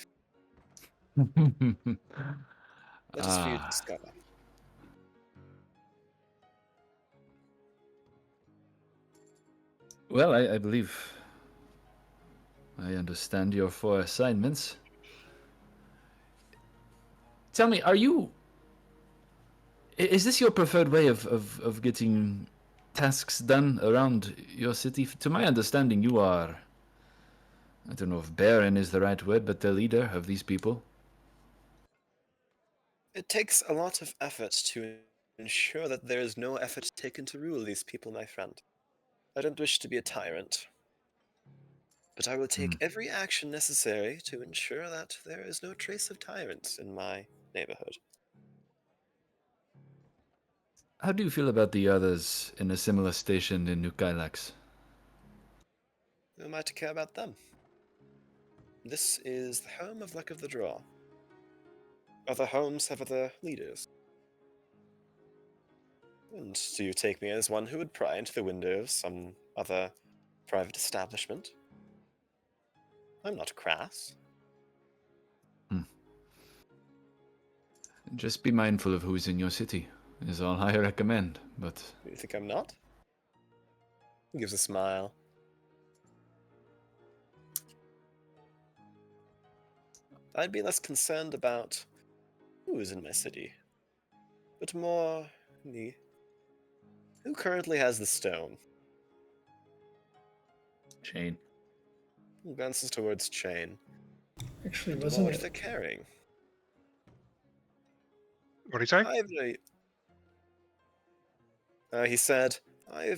friend? That is for you to Ah, discover. well, I believe I understand your 4 assignments. Tell me, is this your preferred way of getting tasks done around your city? To my understanding, you are, I don't know if Baron is the right word, but the leader of these people. It takes a lot of effort to ensure that there is no effort taken to rule these people, my friend. I don't wish to be a tyrant, but I will take every action necessary to ensure that there is no trace of tyrants in my neighborhood. How do you feel about the others in a similar station in New Kylax? Who am I to care about them? This is the home of Luck of the Draw. Other homes have other leaders. And do you take me as one who would pry into the window of some other private establishment? I'm not crass. Just be mindful of who's in your city, is all I recommend, but... You think I'm not? He gives a smile. I'd be less concerned about who is in my city, but more who currently has the stone. Shane. He glances towards Chain. Actually, And wasn't what it? they're carrying. What do you say? I have no. He said, I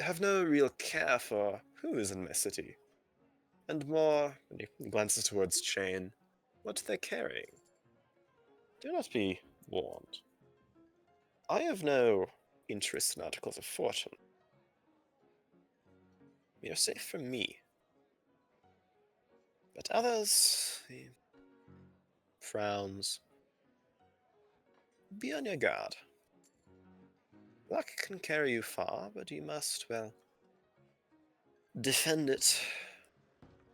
have no real care for who is in my city, and more. And he glances towards Chain. What they're carrying. Do not be warned. I have no interest in articles of fortune. You're safe from me. But others, he frowns. Be on your guard. Luck can carry you far, but you must, well, defend it.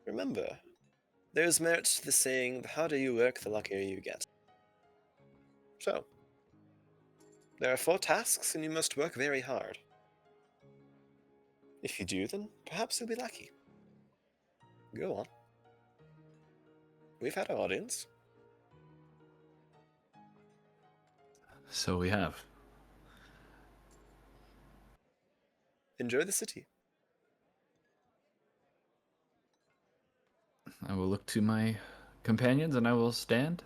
Remember, there is merit to the saying, the harder you work, the luckier you get. So, there are 4 tasks, and you must work very hard. If you do, then perhaps you'll be lucky. Go on. We've had our audience. So we have. enjoy the city. I will look to my companions and I will stand.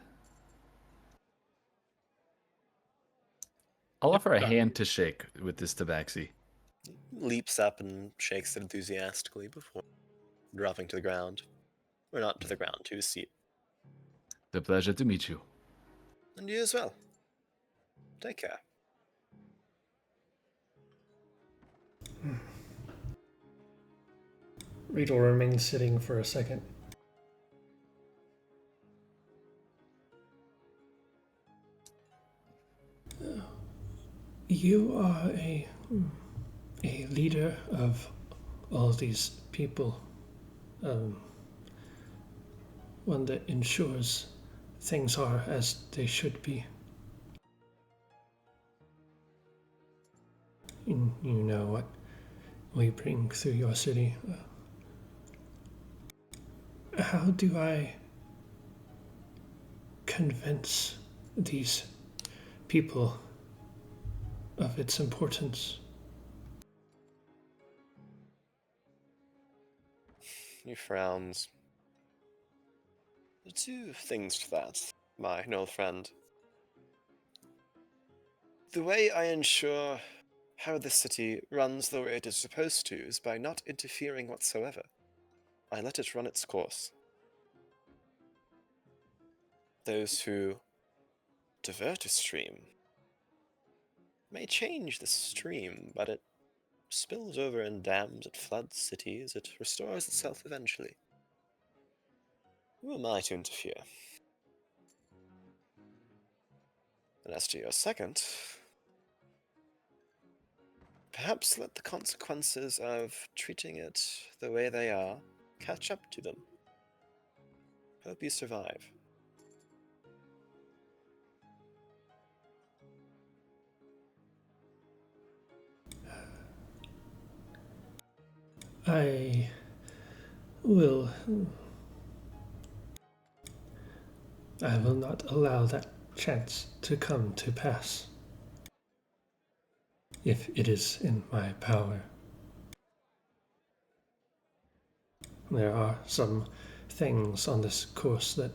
I'll offer a hand to shake with this tabaxi. Leaps up and shakes it enthusiastically before dropping to the ground. Or not to the ground, to his seat. It's a pleasure to meet you. And you as well. Take care. Reed will remain sitting for a second. You are a leader of all these people. One that ensures things are as they should be. You know what we bring through your city. How do I convince these people of its importance? He frowns. There are two things to that, my old friend. The way I ensure how the city runs the way it is supposed to is by not interfering whatsoever. I let it run its course. Those who divert a stream may change the stream, but it spills over in dams, it floods cities, it restores itself eventually. Who am I to interfere? And as to your second, perhaps let the consequences of treating it the way they are catch up to them. Hope you survive. I will not allow that chance to come to pass. If it is in my power. There are some things on this course that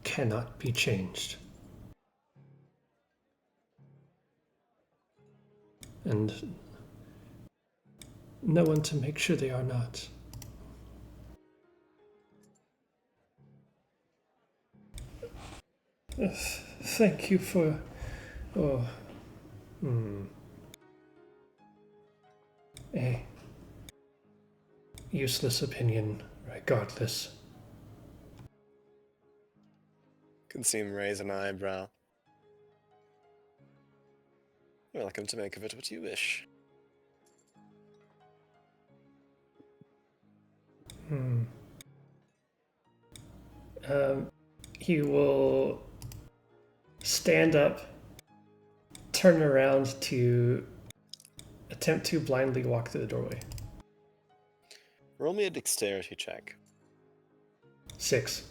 cannot be changed. And no one to make sure they are not. Thank you for... a useless opinion, regardless. Can see him raise an eyebrow. You're welcome to make of it what you wish. He will stand up, turn around to attempt to blindly walk through the doorway. Roll me a dexterity check. 6.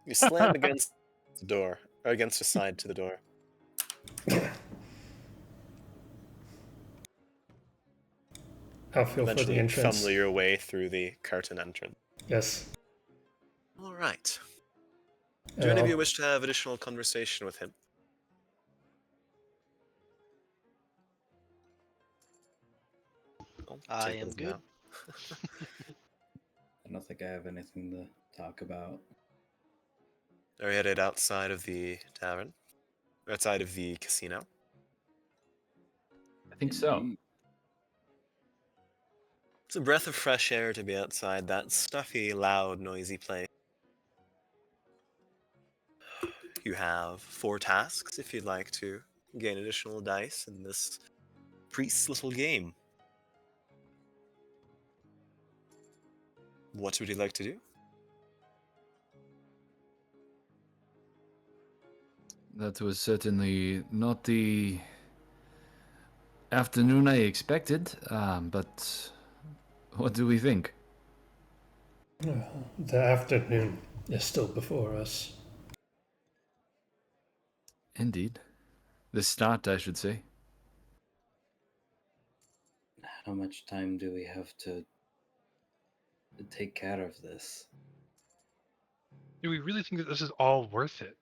You slam against the door, or against the side to the door. I'll feel for the Eventually entrance. fumble your way through the curtain entrance. Yes. Alright. Do any of you wish to have additional conversation with him? I'll I take am those good. now. I don't think I have anything to talk about. Are we headed outside of the tavern? Or outside of the casino? I think so. Indeed. It's a breath of fresh air to be outside that stuffy, loud, noisy place. You have 4 tasks if you'd like to gain additional dice in this priest's little game. What would you like to do? That was certainly not the afternoon I expected, but what do we think? The afternoon is still before us. Indeed. The start, I should say. how much time do we have to take care of this? Do we really think that this is all worth it?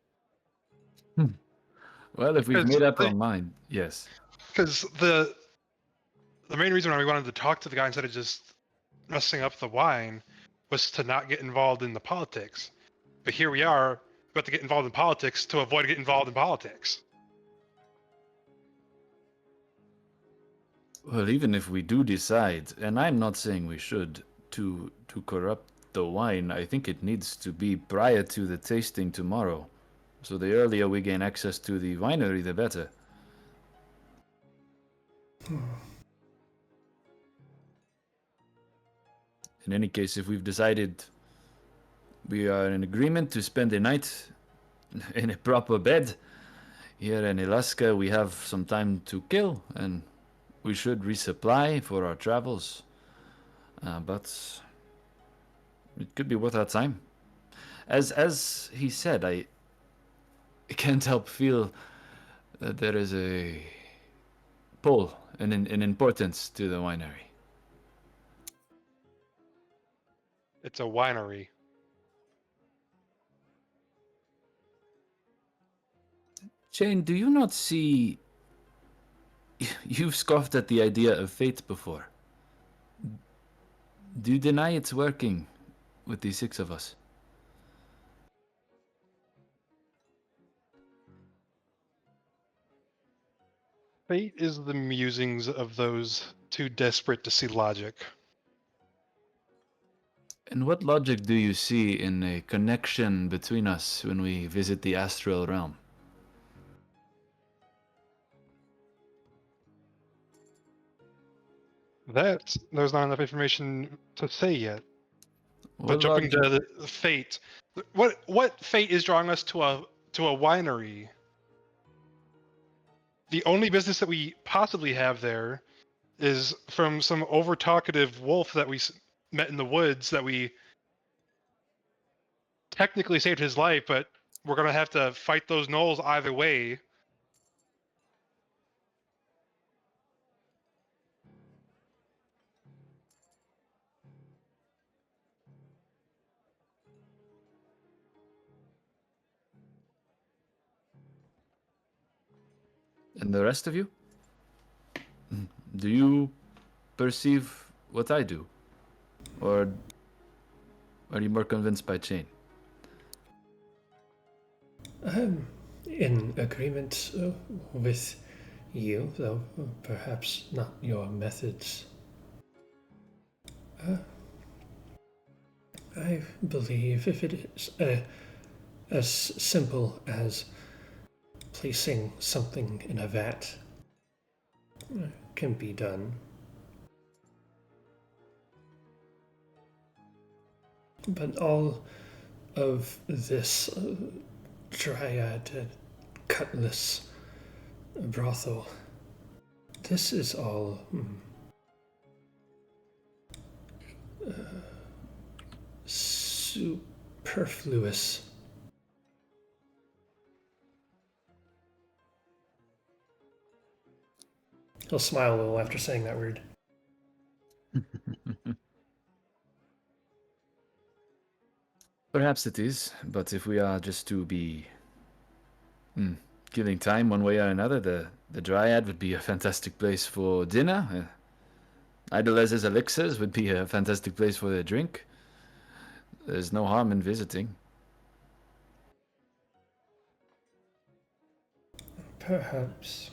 Well, if we've Because made up our mind, yes. the main reason why we wanted to talk to the guy instead of just messing up the wine was to not get involved in the politics. But here we are, about to get involved in politics to avoid getting involved in politics. Well, even if we do decide, and I'm not saying we should, to corrupt the wine, I think it needs to be prior to the tasting tomorrow. So the earlier we gain access to the winery, the better. In any case, if we've decided we are in agreement to spend a night in a proper bed here in Alaska, we have some time to kill, and we should resupply for our travels. But it could be worth our time. As he said, I can't help feel that there is a pull and an importance to the winery. It's a winery. Shane, do you not see... You've scoffed at the idea of fate before. Do you deny it's working with the 6 of us? Fate is the musings of those too desperate to see logic. And what logic do you see in a connection between us when we visit the astral realm? That there's not enough information to say yet. What But jumping logic- to the fate, what fate is drawing us to a winery? The only business that we possibly have there is from some over talkative wolf that we met in the woods that we technically saved his life, but we're gonna have to fight those gnolls either way. And the rest of you? Do you perceive what I do? Or are you more convinced by Chain? I'm in agreement with you, though perhaps not your methods. I believe if it is as simple as placing something in a vat, can be done. But all of this dryad cutlass brothel, this is all superfluous. He'll smile a little after saying that word. Perhaps it is, but if we are just to be killing time one way or another, the Dryad would be a fantastic place for dinner. Idoliz's elixirs would be a fantastic place for a drink. There's no harm in visiting. Perhaps.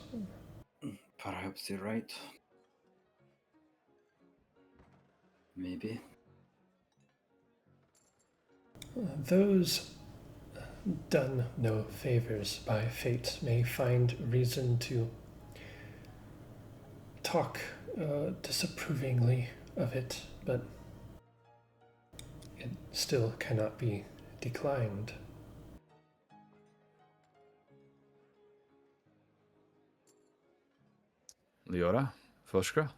Perhaps you're right. Maybe. Those done no favors by fate may find reason to talk disapprovingly of it, but it still cannot be declined. Leora? Foshkra?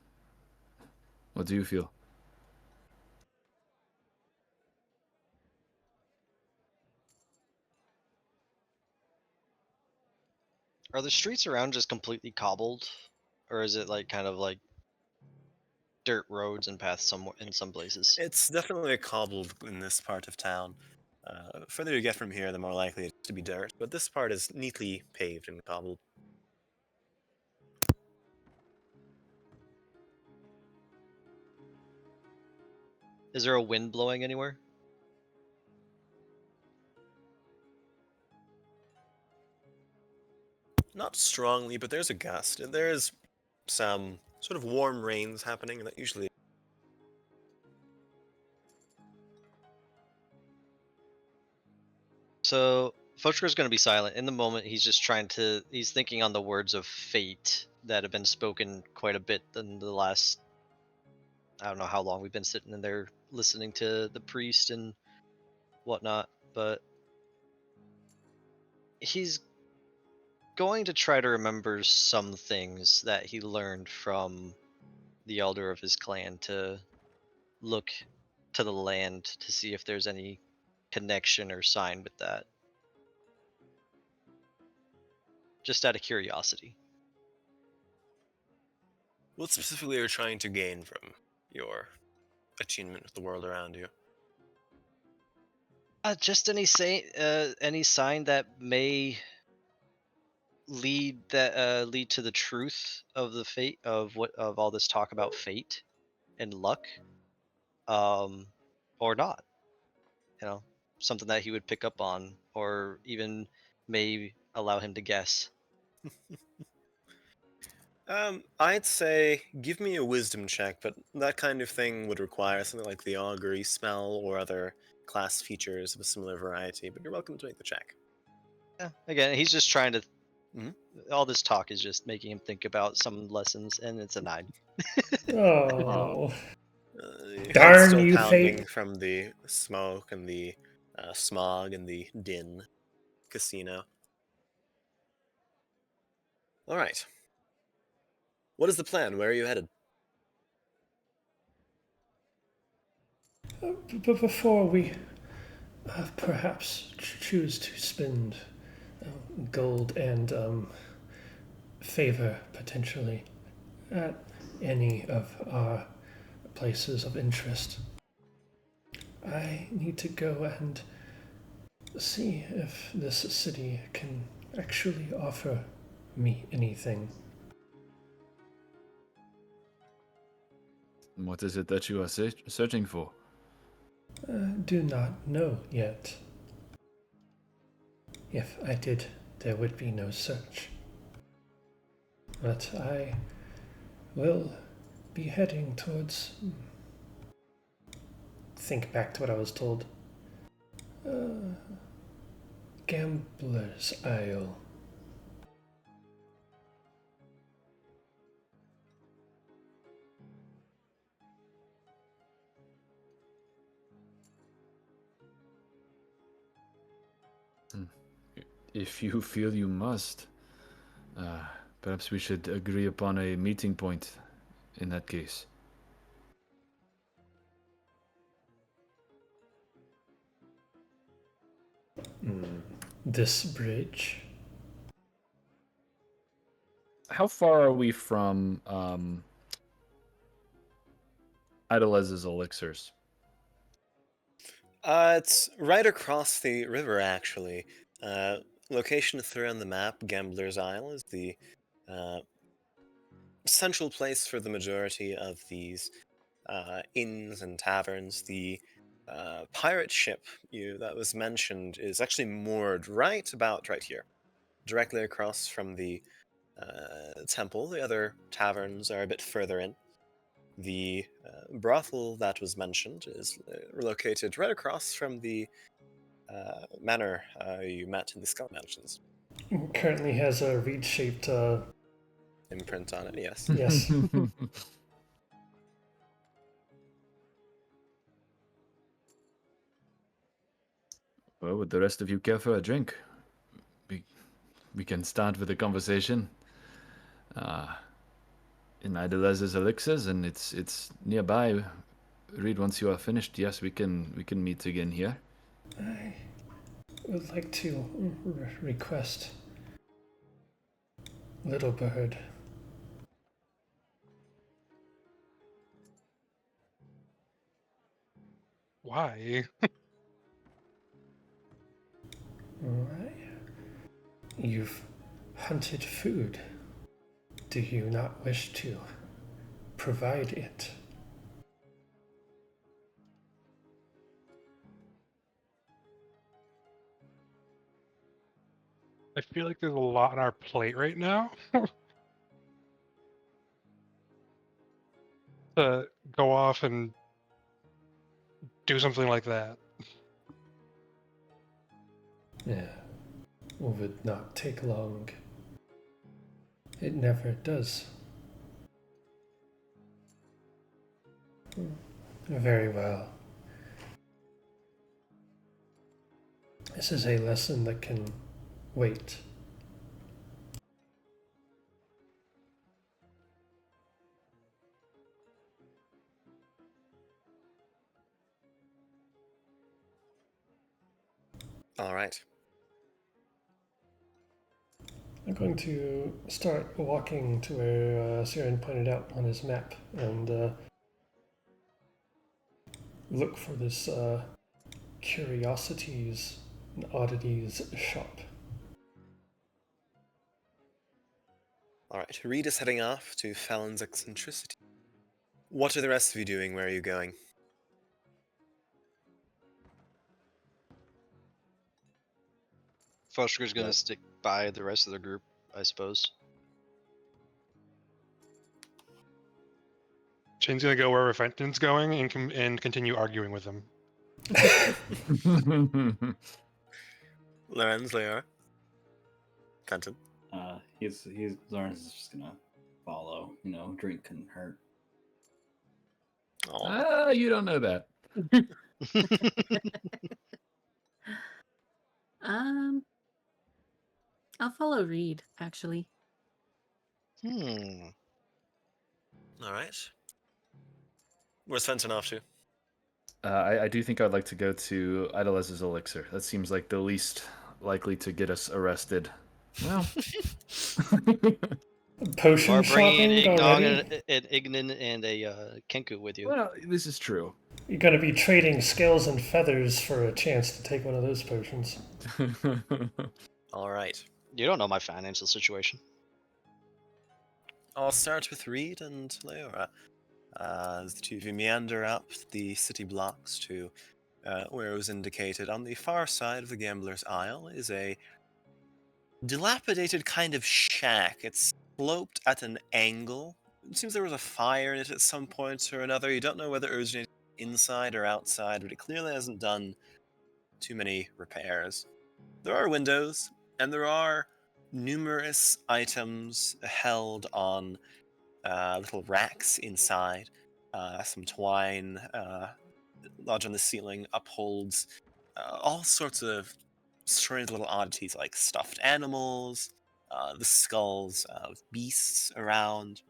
What do you feel? Are the streets around just completely cobbled, or is it like kind of like dirt roads and paths in some places. It's definitely cobbled in this part of town. Further you get from here, the more likely it's to be dirt, but this part is neatly paved and cobbled. Is there a wind blowing anywhere? Not strongly, but there's a gust. There's some sort of warm rains happening that usually. So Fochker's going to be silent. In the moment, he's thinking on the words of fate that have been spoken quite a bit in the last, I don't know how long we've been sitting in there listening to the priest and whatnot, but he's going to try to remember some things that he learned from the elder of his clan, to look to the land to see if there's any connection or sign with that. Just out of curiosity. What specifically are you trying to gain from your attunement with the world around you? Just any sign that may lead to the truth of the fate of all this talk about fate and luck, or not. You know, something that he would pick up on, or even may allow him to guess. I'd say give me a wisdom check, but that kind of thing would require something like the augury spell or other class features of a similar variety, but you're welcome to make the check. Yeah. Again, he's just trying to. Mhm. All this talk is just making him think about some lessons, and it's a 9. Oh, Your Darn head's still you, pounding fate. from the smoke and the smog and the din casino. All right. What is the plan? Where are you headed? But before we perhaps choose to spend gold and favor potentially at any of our places of interest, I need to go and see if this city can actually offer me anything. What is it that you are searching for? Do not know yet. If I did, there would be no search. But I will be heading towards. Think back to what I was told. Gambler's Isle. If you feel you must, perhaps we should agree upon a meeting point in that case. This bridge. How far are we from Idolez's elixirs? It's right across the river, actually. Location through on the map, Gambler's Isle is the uh, central place for the majority of these inns and taverns. The pirate ship that was mentioned is actually moored right about right here, directly across from the temple. The other taverns are a bit further in. The brothel that was mentioned is located right across from the manor you met in the Skull Mansions. Currently has a reed-shaped. Imprint on it, yes. Yes. Well, would the rest of you care for a drink? We can start with a conversation. In Idolez's elixirs, and it's nearby. Reed, once you are finished, yes, we can meet again here. I would like to request Little Bird. Why? Why? You've hunted food. Do you not wish to provide it? I feel like there's a lot on our plate right now. To go off and do something like that. Yeah, would not take long. It never does. Very well. This is a lesson that can wait. All right. I'm going to start walking to where Siren pointed out on his map and look for this curiosities and oddities shop. All right. Reed is heading off to Fallon's eccentricity. What are the rest of you doing? Where are you going? Fosker's gonna stick by the rest of the group, I suppose. Shane's gonna go wherever Fenton's going and continue arguing with him. Lorenz, Leora, Fenton. He's Lawrence is just gonna follow. You know, drink couldn't hurt. Oh, You don't know that. I'll follow Reed, actually. Hmm. all right. Where's Fenton off to? I do think I'd like to go to Idolez's elixir. That seems like the least likely to get us arrested. Well, Potion Or bringing shopping already? an Ignin and a Kenku with you. well, this is true. You're going to be trading scales and feathers for a chance to take one of those potions. All right. You don't know my financial situation. I'll start with Reed and Leora. As the two of you meander up the city blocks to where it was indicated on the far side of the Gambler's Isle is a dilapidated kind of shack. It's sloped at an angle. It seems there was a fire in it at some point or another. You don't know whether it originated inside or outside, but it clearly hasn't done too many repairs. There are windows, and there are numerous items held on little racks inside. Some twine lodged on the ceiling upholds all sorts of strange little oddities like stuffed animals, the skulls of beasts around.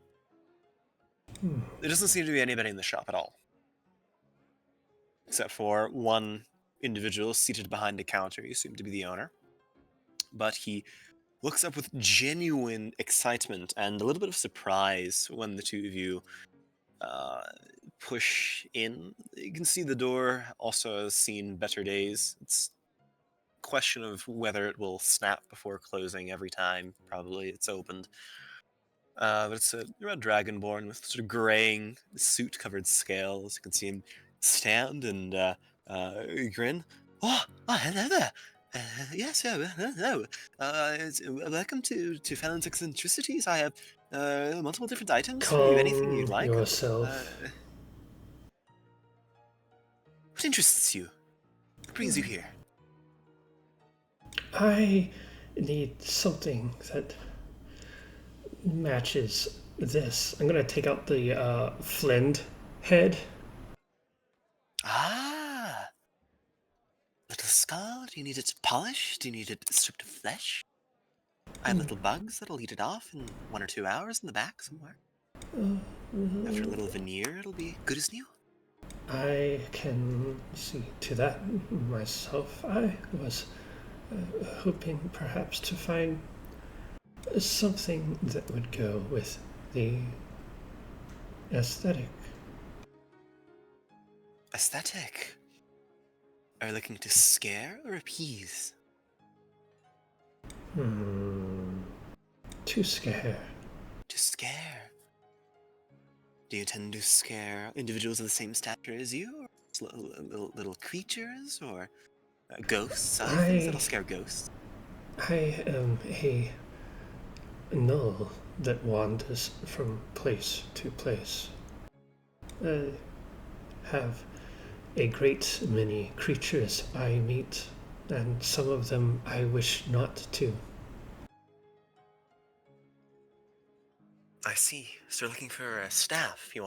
There doesn't seem to be anybody in the shop at all, except for one individual seated behind a counter. You seem to be the owner, but he looks up with genuine excitement and a little bit of surprise when the two of you push in. You can see the door also has seen better days. It's a question of whether it will snap before closing every time. Probably it's opened. But it's a red dragonborn with sort of graying, suit-covered scales. You can see him stand and grin. Oh, hello there. Yes, hello. Welcome to Fallon's Eccentricities. I have multiple different items for you. Anything you'd like. Yourself. What interests you? What brings you here? I need something that matches this. I'm going to take out the flint head. Ah, little skull. Do you need it polished? Do you need it stripped of flesh? I have little bugs that'll eat it off in 1 or 2 hours in the back somewhere. After a little veneer, it'll be good as new. I can see to that myself. I was hoping perhaps to find something that would go with the aesthetic. Aesthetic. Are you looking to scare or appease? To scare. To scare. Do you tend to scare individuals of the same stature as you, or little creatures, or ghosts? Other things that'll scare ghosts. I am a gnoll that wanders from place to place. I have a great many creatures I meet, and some of them I wish not to. I see. So you're looking for a staff. You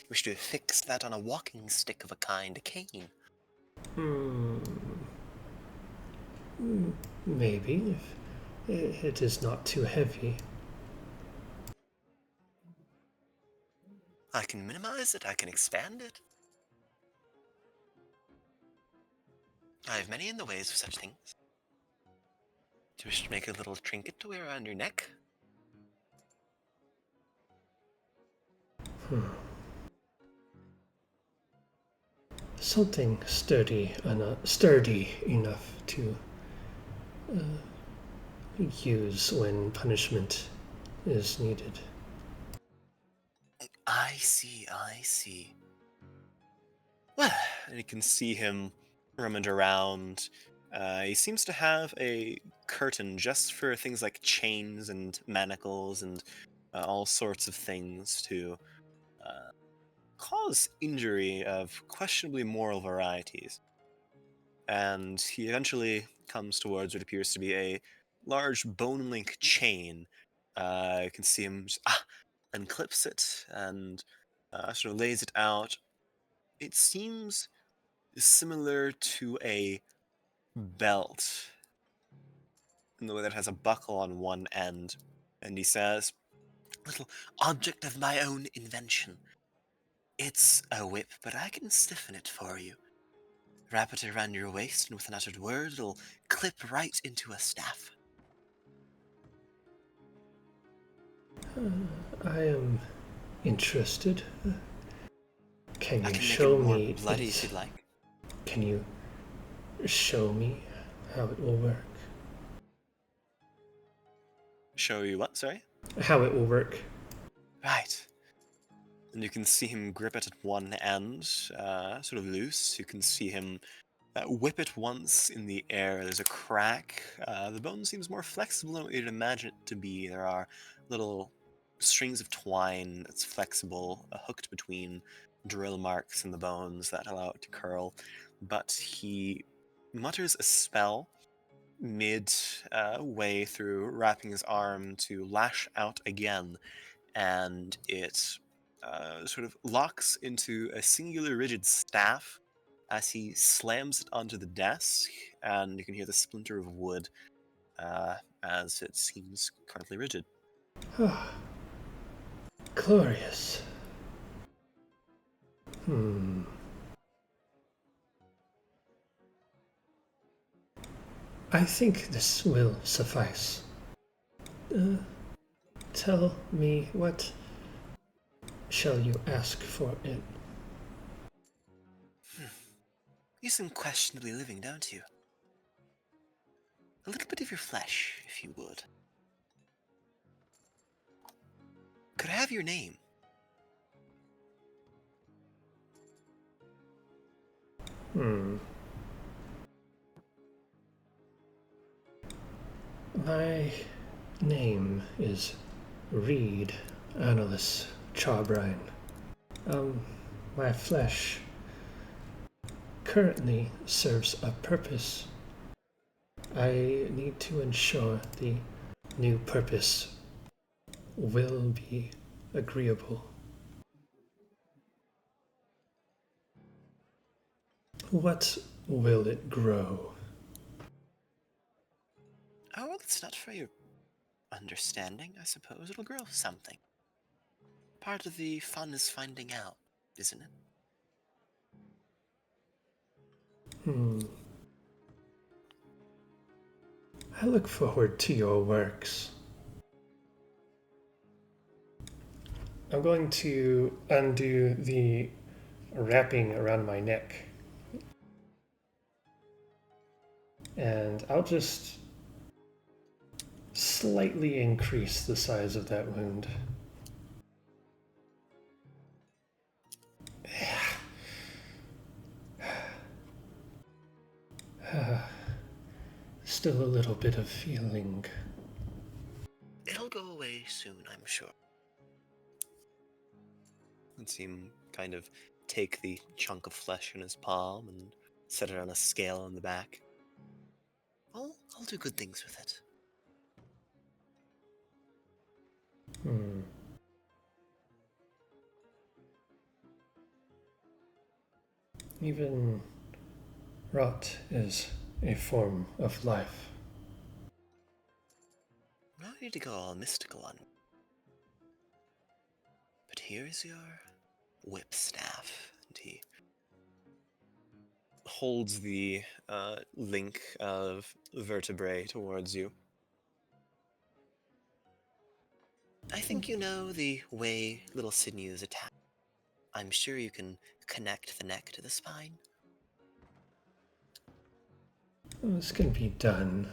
wish to fix that on a walking stick of a kind, a cane. Maybe, if it is not too heavy. I can minimize it. I can expand it. I have many in the ways of such things. Do you wish to make a little trinket to wear around your neck? Something sturdy enough to use when punishment is needed. I see, I see. Well, and you can see him rummage around. He seems to have a curtain just for things like chains and manacles and all sorts of things to cause injury of questionably moral varieties. And he eventually comes towards what appears to be a large bone link chain. You can see him just, unclips it and sort of lays it out. It seems similar to a belt in the way that it has a buckle on one end. And he says, "Little object of my own invention. It's a whip, but I can stiffen it for you. Wrap it around your waist, and with an uttered word, it'll clip right into a staff." I am interested. Can I you can make show it more me? bloody if you'd like. Can you show me how it will work? Show you what, sorry? How it will work. Right. And you can see him grip it at one end, sort of loose. You can see him whip it once in the air. There's a crack. The bone seems more flexible than what you'd imagine it to be. There are little strings of twine that's flexible, hooked between drill marks in the bones that allow it to curl. But he mutters a spell mid way through, wrapping his arm to lash out again, and it sort of locks into a singular rigid staff as he slams it onto the desk, and you can hear the splinter of wood as it seems currently rigid. Glorious. I think this will suffice. Tell me, what shall you ask for it? You seem questionably living, don't you? A little bit of your flesh, if you would. Could I have your name? My name is Reed Annalus Charbrine. My flesh currently serves a purpose. I need to ensure the new purpose will be agreeable. What will it grow? Oh, well, it's not for your understanding, I suppose. It'll grow something. Part of the fun is finding out, isn't it? I look forward to your works. I'm going to undo the wrapping around my neck. And I'll just slightly increase the size of that wound. Still a little bit of feeling. It'll go away soon, I'm sure. And see him kind of take the chunk of flesh in his palm and set it on a scale on the back. I'll do good things with it. Hmm. Even rot is a form of life. No need to go all mystical on me. But here's your whip staff. And he holds the link of vertebrae towards you. I think you know the way little Sydney is attached. I'm sure you can connect the neck to the spine. This can be done.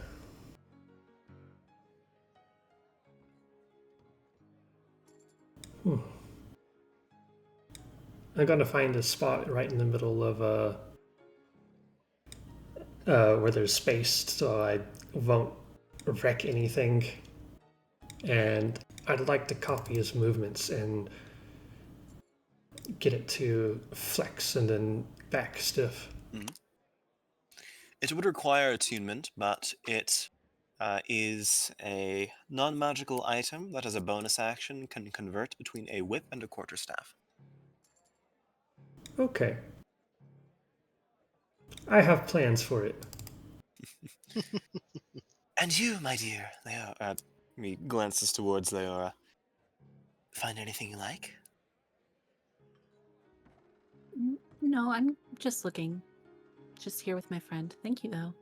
I'm gonna find a spot right in the middle of where there's space, so I won't wreck anything. And I'd like to copy his movements and get it to flex and then back stiff. It would require attunement, but it is a non-magical item that as a bonus action can convert between a whip and a quarterstaff. Okay. I have plans for it. And you, my dear, Leora, he glances towards Leora. Find anything you like? No, I'm just looking. Just here with my friend. Thank you, though.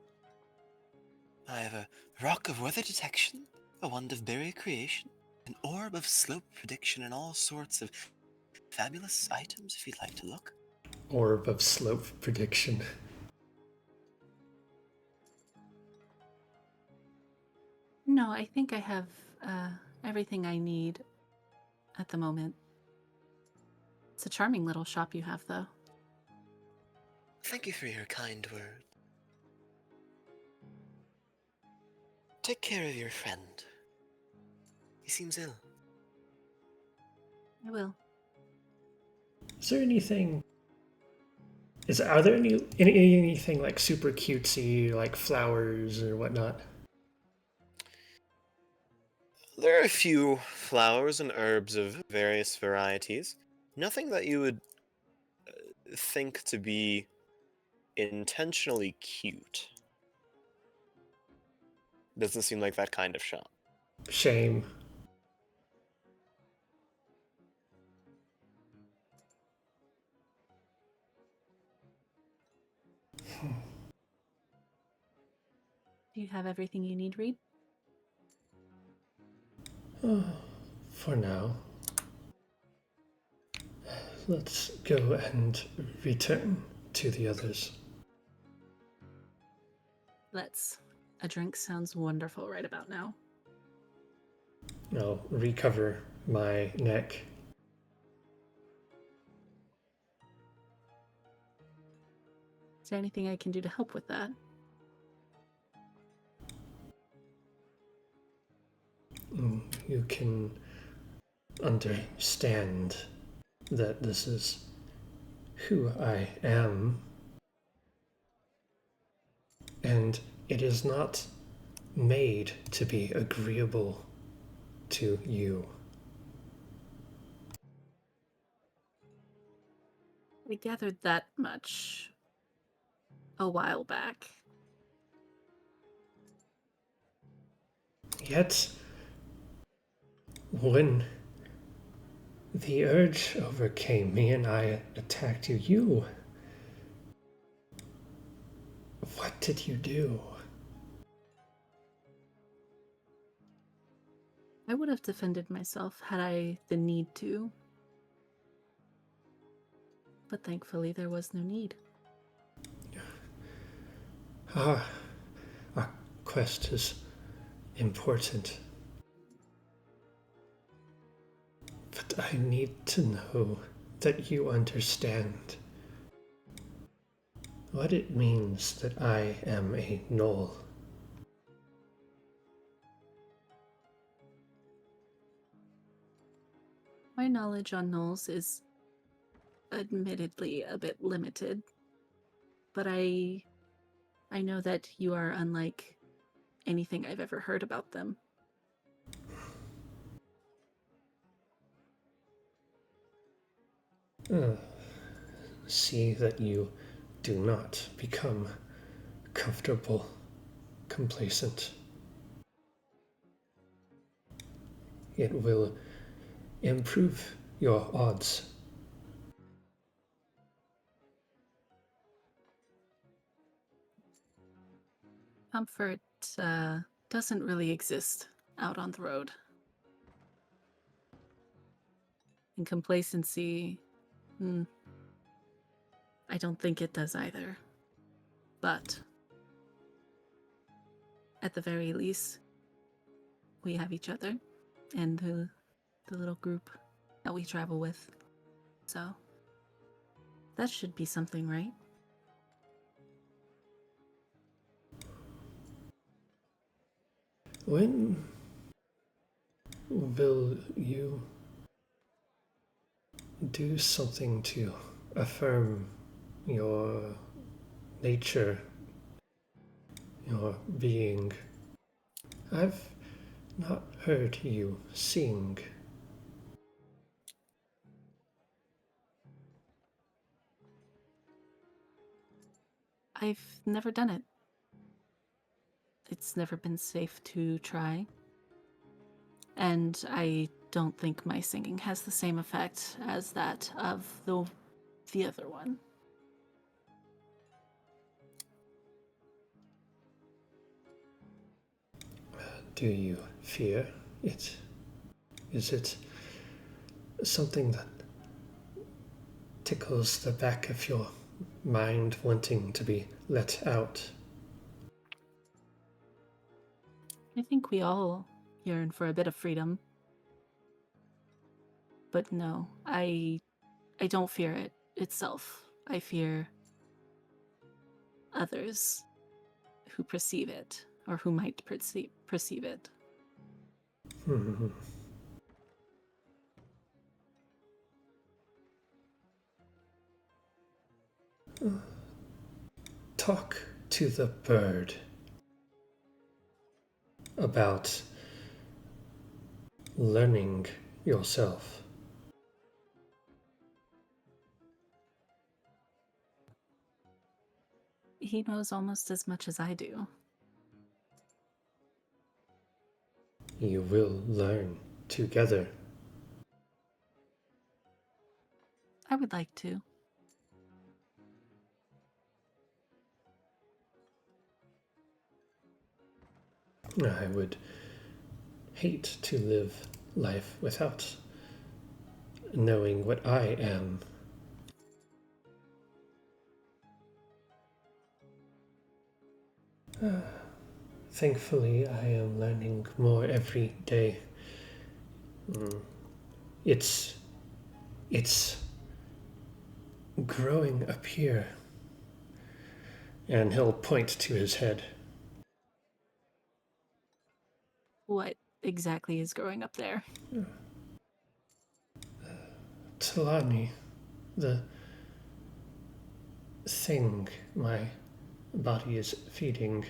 I have a rock of weather detection, a wand of berry creation, an orb of slope prediction, and all sorts of fabulous items if you'd like to look. Orb of slope prediction. No, I think I have everything I need at the moment. It's a charming little shop you have, though. Thank you for your kind word. Take care of your friend. He seems ill. I will. Is there anything? Are there anything like super cutesy, like flowers or whatnot? There are a few flowers and herbs of various varieties. Nothing that you would think to be intentionally cute. Doesn't seem like that kind of shop. Shame. Do you have everything you need, Reed? For now. Let's go and return to the others. Let's. A drink sounds wonderful right about now. I'll recover my neck. Is there anything I can do to help with that? You can understand that this is who I am, and it is not made to be agreeable to you. I gathered that much a while back. Yet, when the urge overcame me and I attacked you, what did you do? I would have defended myself had I the need to. But thankfully there was no need. quest is important. But I need to know that you understand what it means that I am a gnoll. My knowledge on gnolls is admittedly a bit limited, but I know that you are unlike anything I've ever heard about them. See that you do not become comfortable, complacent. It will improve your odds. Comfort doesn't really exist out on the road. And complacency, I don't think it does either. But at the very least, we have each other and the little group that we travel with. So that should be something, right? When will you do something to affirm your nature, your being? I've not heard you sing. I've never done it. It's never been safe to try. And I don't think my singing has the same effect as that of the other one. Do you fear it? Is it something that tickles the back of your mind, wanting to be let out? I think we all yearn for a bit of freedom. But no, I don't fear it itself. I fear others who perceive it, or who might perceive it. Talk to the bird about learning yourself. He knows almost as much as I do. You will learn together. I would like to. I would hate to live life without knowing what I am. Thankfully, I am learning more every day. It's growing up here. And he'll point to his head. What exactly is growing up there? Talani, the thing my body is feeding,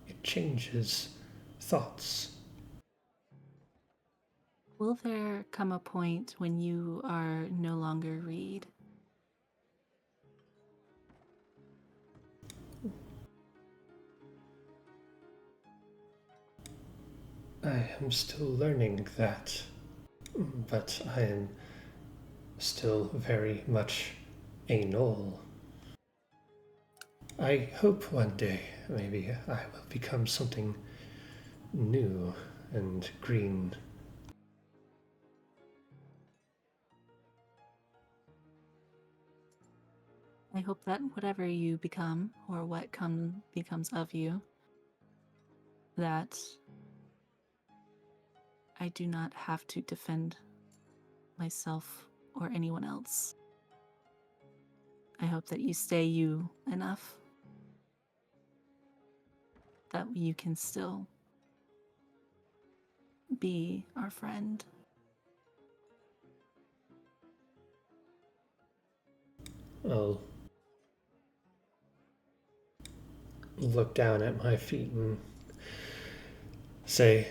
it changes thoughts. Will there come a point when you are no longer Reed? I am still learning that, but I am still very much a gnoll. I hope one day maybe I will become something new and green. I hope that whatever you become, or what becomes of you, that I do not have to defend myself or anyone else. I hope that you stay you enough that you can still be our friend. I'll look down at my feet and say,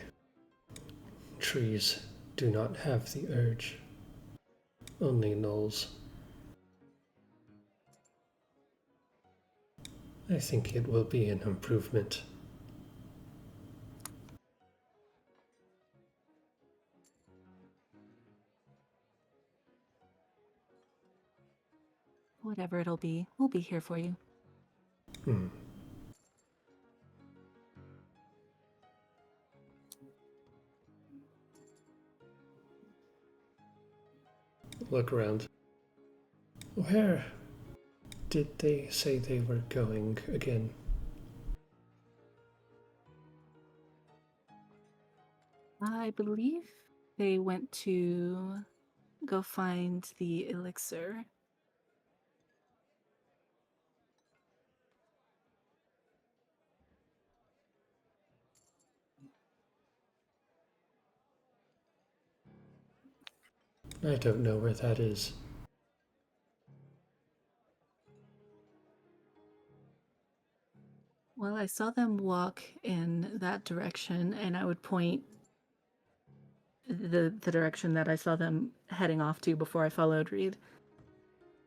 trees do not have the urge, only gnolls. I think it will be an improvement. Whatever it'll be, we'll be here for you. Hmm. Look around. Where did they say they were going again? I believe they went to go find the elixir. I don't know where that is. Well, I saw them walk in that direction, and I would point the direction that I saw them heading off to before I followed Reed.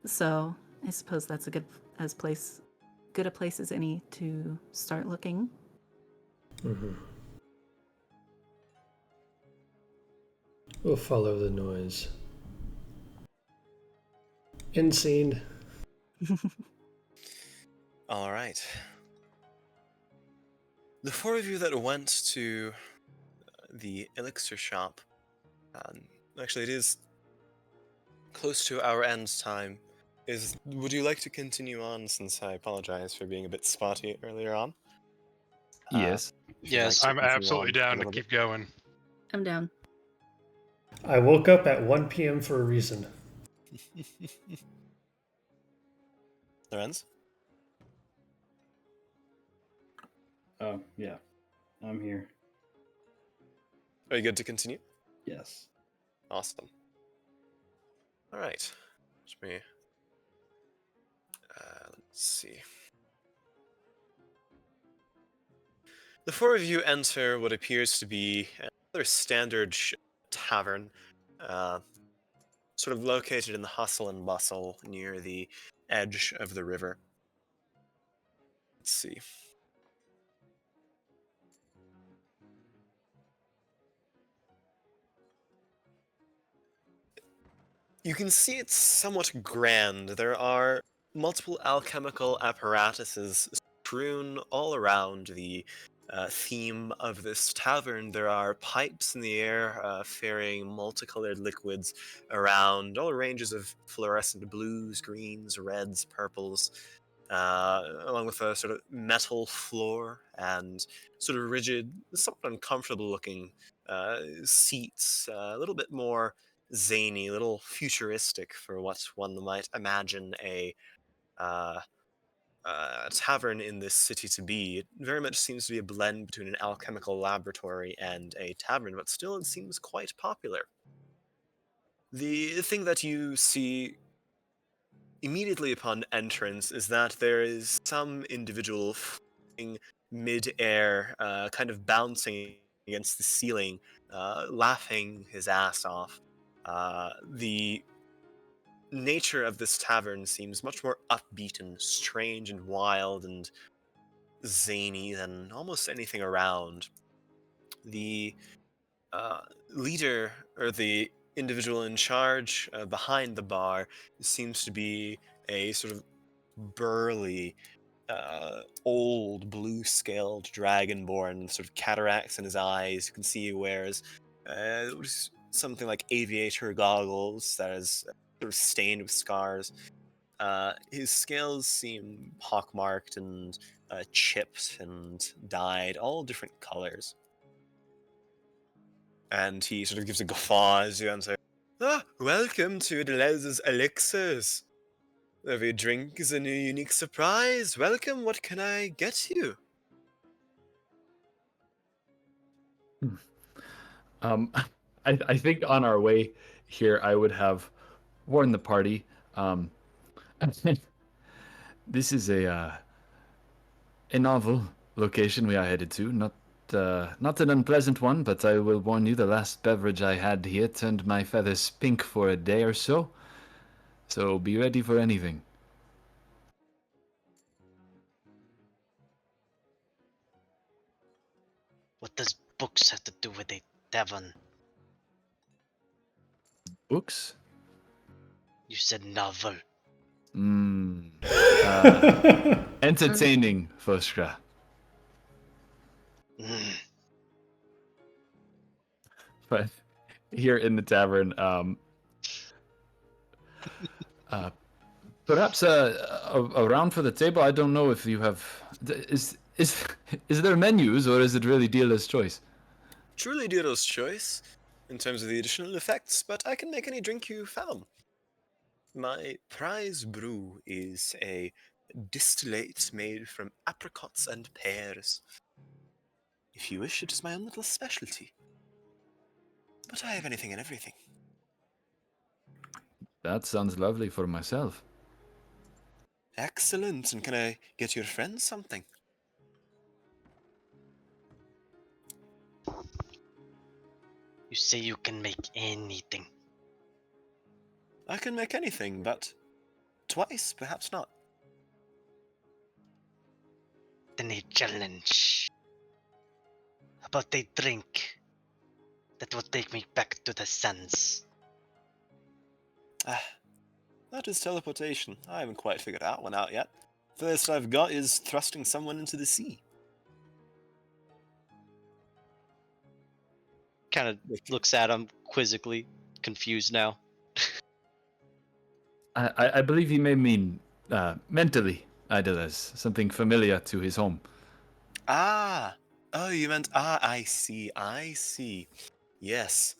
So I suppose that's good a place as any to start looking. Mm-hmm. We'll follow the noise. End scene. All right. The four of you that went to the elixir shop, actually, it is close to our end time. Would you like to continue on? Since I apologize for being a bit spotty earlier on. Yes. If you'd like Yes. to I'm continue absolutely on a down to little keep going. I'm down. I woke up at 1 p.m. for a reason. bit. Lorenz? Oh, yeah. I'm here. Are you good to continue? Yes. Awesome. All right. Let me. Let's see. The four of you enter what appears to be another standard tavern, uh, sort of located in the hustle and bustle near the edge of the river. Let's see. You can see it's somewhat grand. There are multiple alchemical apparatuses strewn all around the theme of this tavern. There are pipes in the air ferrying multicolored liquids around all ranges of fluorescent blues, greens, reds, purples, along with a sort of metal floor and sort of rigid, somewhat uncomfortable looking seats, a little bit more zany, a little futuristic for what one might imagine uh, a tavern in this city to be. It very much seems to be a blend between an alchemical laboratory and a tavern, but still it seems quite popular. The thing that you see immediately upon entrance is that there is some individual floating mid-air, kind of bouncing against the ceiling, laughing his ass off. The nature of this tavern seems much more upbeat and strange and wild and zany than almost anything around. The leader, or the individual in charge behind the bar, seems to be a sort of burly, old blue-scaled dragonborn, sort of cataracts in his eyes. You can see he wears something like aviator goggles that is sort of stained with scars. His scales seem pockmarked and chipped and dyed, all different colors. And he sort of gives a guffaw as you answer. Welcome to Deleuze's Elixirs. Every drink is a new unique surprise. Welcome, what can I get you? Um, I think on our way here, I would have warned the party. This is a novel location we are headed to. Not an unpleasant one, but I will warn you, the last beverage I had here turned my feathers pink for a day or so. So be ready for anything. What does books have to do with a tavern? Books? You said novel. Mmm. Entertaining, Foskra. Mm. But here in the tavern, perhaps a round for the table. I don't know if you have. Is there menus or is it really dealer's choice? Truly dealer's choice in terms of the additional effects, but I can make any drink you fathom. My prize brew is a distillate made from apricots and pears. If you wish, it is my own little specialty. But I have anything and everything. That sounds lovely for myself. Excellent, and can I get your friends something? You say you can make anything. I can make anything, but twice, perhaps not. Then a challenge. How about a drink that will take me back to the sands? That is teleportation. I haven't quite figured that one out yet. First I've got is thrusting someone into the sea. Kind of looks at him quizzically, confused now. I believe he may mean mentally, Idoles, something familiar to his home. Ah! Oh, you meant, I see. Yes.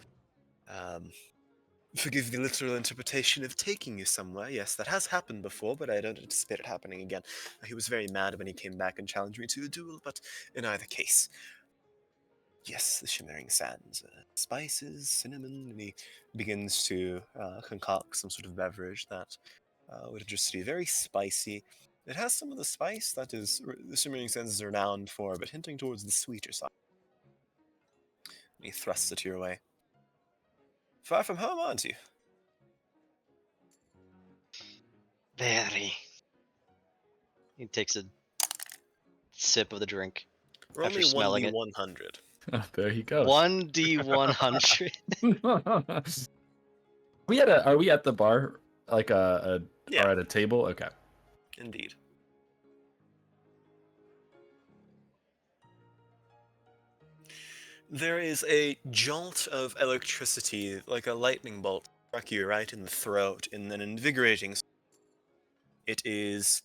Forgive the literal interpretation of taking you somewhere. Yes, that has happened before, but I don't anticipate it happening again. He was very mad when he came back and challenged me to a duel, but in either case. Yes, the shimmering sands. Spices, cinnamon, and he begins to concoct some sort of beverage that would just be very spicy. It has some of the spice that is the shimmering sands is renowned for, but hinting towards the sweeter side. And he thrusts it your way. Far from home, aren't you? Very. He takes a sip of the drink. Roll After me smelling it. 1d100. There he goes. 1d100. Are we at the bar? Like or Yeah, at a table? Okay. indeed. There is a jolt of electricity, like a lightning bolt, struck you right in the throat in an invigorating. It is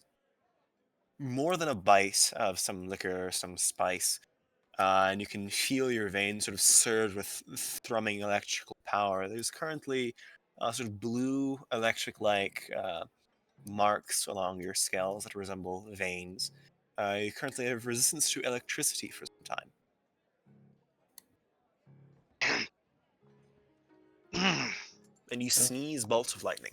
more than a bite of some liquor or some spice, and you can feel your veins sort of surge with thrumming electrical power. There's currently sort of blue electric-like marks along your scales that resemble veins. You currently have resistance to electricity for some time. And you sneeze bolts of lightning.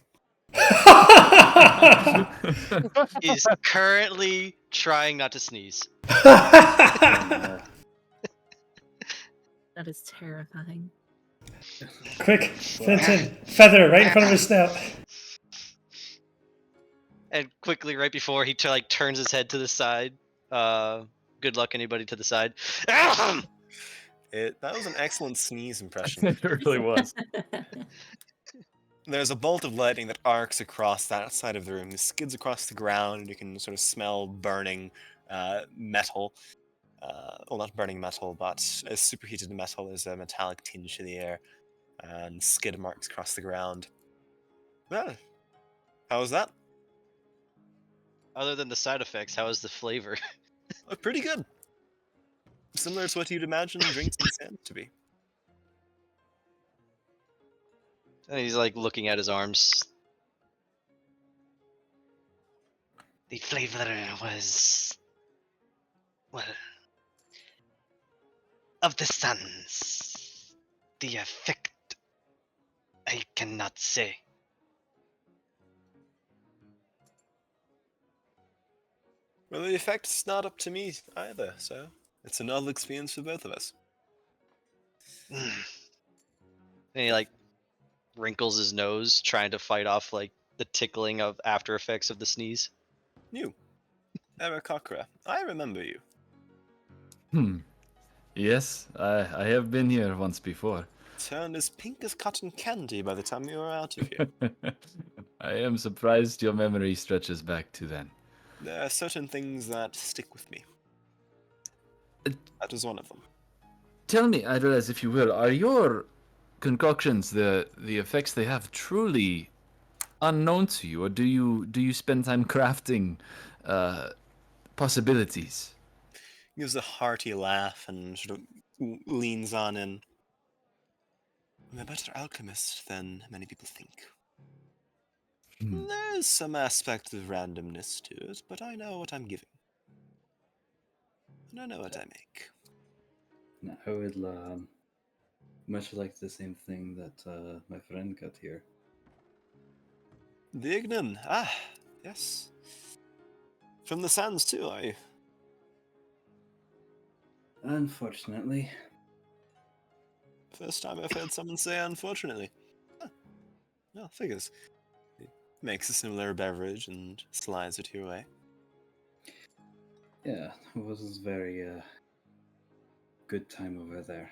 He's currently trying not to sneeze. That is terrifying. Quick, Fenton, feather right in front of his snout. And quickly, right before he turns his head to the side. Good luck, anybody to the side. That was an excellent sneeze impression. It really was. There's a bolt of lightning that arcs across that side of the room, skids across the ground, and you can sort of smell burning metal. Well, not burning metal, but as superheated metal as a metallic tinge to the air, and skid marks across the ground. Well, how was that? Other than the side effects, how is the flavor? Pretty good. Similar to what you'd imagine drinks in sand to be. And he's like looking at his arms. The flavor was, well, of the suns. The effect, I cannot say. Well, the effect's not up to me either, so it's a novel experience for both of us. Mm. And he like wrinkles his nose, trying to fight off like the tickling of after effects of the sneeze. You, Arakakra, I remember you. Yes, I have been here once before. Turned as pink as cotton candy by the time you were out of here. I am surprised your memory stretches back to then. There are certain things that stick with me. That is one of them. Tell me, Idolaz, if you will, are your concoctions, the effects they have, truly unknown to you, or do you spend time crafting possibilities? Gives a hearty laugh and sort of leans on in. I'm a better alchemist than many people think. There's some aspect of randomness to it, but I know what I'm giving. And I know what I make. I would much like the same thing that my friend got here. The Ignan. Ah, yes. From the sands too, are you? Unfortunately, First time I've heard someone say unfortunately. Huh. Well, figures. He makes a similar beverage and slides it your way. yeah, it was a very good time over there.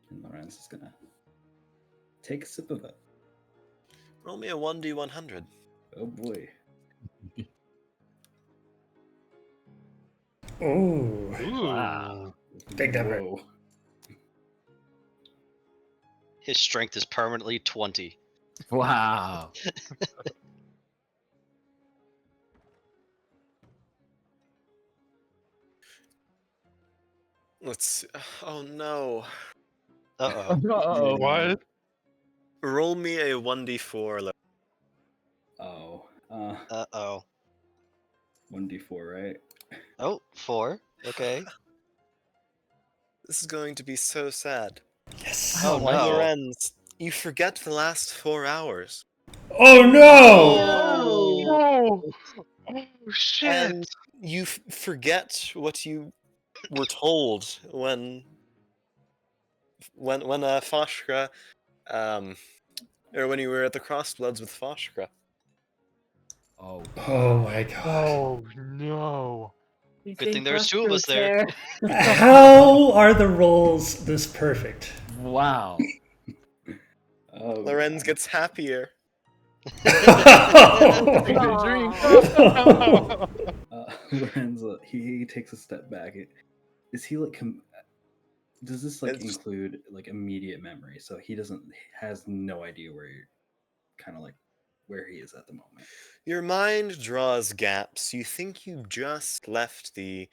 And Lorenz is gonna take a sip of it. Roll me a 1d100. Oh boy. Ooh, Ooh. Wow. big number. Whoa. His strength is permanently 20. Wow. Let's see. Oh no. Uh-oh. Oh. What? Roll me a 1d4. Oh. Uh-oh. 1d4, right? Oh, 4. Okay. This is going to be so sad. Yes. Oh, my no. Lorenz, you forget the last 4 hours. Oh no! Oh, oh shit! And you forget what you were told when Foshka, or when you were at the Crossbloods with Foshka. Oh. Oh my god. Oh no! Good thing there's 2 of us there. How are the rolls this perfect? Wow. Oh, Lorenz God. gets happier. Lorenzo, he takes a step back. Is he like? Does this like It's- include like immediate memory? So he has no idea where you're kind of like where he is at the moment. Your mind draws gaps. You think you just left the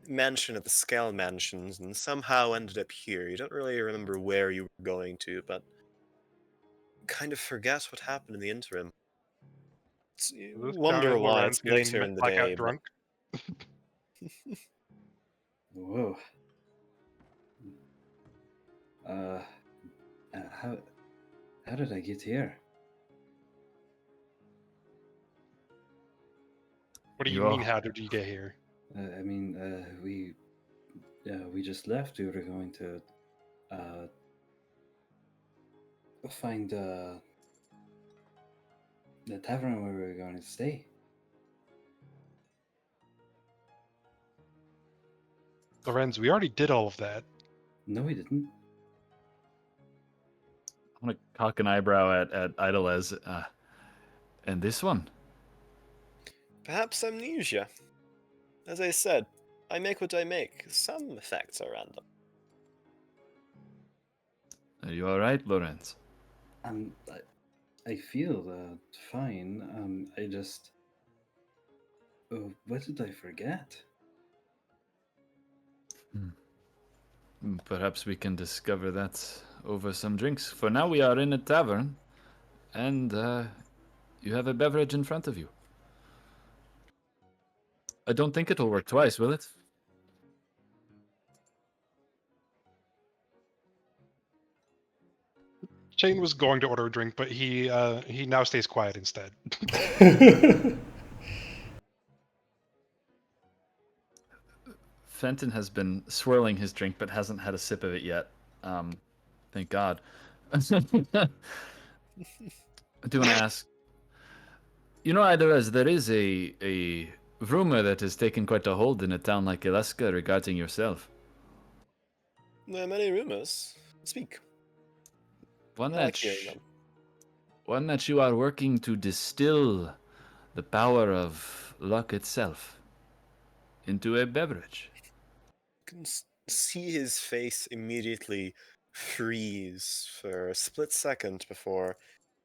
mansion at the Scale Mansions and somehow ended up here. You don't really remember where you were going to, but kind of forget what happened in the interim. You This wonder counted why Lorenz it's later getting in the blackout day. drunk. Whoa. How did I get here? What do you Yeah. mean? How did you get here? I mean, we just left. We were going to find the tavern where we were going to stay. Lorenz, we already did all of that. No, we didn't. I'm gonna cock an eyebrow at Idolez. And this one? Perhaps amnesia. As I said, I make what I make. Some effects are random. Are you alright, Lorenz? I feel fine. I just. Oh, what did I forget? Perhaps we can discover that over some drinks. For now, we are in a tavern, and you have a beverage in front of you. I don't think it'll work twice, will it? Shane was going to order a drink, but he now stays quiet instead. Fenton has been swirling his drink, but hasn't had a sip of it yet. Thank God. I do want to ask. You know, Idaraz, there is a rumor that has taken quite a hold in a town like Alaska regarding yourself. There are many rumors. Speak. One I that like hearing them. one that you are working to distill the power of luck itself into a beverage. You can see his face immediately freeze for a split second before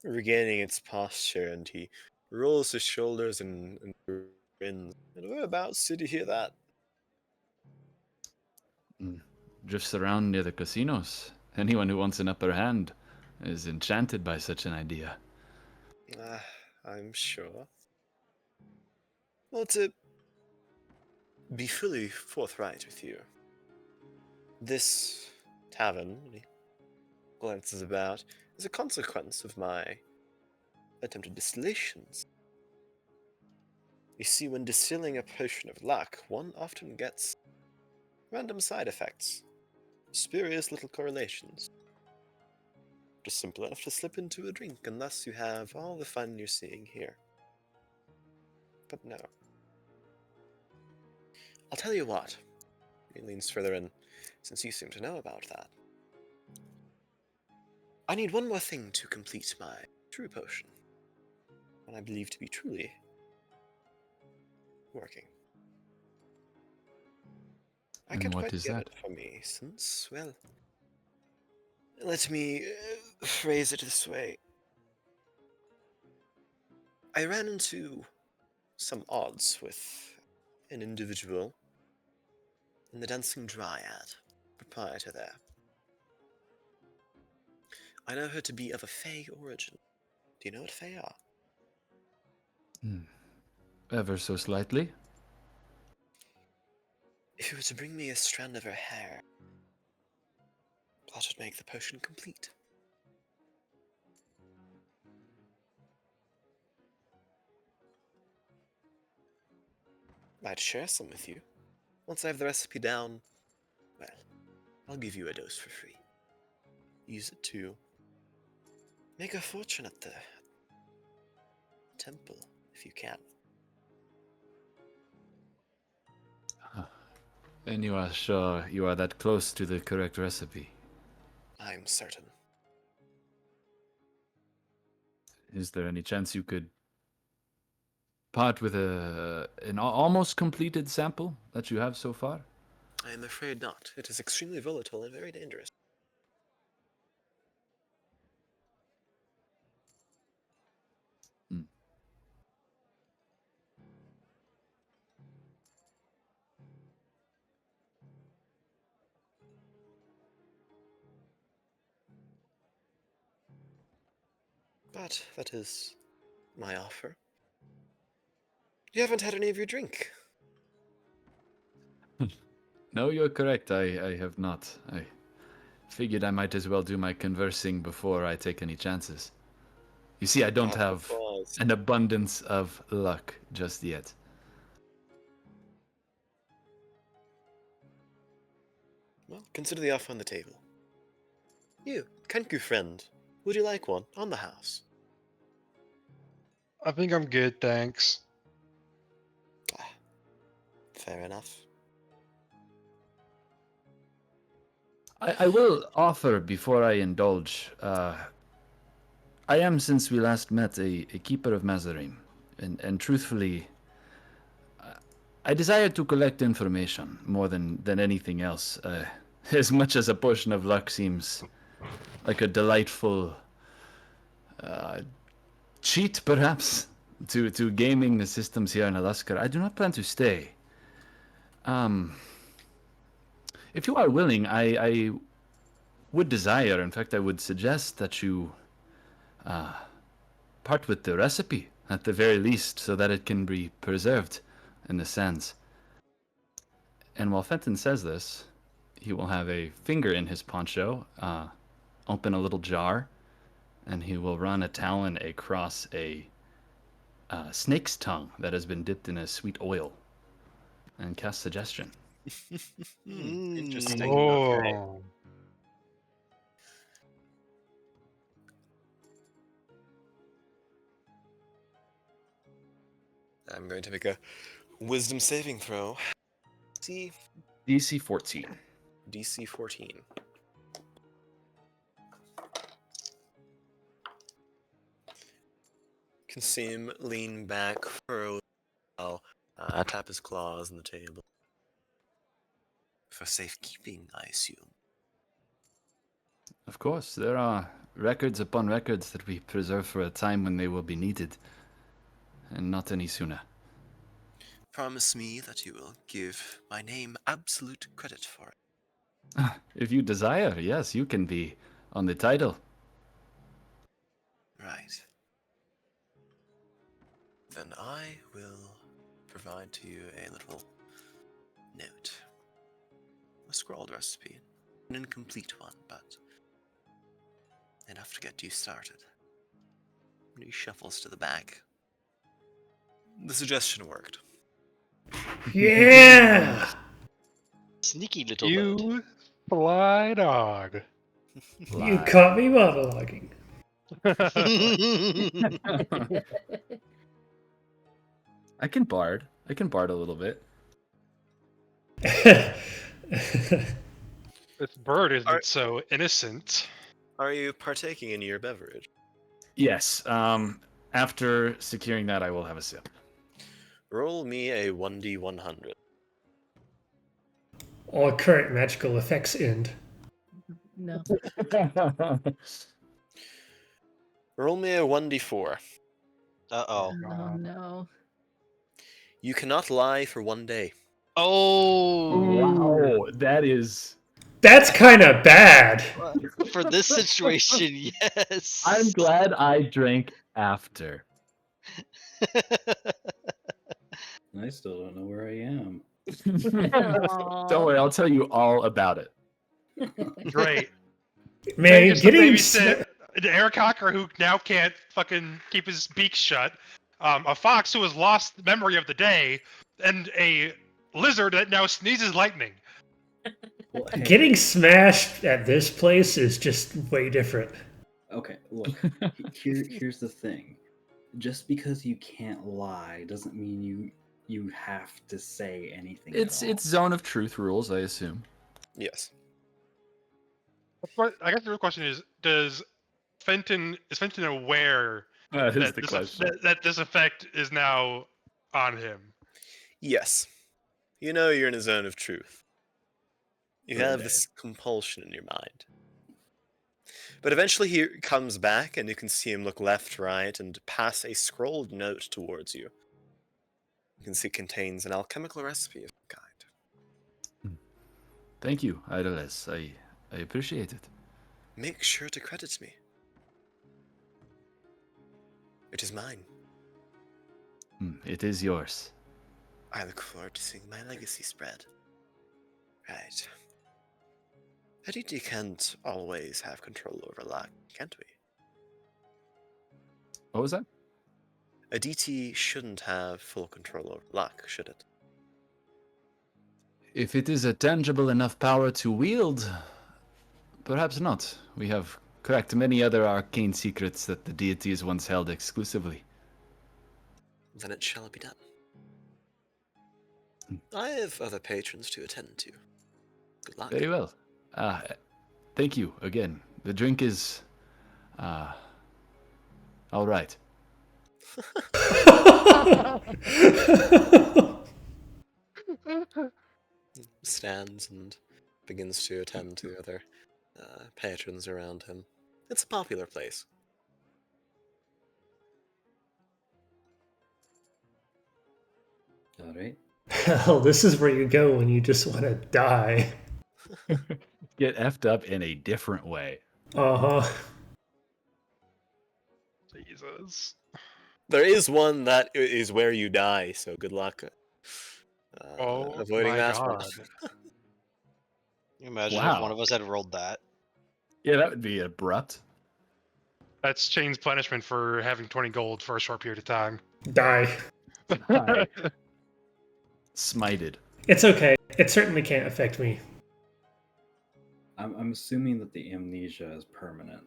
regaining its posture, and he rolls his shoulders and grins. And whereabouts did you hear that? Drifts around near the casinos. Anyone who wants an upper hand is enchanted by such an idea. I'm sure. Well, to be fully forthright with you, this tavern, he glances about, is a consequence of my attempted distillations. You see, when distilling a potion of luck, one often gets random side effects, spurious little correlations. Just simple enough to slip into a drink, and thus you have all the fun you're seeing here. But no. I'll tell you what. He leans further in, since you seem to know about that. I need one more thing to complete my true potion. One I believe to be truly working. I And can't what quite is get that? it for me, since, well, let me phrase it this way. I ran into some odds with an individual in the Dancing Dryad, proprietor there. I know her to be of a Fey origin. Do you know what Fey are? Ever so slightly. If you were to bring me a strand of her hair, that would make the potion complete. I'd share some with you. Once I have the recipe down, well, I'll give you a dose for free. Use it to make a fortune at the temple, if you can. And you are sure you are that close to the correct recipe? I'm certain. Is there any chance you could part with an almost completed sample that you have so far? I am afraid not. It is extremely volatile and very dangerous. But that is my offer. You haven't had any of your drink. No, you're correct. I have not. I figured I might as well do my conversing before I take any chances. You see, I don't have Pause. an abundance of luck just yet. Well, consider the offer on the table. You, Kenku friend, would you like one on the house? I think I'm good, thanks. Fair enough. I will offer before I indulge. I am, since we last met, a keeper of Mazarim, and truthfully, I desire to collect information more than anything else. As much as a potion of luck seems like a delightful cheat, perhaps, to gaming the systems here in Alaska. I do not plan to stay. If you are willing, I would desire, in fact, I would suggest that you part with the recipe, at the very least, so that it can be preserved in the sands. And while Fenton says this, he will have a finger in his poncho, open a little jar, and he will run a talon across a snake's tongue that has been dipped in a sweet oil and cast suggestion. Interesting. Okay. Oh. I'm going to make a wisdom saving throw. See, DC 14. DC 14. Can see him lean back for a while, tap his claws on the table. For safekeeping, I assume. Of course, there are records upon records that we preserve for a time when they will be needed, and not any sooner. Promise me that you will give my name absolute credit for it. If you desire, yes, you can be on the title. Right. Then I will provide to you a little note. A scrawled recipe. An incomplete one, but enough to get you started. And he shuffles to the back. The suggestion worked. Yeah. Sneaky little bird. You fly dog. You caught me monologuing. I can bard. I can bard a little bit. This bird isn't Are- so innocent. Are you partaking in your beverage? Yes. After securing that, I will have a sip. Roll me a 1d100. All current magical effects end. No. Roll me a 1d4. Uh-oh. Oh no. You cannot lie for 1 day. Oh! Wow, that is. That's kind of bad. For this situation, yes. I'm glad I drank after. I still don't know where I am. Don't worry, I'll tell you all about it. Great. Man, Just to getting babysit Eric Cocker, who now can't fucking keep his beak shut, a fox who has lost memory of the day, and a lizard that now sneezes lightning. Well, hey, getting smashed at this place is just way different. okay, look. Here's the thing. Just because you can't lie doesn't mean you have to say anything. It's at all. zone of truth rules, I assume. Yes. But I guess the real question is: is Fenton aware That is that the this, question. that this effect is now on him? Yes. You know you're in a zone of truth. You For a have day. this compulsion in your mind. But eventually he comes back and you can see him look left, right, and pass a scrolled note towards you. You can see it contains an alchemical recipe of some kind. Thank you, Idoles. I appreciate it. Make sure to credit me. It is mine. It is yours. I look forward to seeing my legacy spread. Right. Aditi can't always have control over luck, can't we? What was that? Aditi shouldn't have full control over luck, should it? If it is a tangible enough power to wield, perhaps not. We have cracked many other arcane secrets that the deities once held exclusively. Then it shall be done. I have other patrons to attend to. Good luck. Very well. Thank you again. The drink is, all right. Stands and begins to attend to other patrons around him. It's a popular place. All right. Hell, this is where you go when you just want to die. Get effed up in a different way. Uh-huh. Jesus. There is one that is where you die, so good luck Oh avoiding my that one. god. Can you imagine if one Wow. of us had rolled that? Yeah, that would be abrupt. That's Chain's punishment for having 20 gold for a short period of time. Die. Hi. Smited. It's okay. It certainly can't affect me. I'm assuming that the amnesia is permanent.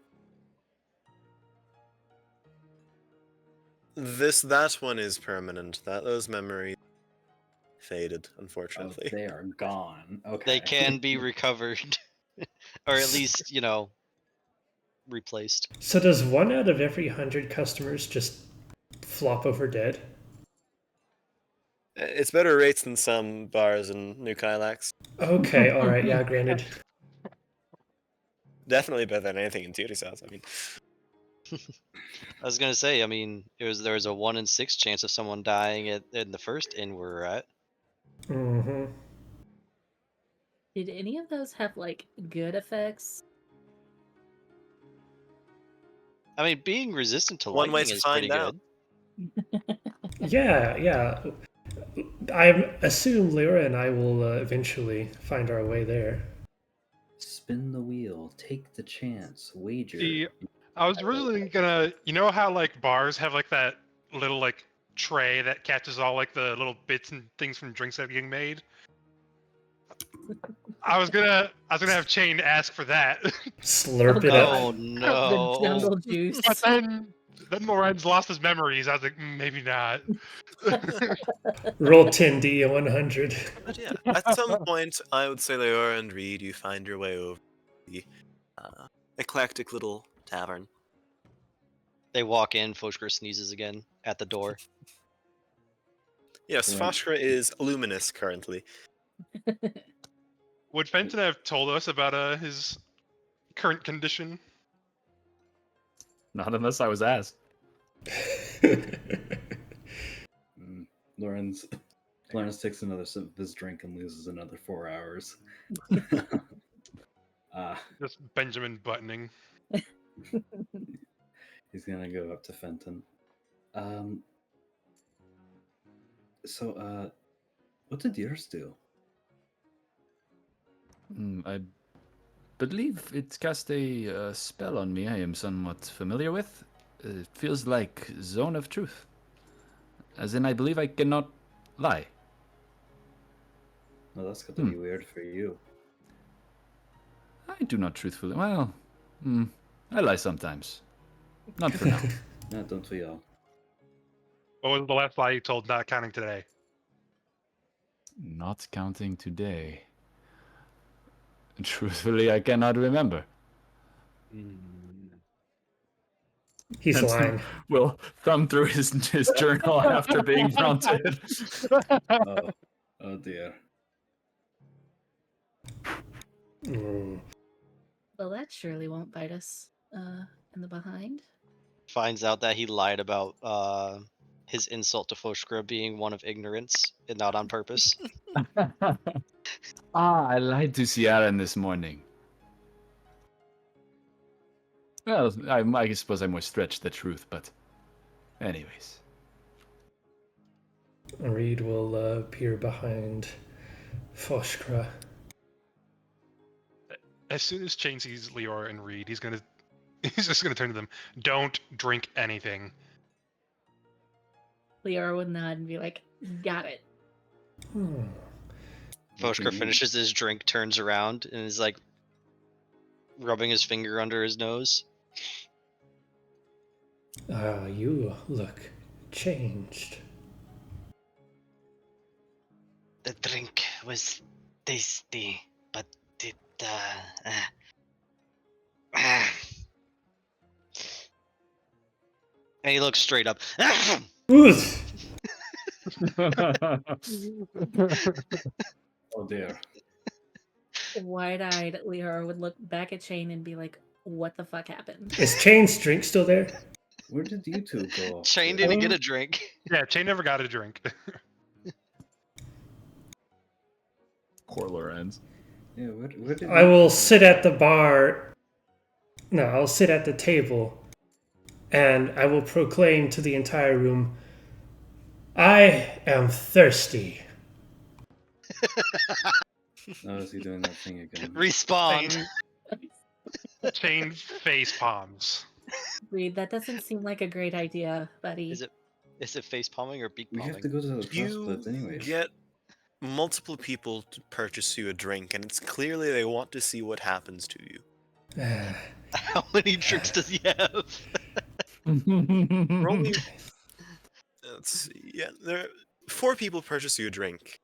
That one is permanent. Those memories faded, Oh, unfortunately. they are gone. Okay. They can be recovered, or at least replaced. So does 1 out of every 100 customers just flop over dead? It's better rates than some bars in New Kylax. Okay, alright, yeah, granted. Definitely better than anything in Tiri's house. I mean, I was gonna say, I mean, there was a 1 in 6 chance of someone dying in the first inn we were at. Mm-hmm. Did any of those have like good effects? I mean, being resistant to one way lightning to is find pretty out. good. Yeah. I assume Lyra and I will eventually find our way there. Spin the wheel. Take the chance. Wager. See, I was originally gonna, you know how like bars have like that little like tray that catches all like the little bits and things from drinks that are getting made. I was gonna have Chain ask for that, Slurp it God. up. Oh The no! jungle juice. but then Lorenz lost his memories. I was like, maybe not. Roll 10d 100. But yeah, at some point, I would say Leora and Reed, you find your way over the eclectic little tavern. They walk in. Foshker sneezes again at the door. Yes, Right. Foshkra is luminous currently. Would Fenton have told us about his current condition? Not unless I was asked. Lawrence takes another sip of his drink and loses another 4 hours. Just Benjamin buttoning. He's gonna go up to Fenton. So, what did yours do? I believe it cast a spell on me I am somewhat familiar with. It feels like Zone of Truth. As in, I believe I cannot lie. Well, that's got to be weird for you. I do not truthfully. Well, I lie sometimes. Not for now. No, don't we all? What was the last lie you told, not counting today? Not counting today. Truthfully, I cannot remember. He's Fenton lying. will thumb through his journal after being prompted. Oh dear. Mm. Well, that surely won't bite us in the behind. Finds out that he lied about his insult to Foshkra being one of ignorance and not on purpose. I lied to Ciaran this morning. Well, I suppose I more stretched the truth, but anyways. Reed will appear behind Foshkra. As soon as Chain sees Leora and Reed, he's just gonna turn to them. Don't drink anything. Leora would nod and be like, got it. Foshkra finishes his drink, turns around, and is like rubbing his finger under his nose. You look changed. The drink was tasty, but it And he looks straight up. Oof. Oh dear. Wide-eyed Leora would look back at Chain and be like, what the fuck happened? Is Chain's drink still there? Where did you two go? Chain didn't get a drink. Yeah, Chain never got a drink. Poor Lorenz. Yeah, where did I you will come sit from? at the bar. No, I'll sit at the table, and I will proclaim to the entire room, I am thirsty. Oh, is he doing that thing again? Respawn. Chain face palms. Reed, that doesn't seem like a great idea, buddy. Is it face palming or beak We palming? have to go to the cross You split anyways. get multiple people to purchase you a drink, and it's clearly they want to see what happens to you. How many drinks does he have? Roll me. Let's see. Yeah, there. 4 people purchase you a drink,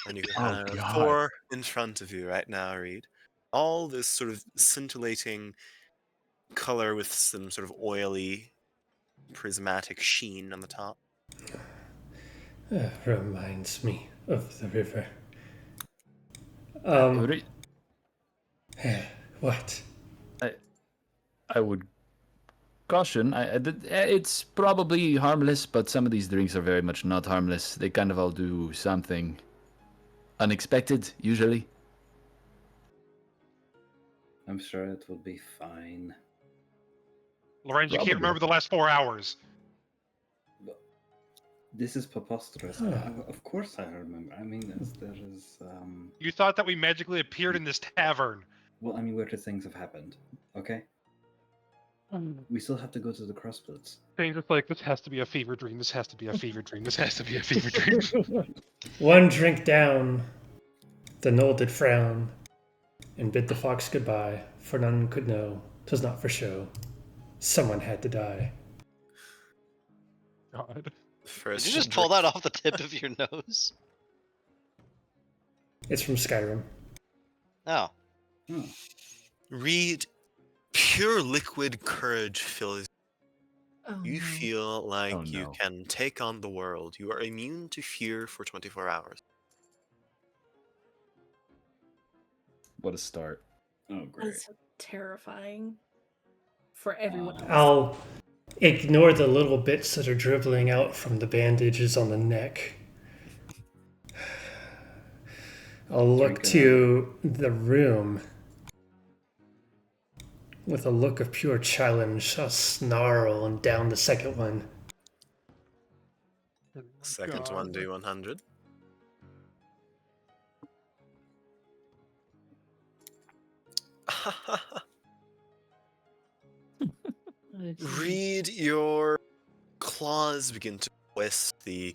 and you Oh, have God. 4 in front of you right now, Reed. All this sort of scintillating color with some sort of oily, prismatic sheen on the top. Reminds me of the river. Re- What? I would caution. It's probably harmless, but some of these drinks are very much not harmless. They kind of all do something unexpected, usually. I'm sure it will be fine. Lorenz, you can't Probably. remember the last 4 hours. This is preposterous. Of course I remember. I mean, there is. You thought that we magically appeared in this tavern. Well, I mean, where the things have happened. Okay. We still have to go to the cross splits. Things just like, this has to be a fever dream. This has to be a fever dream. This has to be a fever dream. One drink down, the knoll did frown, and bid the fox goodbye, for none could know, 'twas not for show. Someone had to die. God. First Did you just pull that off the tip of your nose? It's from Skyrim. Oh. Oh, Reed, pure liquid courage fills Oh, you. no. Feel like Oh, you no. can take on the world. You are immune to fear for 24 hours. What a start. oh That great. is terrifying for everyone else. I'll ignore the little bits that are dribbling out from the bandages on the neck. I'll look Drink to the room with a look of pure challenge. I'll snarl and down the second one. Second God. one, do 100. Reed, your claws begin to twist, the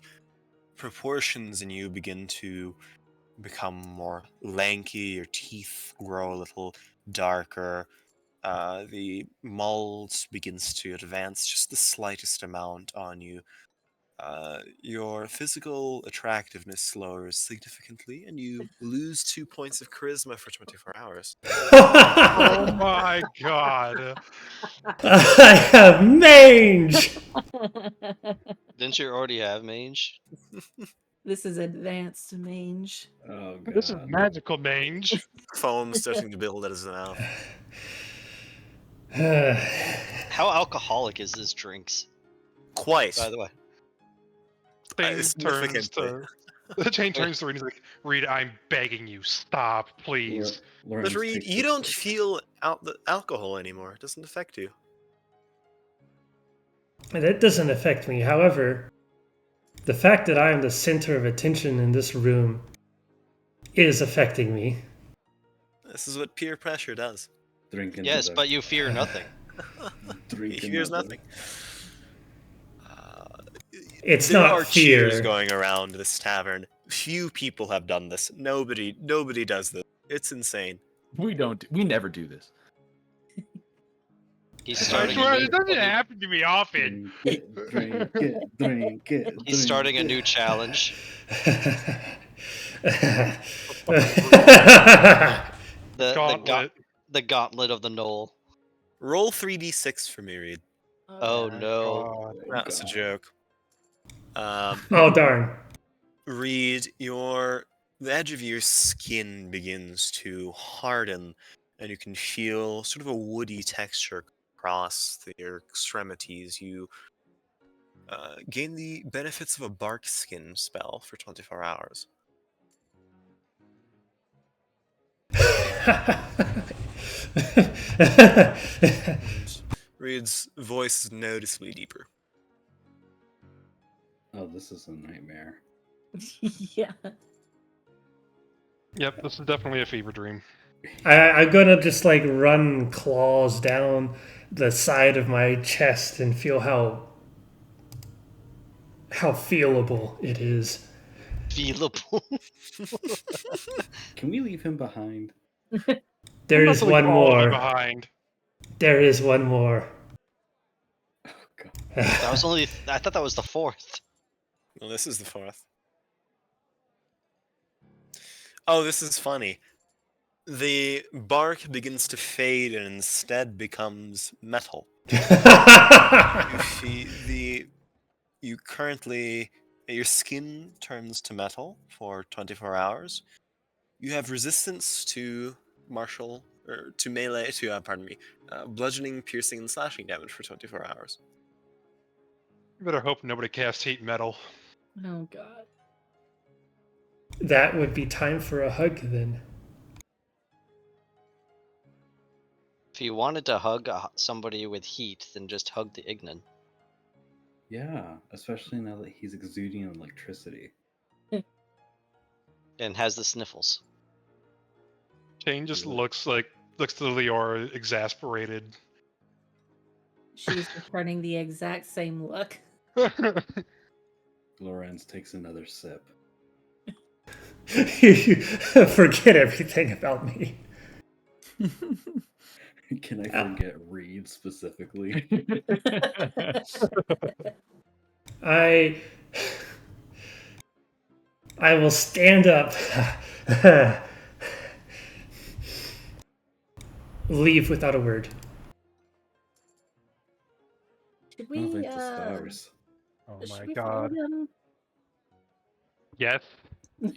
proportions in you begin to become more lanky, your teeth grow a little darker, the mold begins to advance just the slightest amount on you. Your physical attractiveness lowers significantly, and you lose 2 points of charisma for 24 hours. Oh my god. I have mange! Didn't you already have mange? This is advanced mange. Oh god. This is magical mange. Foam starting to build at his mouth. How alcoholic is this drinks, Quite. by the way? Thing turns Significantly. to the chain turns to Reed and he's like, Reed, I'm begging you, stop, please. Lawrence But Reed, takes you a don't sip. feel the alcohol anymore. It doesn't affect you. That doesn't affect me. However, the fact that I am the center of attention in this room is affecting me. This is what peer pressure does. Drink Yes, another. but you fear nothing. Drink He fears another. nothing. It's There not are cheers fear. going around this tavern. Few people have done this. Nobody does this. It's insane. We never do this. He's I starting swear, a new. it doesn't happen to me often. Drink it, drink it, drink it. He's drink starting a it. new challenge. Gauntlet. The gauntlet of the knoll. Roll 3d6 for me, Reed. Oh God. no. God. That's a God. joke. Oh, darn. Reed, the edge of your skin begins to harden, and you can feel sort of a woody texture across your extremities. You gain the benefits of a bark skin spell for 24 hours. Reed's voice is noticeably deeper. Oh, this is a nightmare. Yeah. Yep, this is definitely a fever dream. I'm gonna just like run claws down the side of my chest and feel how feelable it is. Feelable. Can we leave him behind? There I'm not is to leave one all of you more. behind. There is one more. Oh god. That was only. I thought that was the fourth. Well, this is the fourth. Oh, this is funny. The bark begins to fade and instead becomes metal. You currently your skin turns to metal for 24 hours. You have resistance to martial or to melee to bludgeoning, piercing, and slashing damage for 24 hours. You better hope nobody casts heat metal. Oh god. That would be time for a hug then. If you wanted to hug somebody with heat, then just hug the Ignan. Yeah, especially now that he's exuding electricity. And has the sniffles. Shane just What? looks to Leora exasperated. She's returning the exact same look. Lorenz takes another sip. Forget everything about me. Can I forget Reed specifically? I I will stand up. Leave without a word. Should Oh, we thank the stars. Oh should my we follow god. him? Yes.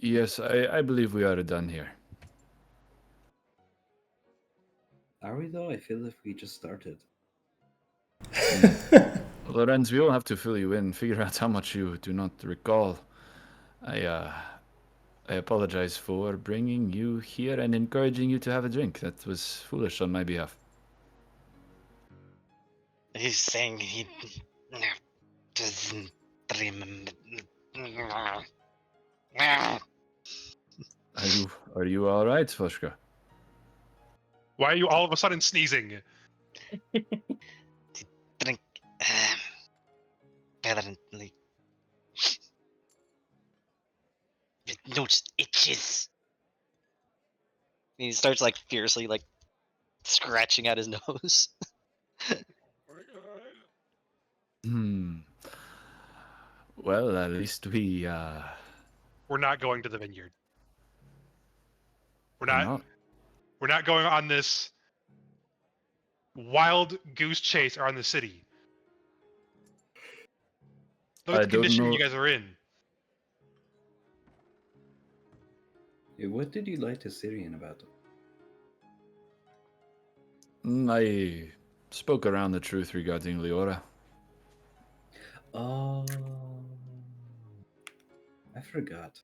Yes, I believe we are done here. Are we though? I feel if we just started. Lorenz, we will have to fill you in, figure out how much you do not recall. I apologize for bringing you here and encouraging you to have a drink. That was foolish on my behalf. He's saying he doesn't remember. Are you all right, Foshka? Why are you all of a sudden sneezing? Drink. Apparently. It nose itches. He starts like fiercely like scratching at his nose. Hmm. Well, at least we We're not going to the vineyard. We're are not. not. We're not going on this wild goose chase around the city. Look I at the don't condition know. you guys are in. What did you lie to Syrian about? I spoke around the truth regarding Leora. Oh, I forgot.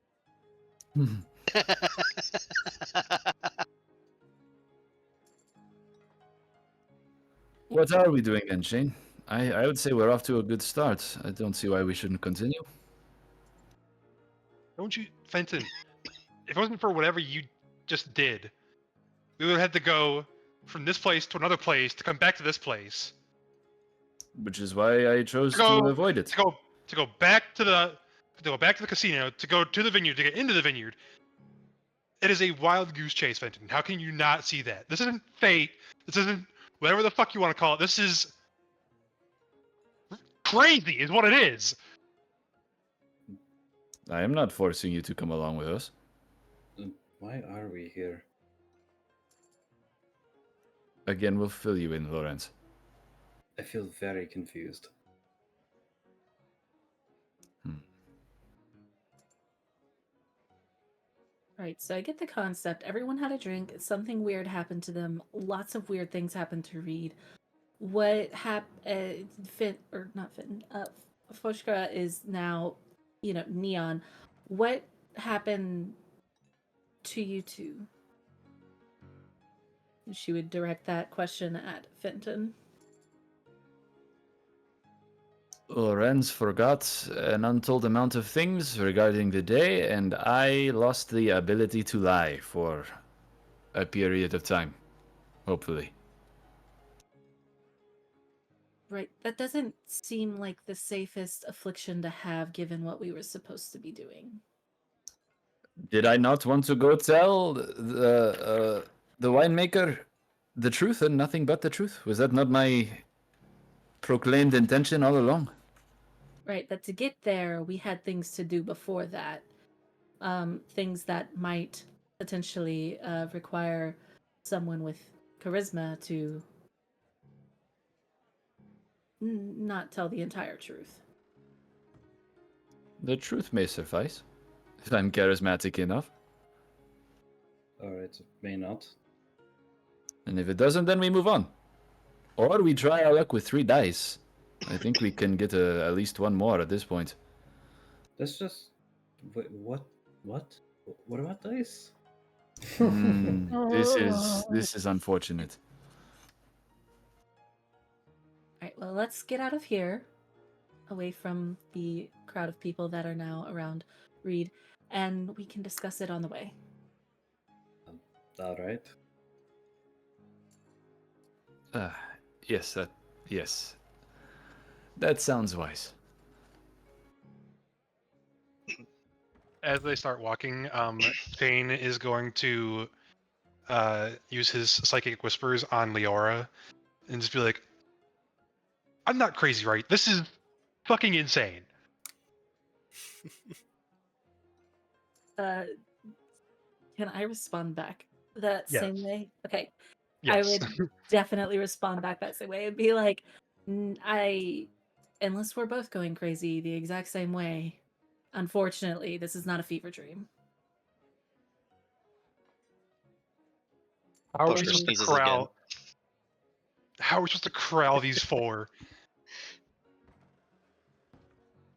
What are we doing then, Shane? I would say we're off to a good start. I don't see why we shouldn't continue. Don't you, Fenton? If it wasn't for whatever you just did, we would have had to go from this place to another place to come back to this place. Which is why I chose To go, to avoid it. to go back to the casino, to go to the vineyard, to get into the vineyard. It is a wild goose chase, Fenton. How can you not see that? This isn't fate. This isn't whatever the fuck you want to call it. This is crazy, is what it is. I am not forcing you to come along with us. Why are we here? Again, we'll fill you in, Lorenz. I feel very confused. Right, so I get the concept. Everyone had a drink. Something weird happened to them. Lots of weird things happened to Reed. What happened? Finn or not Finn? Foshka is now, Neon. What happened to you two? She would direct that question at Fenton. Lorenz forgot an untold amount of things regarding the day, and I lost the ability to lie for a period of time. Hopefully. Right. That doesn't seem like the safest affliction to have given what we were supposed to be doing. Did I not want to go tell the winemaker the truth and nothing but the truth? Was that not my proclaimed intention all along? Right, that to get there, we had things to do before that. Things that might potentially require someone with charisma to not tell the entire truth. The truth may suffice, if I'm charismatic enough. Alright, it may not. And if it doesn't, then we move on. Or we try our luck with 3 dice. I think we can get at least one more at this point. Let's just. Wait, what? What? What about dice? This is unfortunate. All right, well, let's get out of here, away from the crowd of people that are now around Reed, and we can discuss it on the way. Alright. Yes, yes. That sounds wise. As they start walking, Thane is going to use his psychic whispers on Leora and just be like, I'm not crazy, right? This is fucking insane. Can I respond back that Yes. same way? Okay. Yes. I would definitely respond back that same way. It'd be like, unless we're both going crazy the exact same way, unfortunately, this is not a fever dream. How are we Poker supposed to sneezes again. corral? How are we supposed to corral these 4?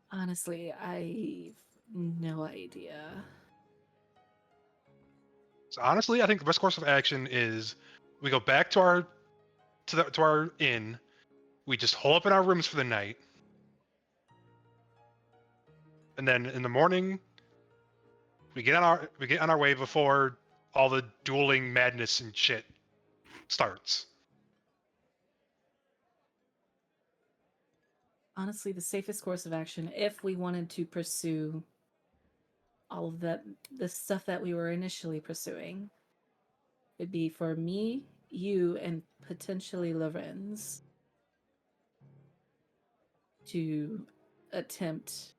Honestly, I've no idea. So honestly, I think the best course of action is we go back to our inn. We just hole up in our rooms for the night, and then in the morning, we get on our way before all the dueling madness and shit starts. Honestly, the safest course of action, if we wanted to pursue all of the stuff that we were initially pursuing, would be for me, you, and potentially Lorenz to attempt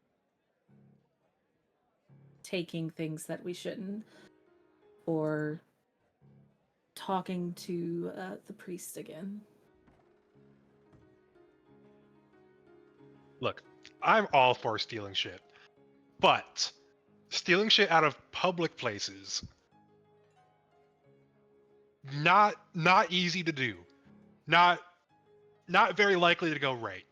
taking things that we shouldn't, or talking to the priest again. Look, I'm all for stealing shit, but stealing shit out of public places, not easy to do, not very likely to go right.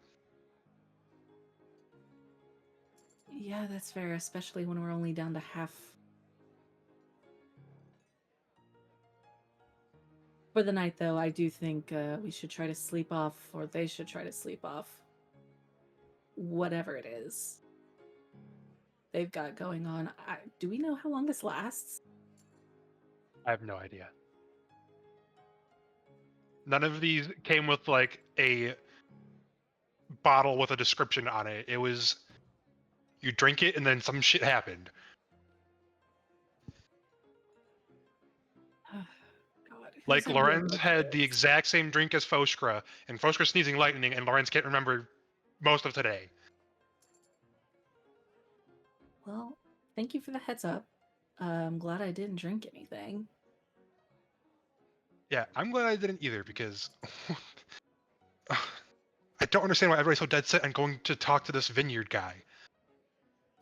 Yeah, that's fair, especially when we're only down to half. For the night, though, I do think we should try to sleep off, or they should try to sleep off whatever it is they've got going on. Do we know how long this lasts? I have no idea. None of these came with like a bottle with a description on it. It was you drink it and then some shit happened. God, Like who's everyone Lorenz with had the this? exact same drink as Foskra, and Foskra sneezing lightning, and Lorenz can't remember most of today. Well, thank you for the heads up. I'm glad I didn't drink anything. Yeah, I'm glad I didn't either because I don't understand why everybody's so dead set on going to talk to this vineyard guy.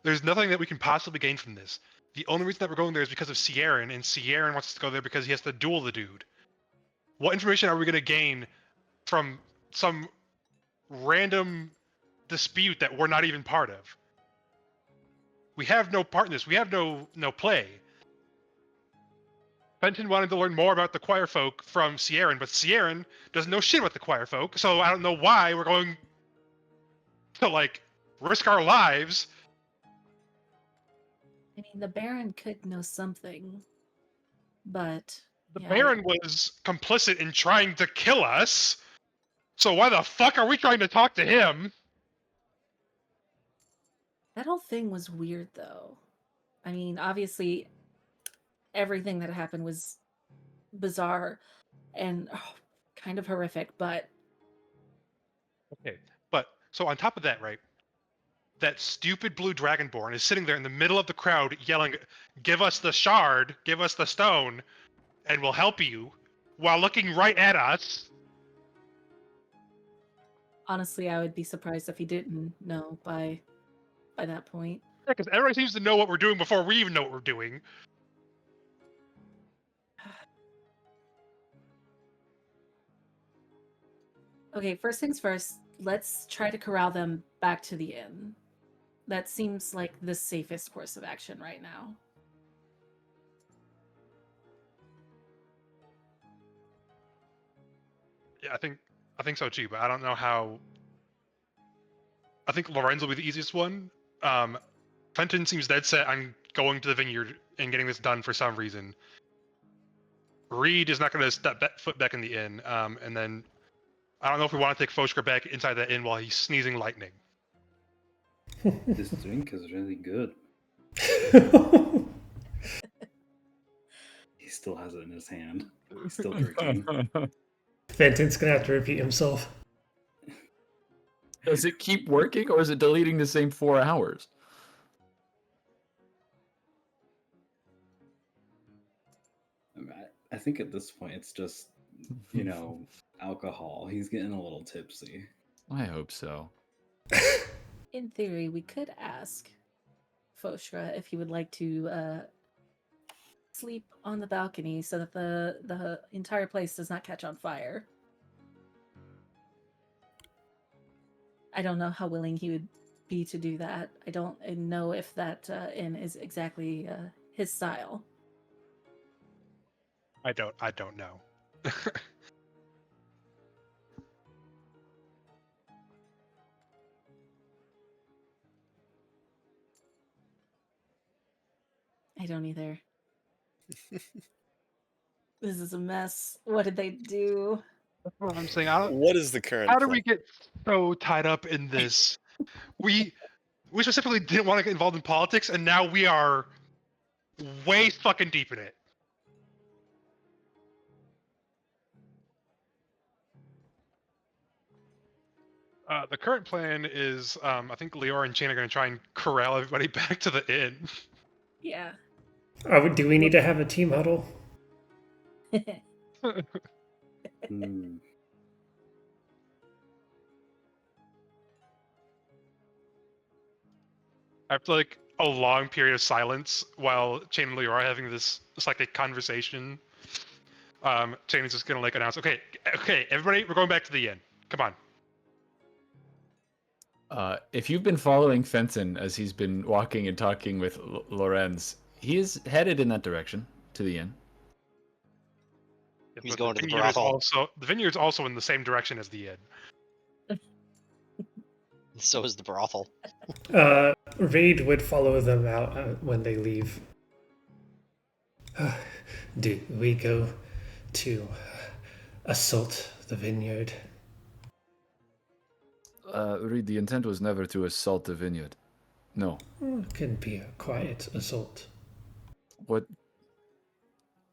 There's nothing that we can possibly gain from this. The only reason that we're going there is because of Sierran, and Sierran wants us to go there because he has to duel the dude. What information are we going to gain from some random dispute that we're not even part of? We have no part in this. We have no play. Fenton wanted to learn more about the choir folk from Sierran, but Sierran doesn't know shit about the choir folk, so I don't know why we're going to, like, risk our lives. I mean, the Baron could know something, but The yeah, Baron was complicit in trying to kill us, so why the fuck are we trying to talk to him? that whole thing was weird, though. I mean, obviously, everything that happened was bizarre and kind of horrific, but Okay, but, so on top of that, right, that stupid blue dragonborn is sitting there in the middle of the crowd yelling, "Give us the shard, give us the stone, and we'll help you," while looking right at us. honestly, I would be surprised if he didn't know by that point. Yeah, because everybody seems to know what we're doing before we even know what we're doing. Okay, first things first, let's try to corral them back to the inn. That seems like the safest course of action right now. Yeah, I think so too, but I don't know how. I think Lorenz will be the easiest one. Fenton seems dead set on going to the vineyard and getting this done for some reason. Reed is not going to step foot back in the inn, and then I don't know if we want to take Foshka back inside the inn while he's sneezing lightning. This drink is really good. He still has it in his hand. He's still drinking. Fenton's gonna have to repeat himself. Does it keep working, or is it deleting the same 4 hours? I think at this point it's just, alcohol. He's getting a little tipsy. I hope so. In theory, we could ask Foshra if he would like to sleep on the balcony so that the entire place does not catch on fire. I don't know how willing he would be to do that. I don't know if that inn is exactly his style. I don't know. I don't either. This is a mess. What did they do? That's what I'm saying. I don't, What is the current how do plan? we get so tied up in this? We specifically didn't want to get involved in politics, and now we are way fucking deep in it. The current plan is, I think Leor and Chain are going to try and corral everybody back to the inn. Yeah. Do we need to have a team huddle? Hmm. After like a long period of silence, while Chain and Leor are having this psychic conversation, Chain is just going to like announce, "Okay, everybody, we're going back to the inn. Come on." If you've been following Fenton as he's been walking and talking with Lorenz, he is headed in that direction to the inn. Yeah, He's but going to the vineyard is brothel. the vineyard's also in the same direction as the inn. So is the brothel. Reed would follow them out when they leave. Do we go to assault the vineyard? Reed, the intent was never to assault the vineyard. No. It can be a quiet assault. What?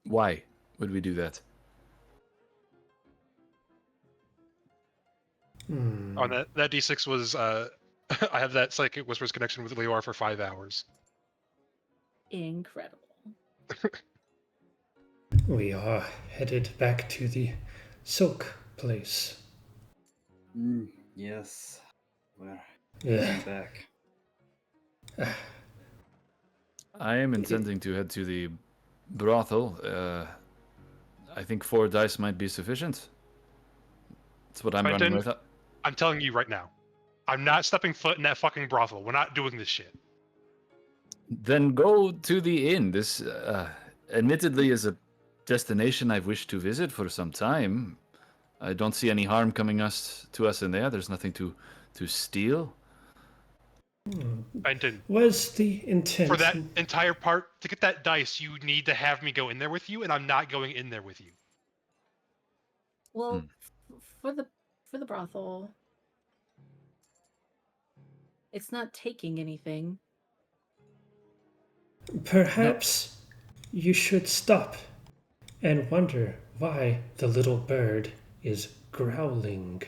Why would we do that? Oh, and that D6 was, I have that Psychic Whispers connection with Leor for 5 hours. Incredible. We are headed back to the Silk place. Yes. We're Yeah. heading back. I am intending to head to the brothel. I think 4 dice might be sufficient. That's what I'm running with. I'm telling you right now, I'm not stepping foot in that fucking brothel. We're not doing this shit. Then go to the inn. This, admittedly, is a destination I've wished to visit for some time. I don't see any harm coming to us in there. There's nothing to steal. Benton, Was the intent? for that entire part, to get that dice, you need to have me go in there with you, and I'm not going in there with you. Well, for the brothel, it's not taking anything. Perhaps you should stop and wonder why the little bird is growling.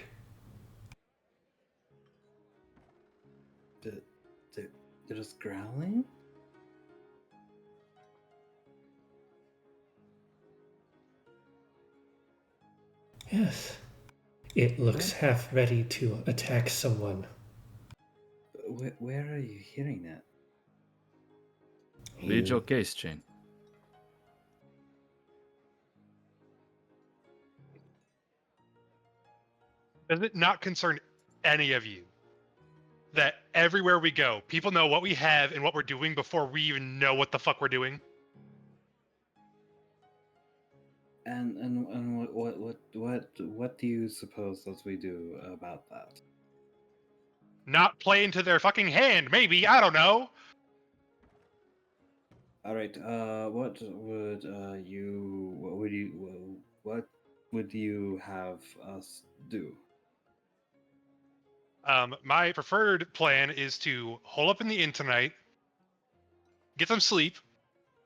They're just growling? Yes. It looks half ready to attack someone. Where are you hearing that? Read your case, Jane. Does it not concern any of you that everywhere we go, people know what we have and what we're doing before we even know what the fuck we're doing? And what do you suppose that we do about that? Not play into their fucking hand, maybe, I don't know. All right. What would you have us do? My preferred plan is to hole up in the inn tonight, get some sleep,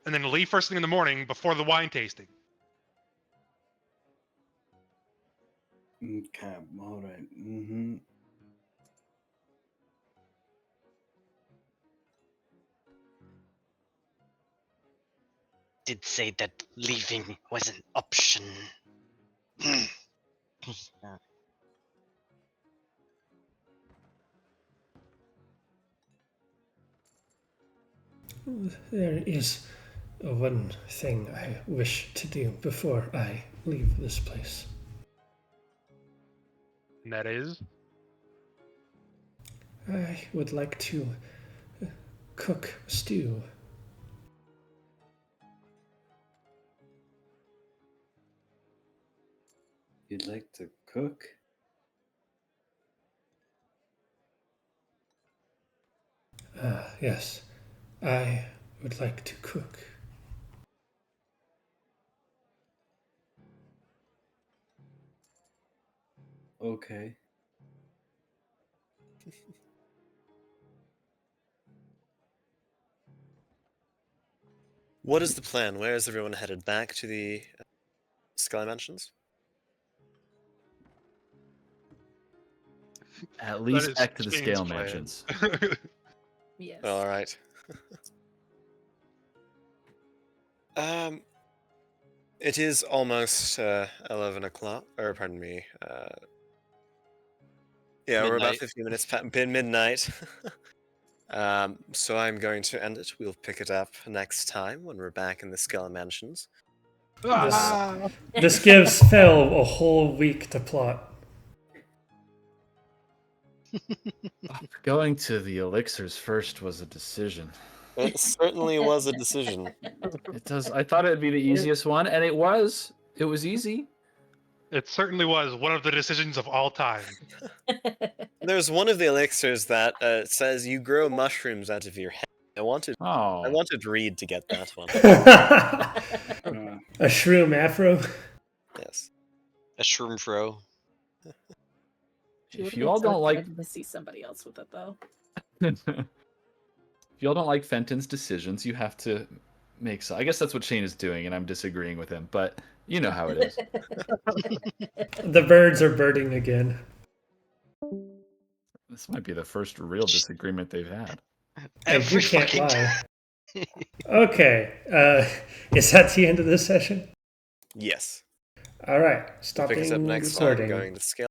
and then leave first thing in the morning before the wine tasting. Okay. All right. Mm-hmm. Did say that leaving was an option. There is one thing I wish to do before I leave this place. And that is? I would like to cook stew. You'd like to cook? Yes, I would like to cook. Okay. What is the plan? Where is everyone headed? Back to the Sky Mansions? At That least is back to the Shane's scale plan. mansions. Yes. All right. It is almost 11 o'clock, or pardon me. Yeah, we're about Midnight. 15 minutes past midnight. So I'm going to end it. We'll pick it up next time when we're back in the Skella Mansions. This gives Phil a whole week to plot. Going to the elixirs first was a decision. It certainly was a decision. It does. I thought it'd be the easiest one, and it was. It was easy. It certainly was one of the decisions of all time. There's one of the elixirs that says you grow mushrooms out of your head. I wanted Reed to get that one. A shroom afro. Yes. A shroom fro. She would've If you been all so don't like, excited to see somebody else with it, though. if you all don't like Fenton's decisions, you have to make so. I guess that's what Shane is doing, and I'm disagreeing with him. But you know how it is. The birds are birding again. This might be the first real disagreement they've had. And you Every can't fucking time. lie. Okay. Is that the end of this session? Yes. All right. Pick Stopping us up next time recording. going to Scale.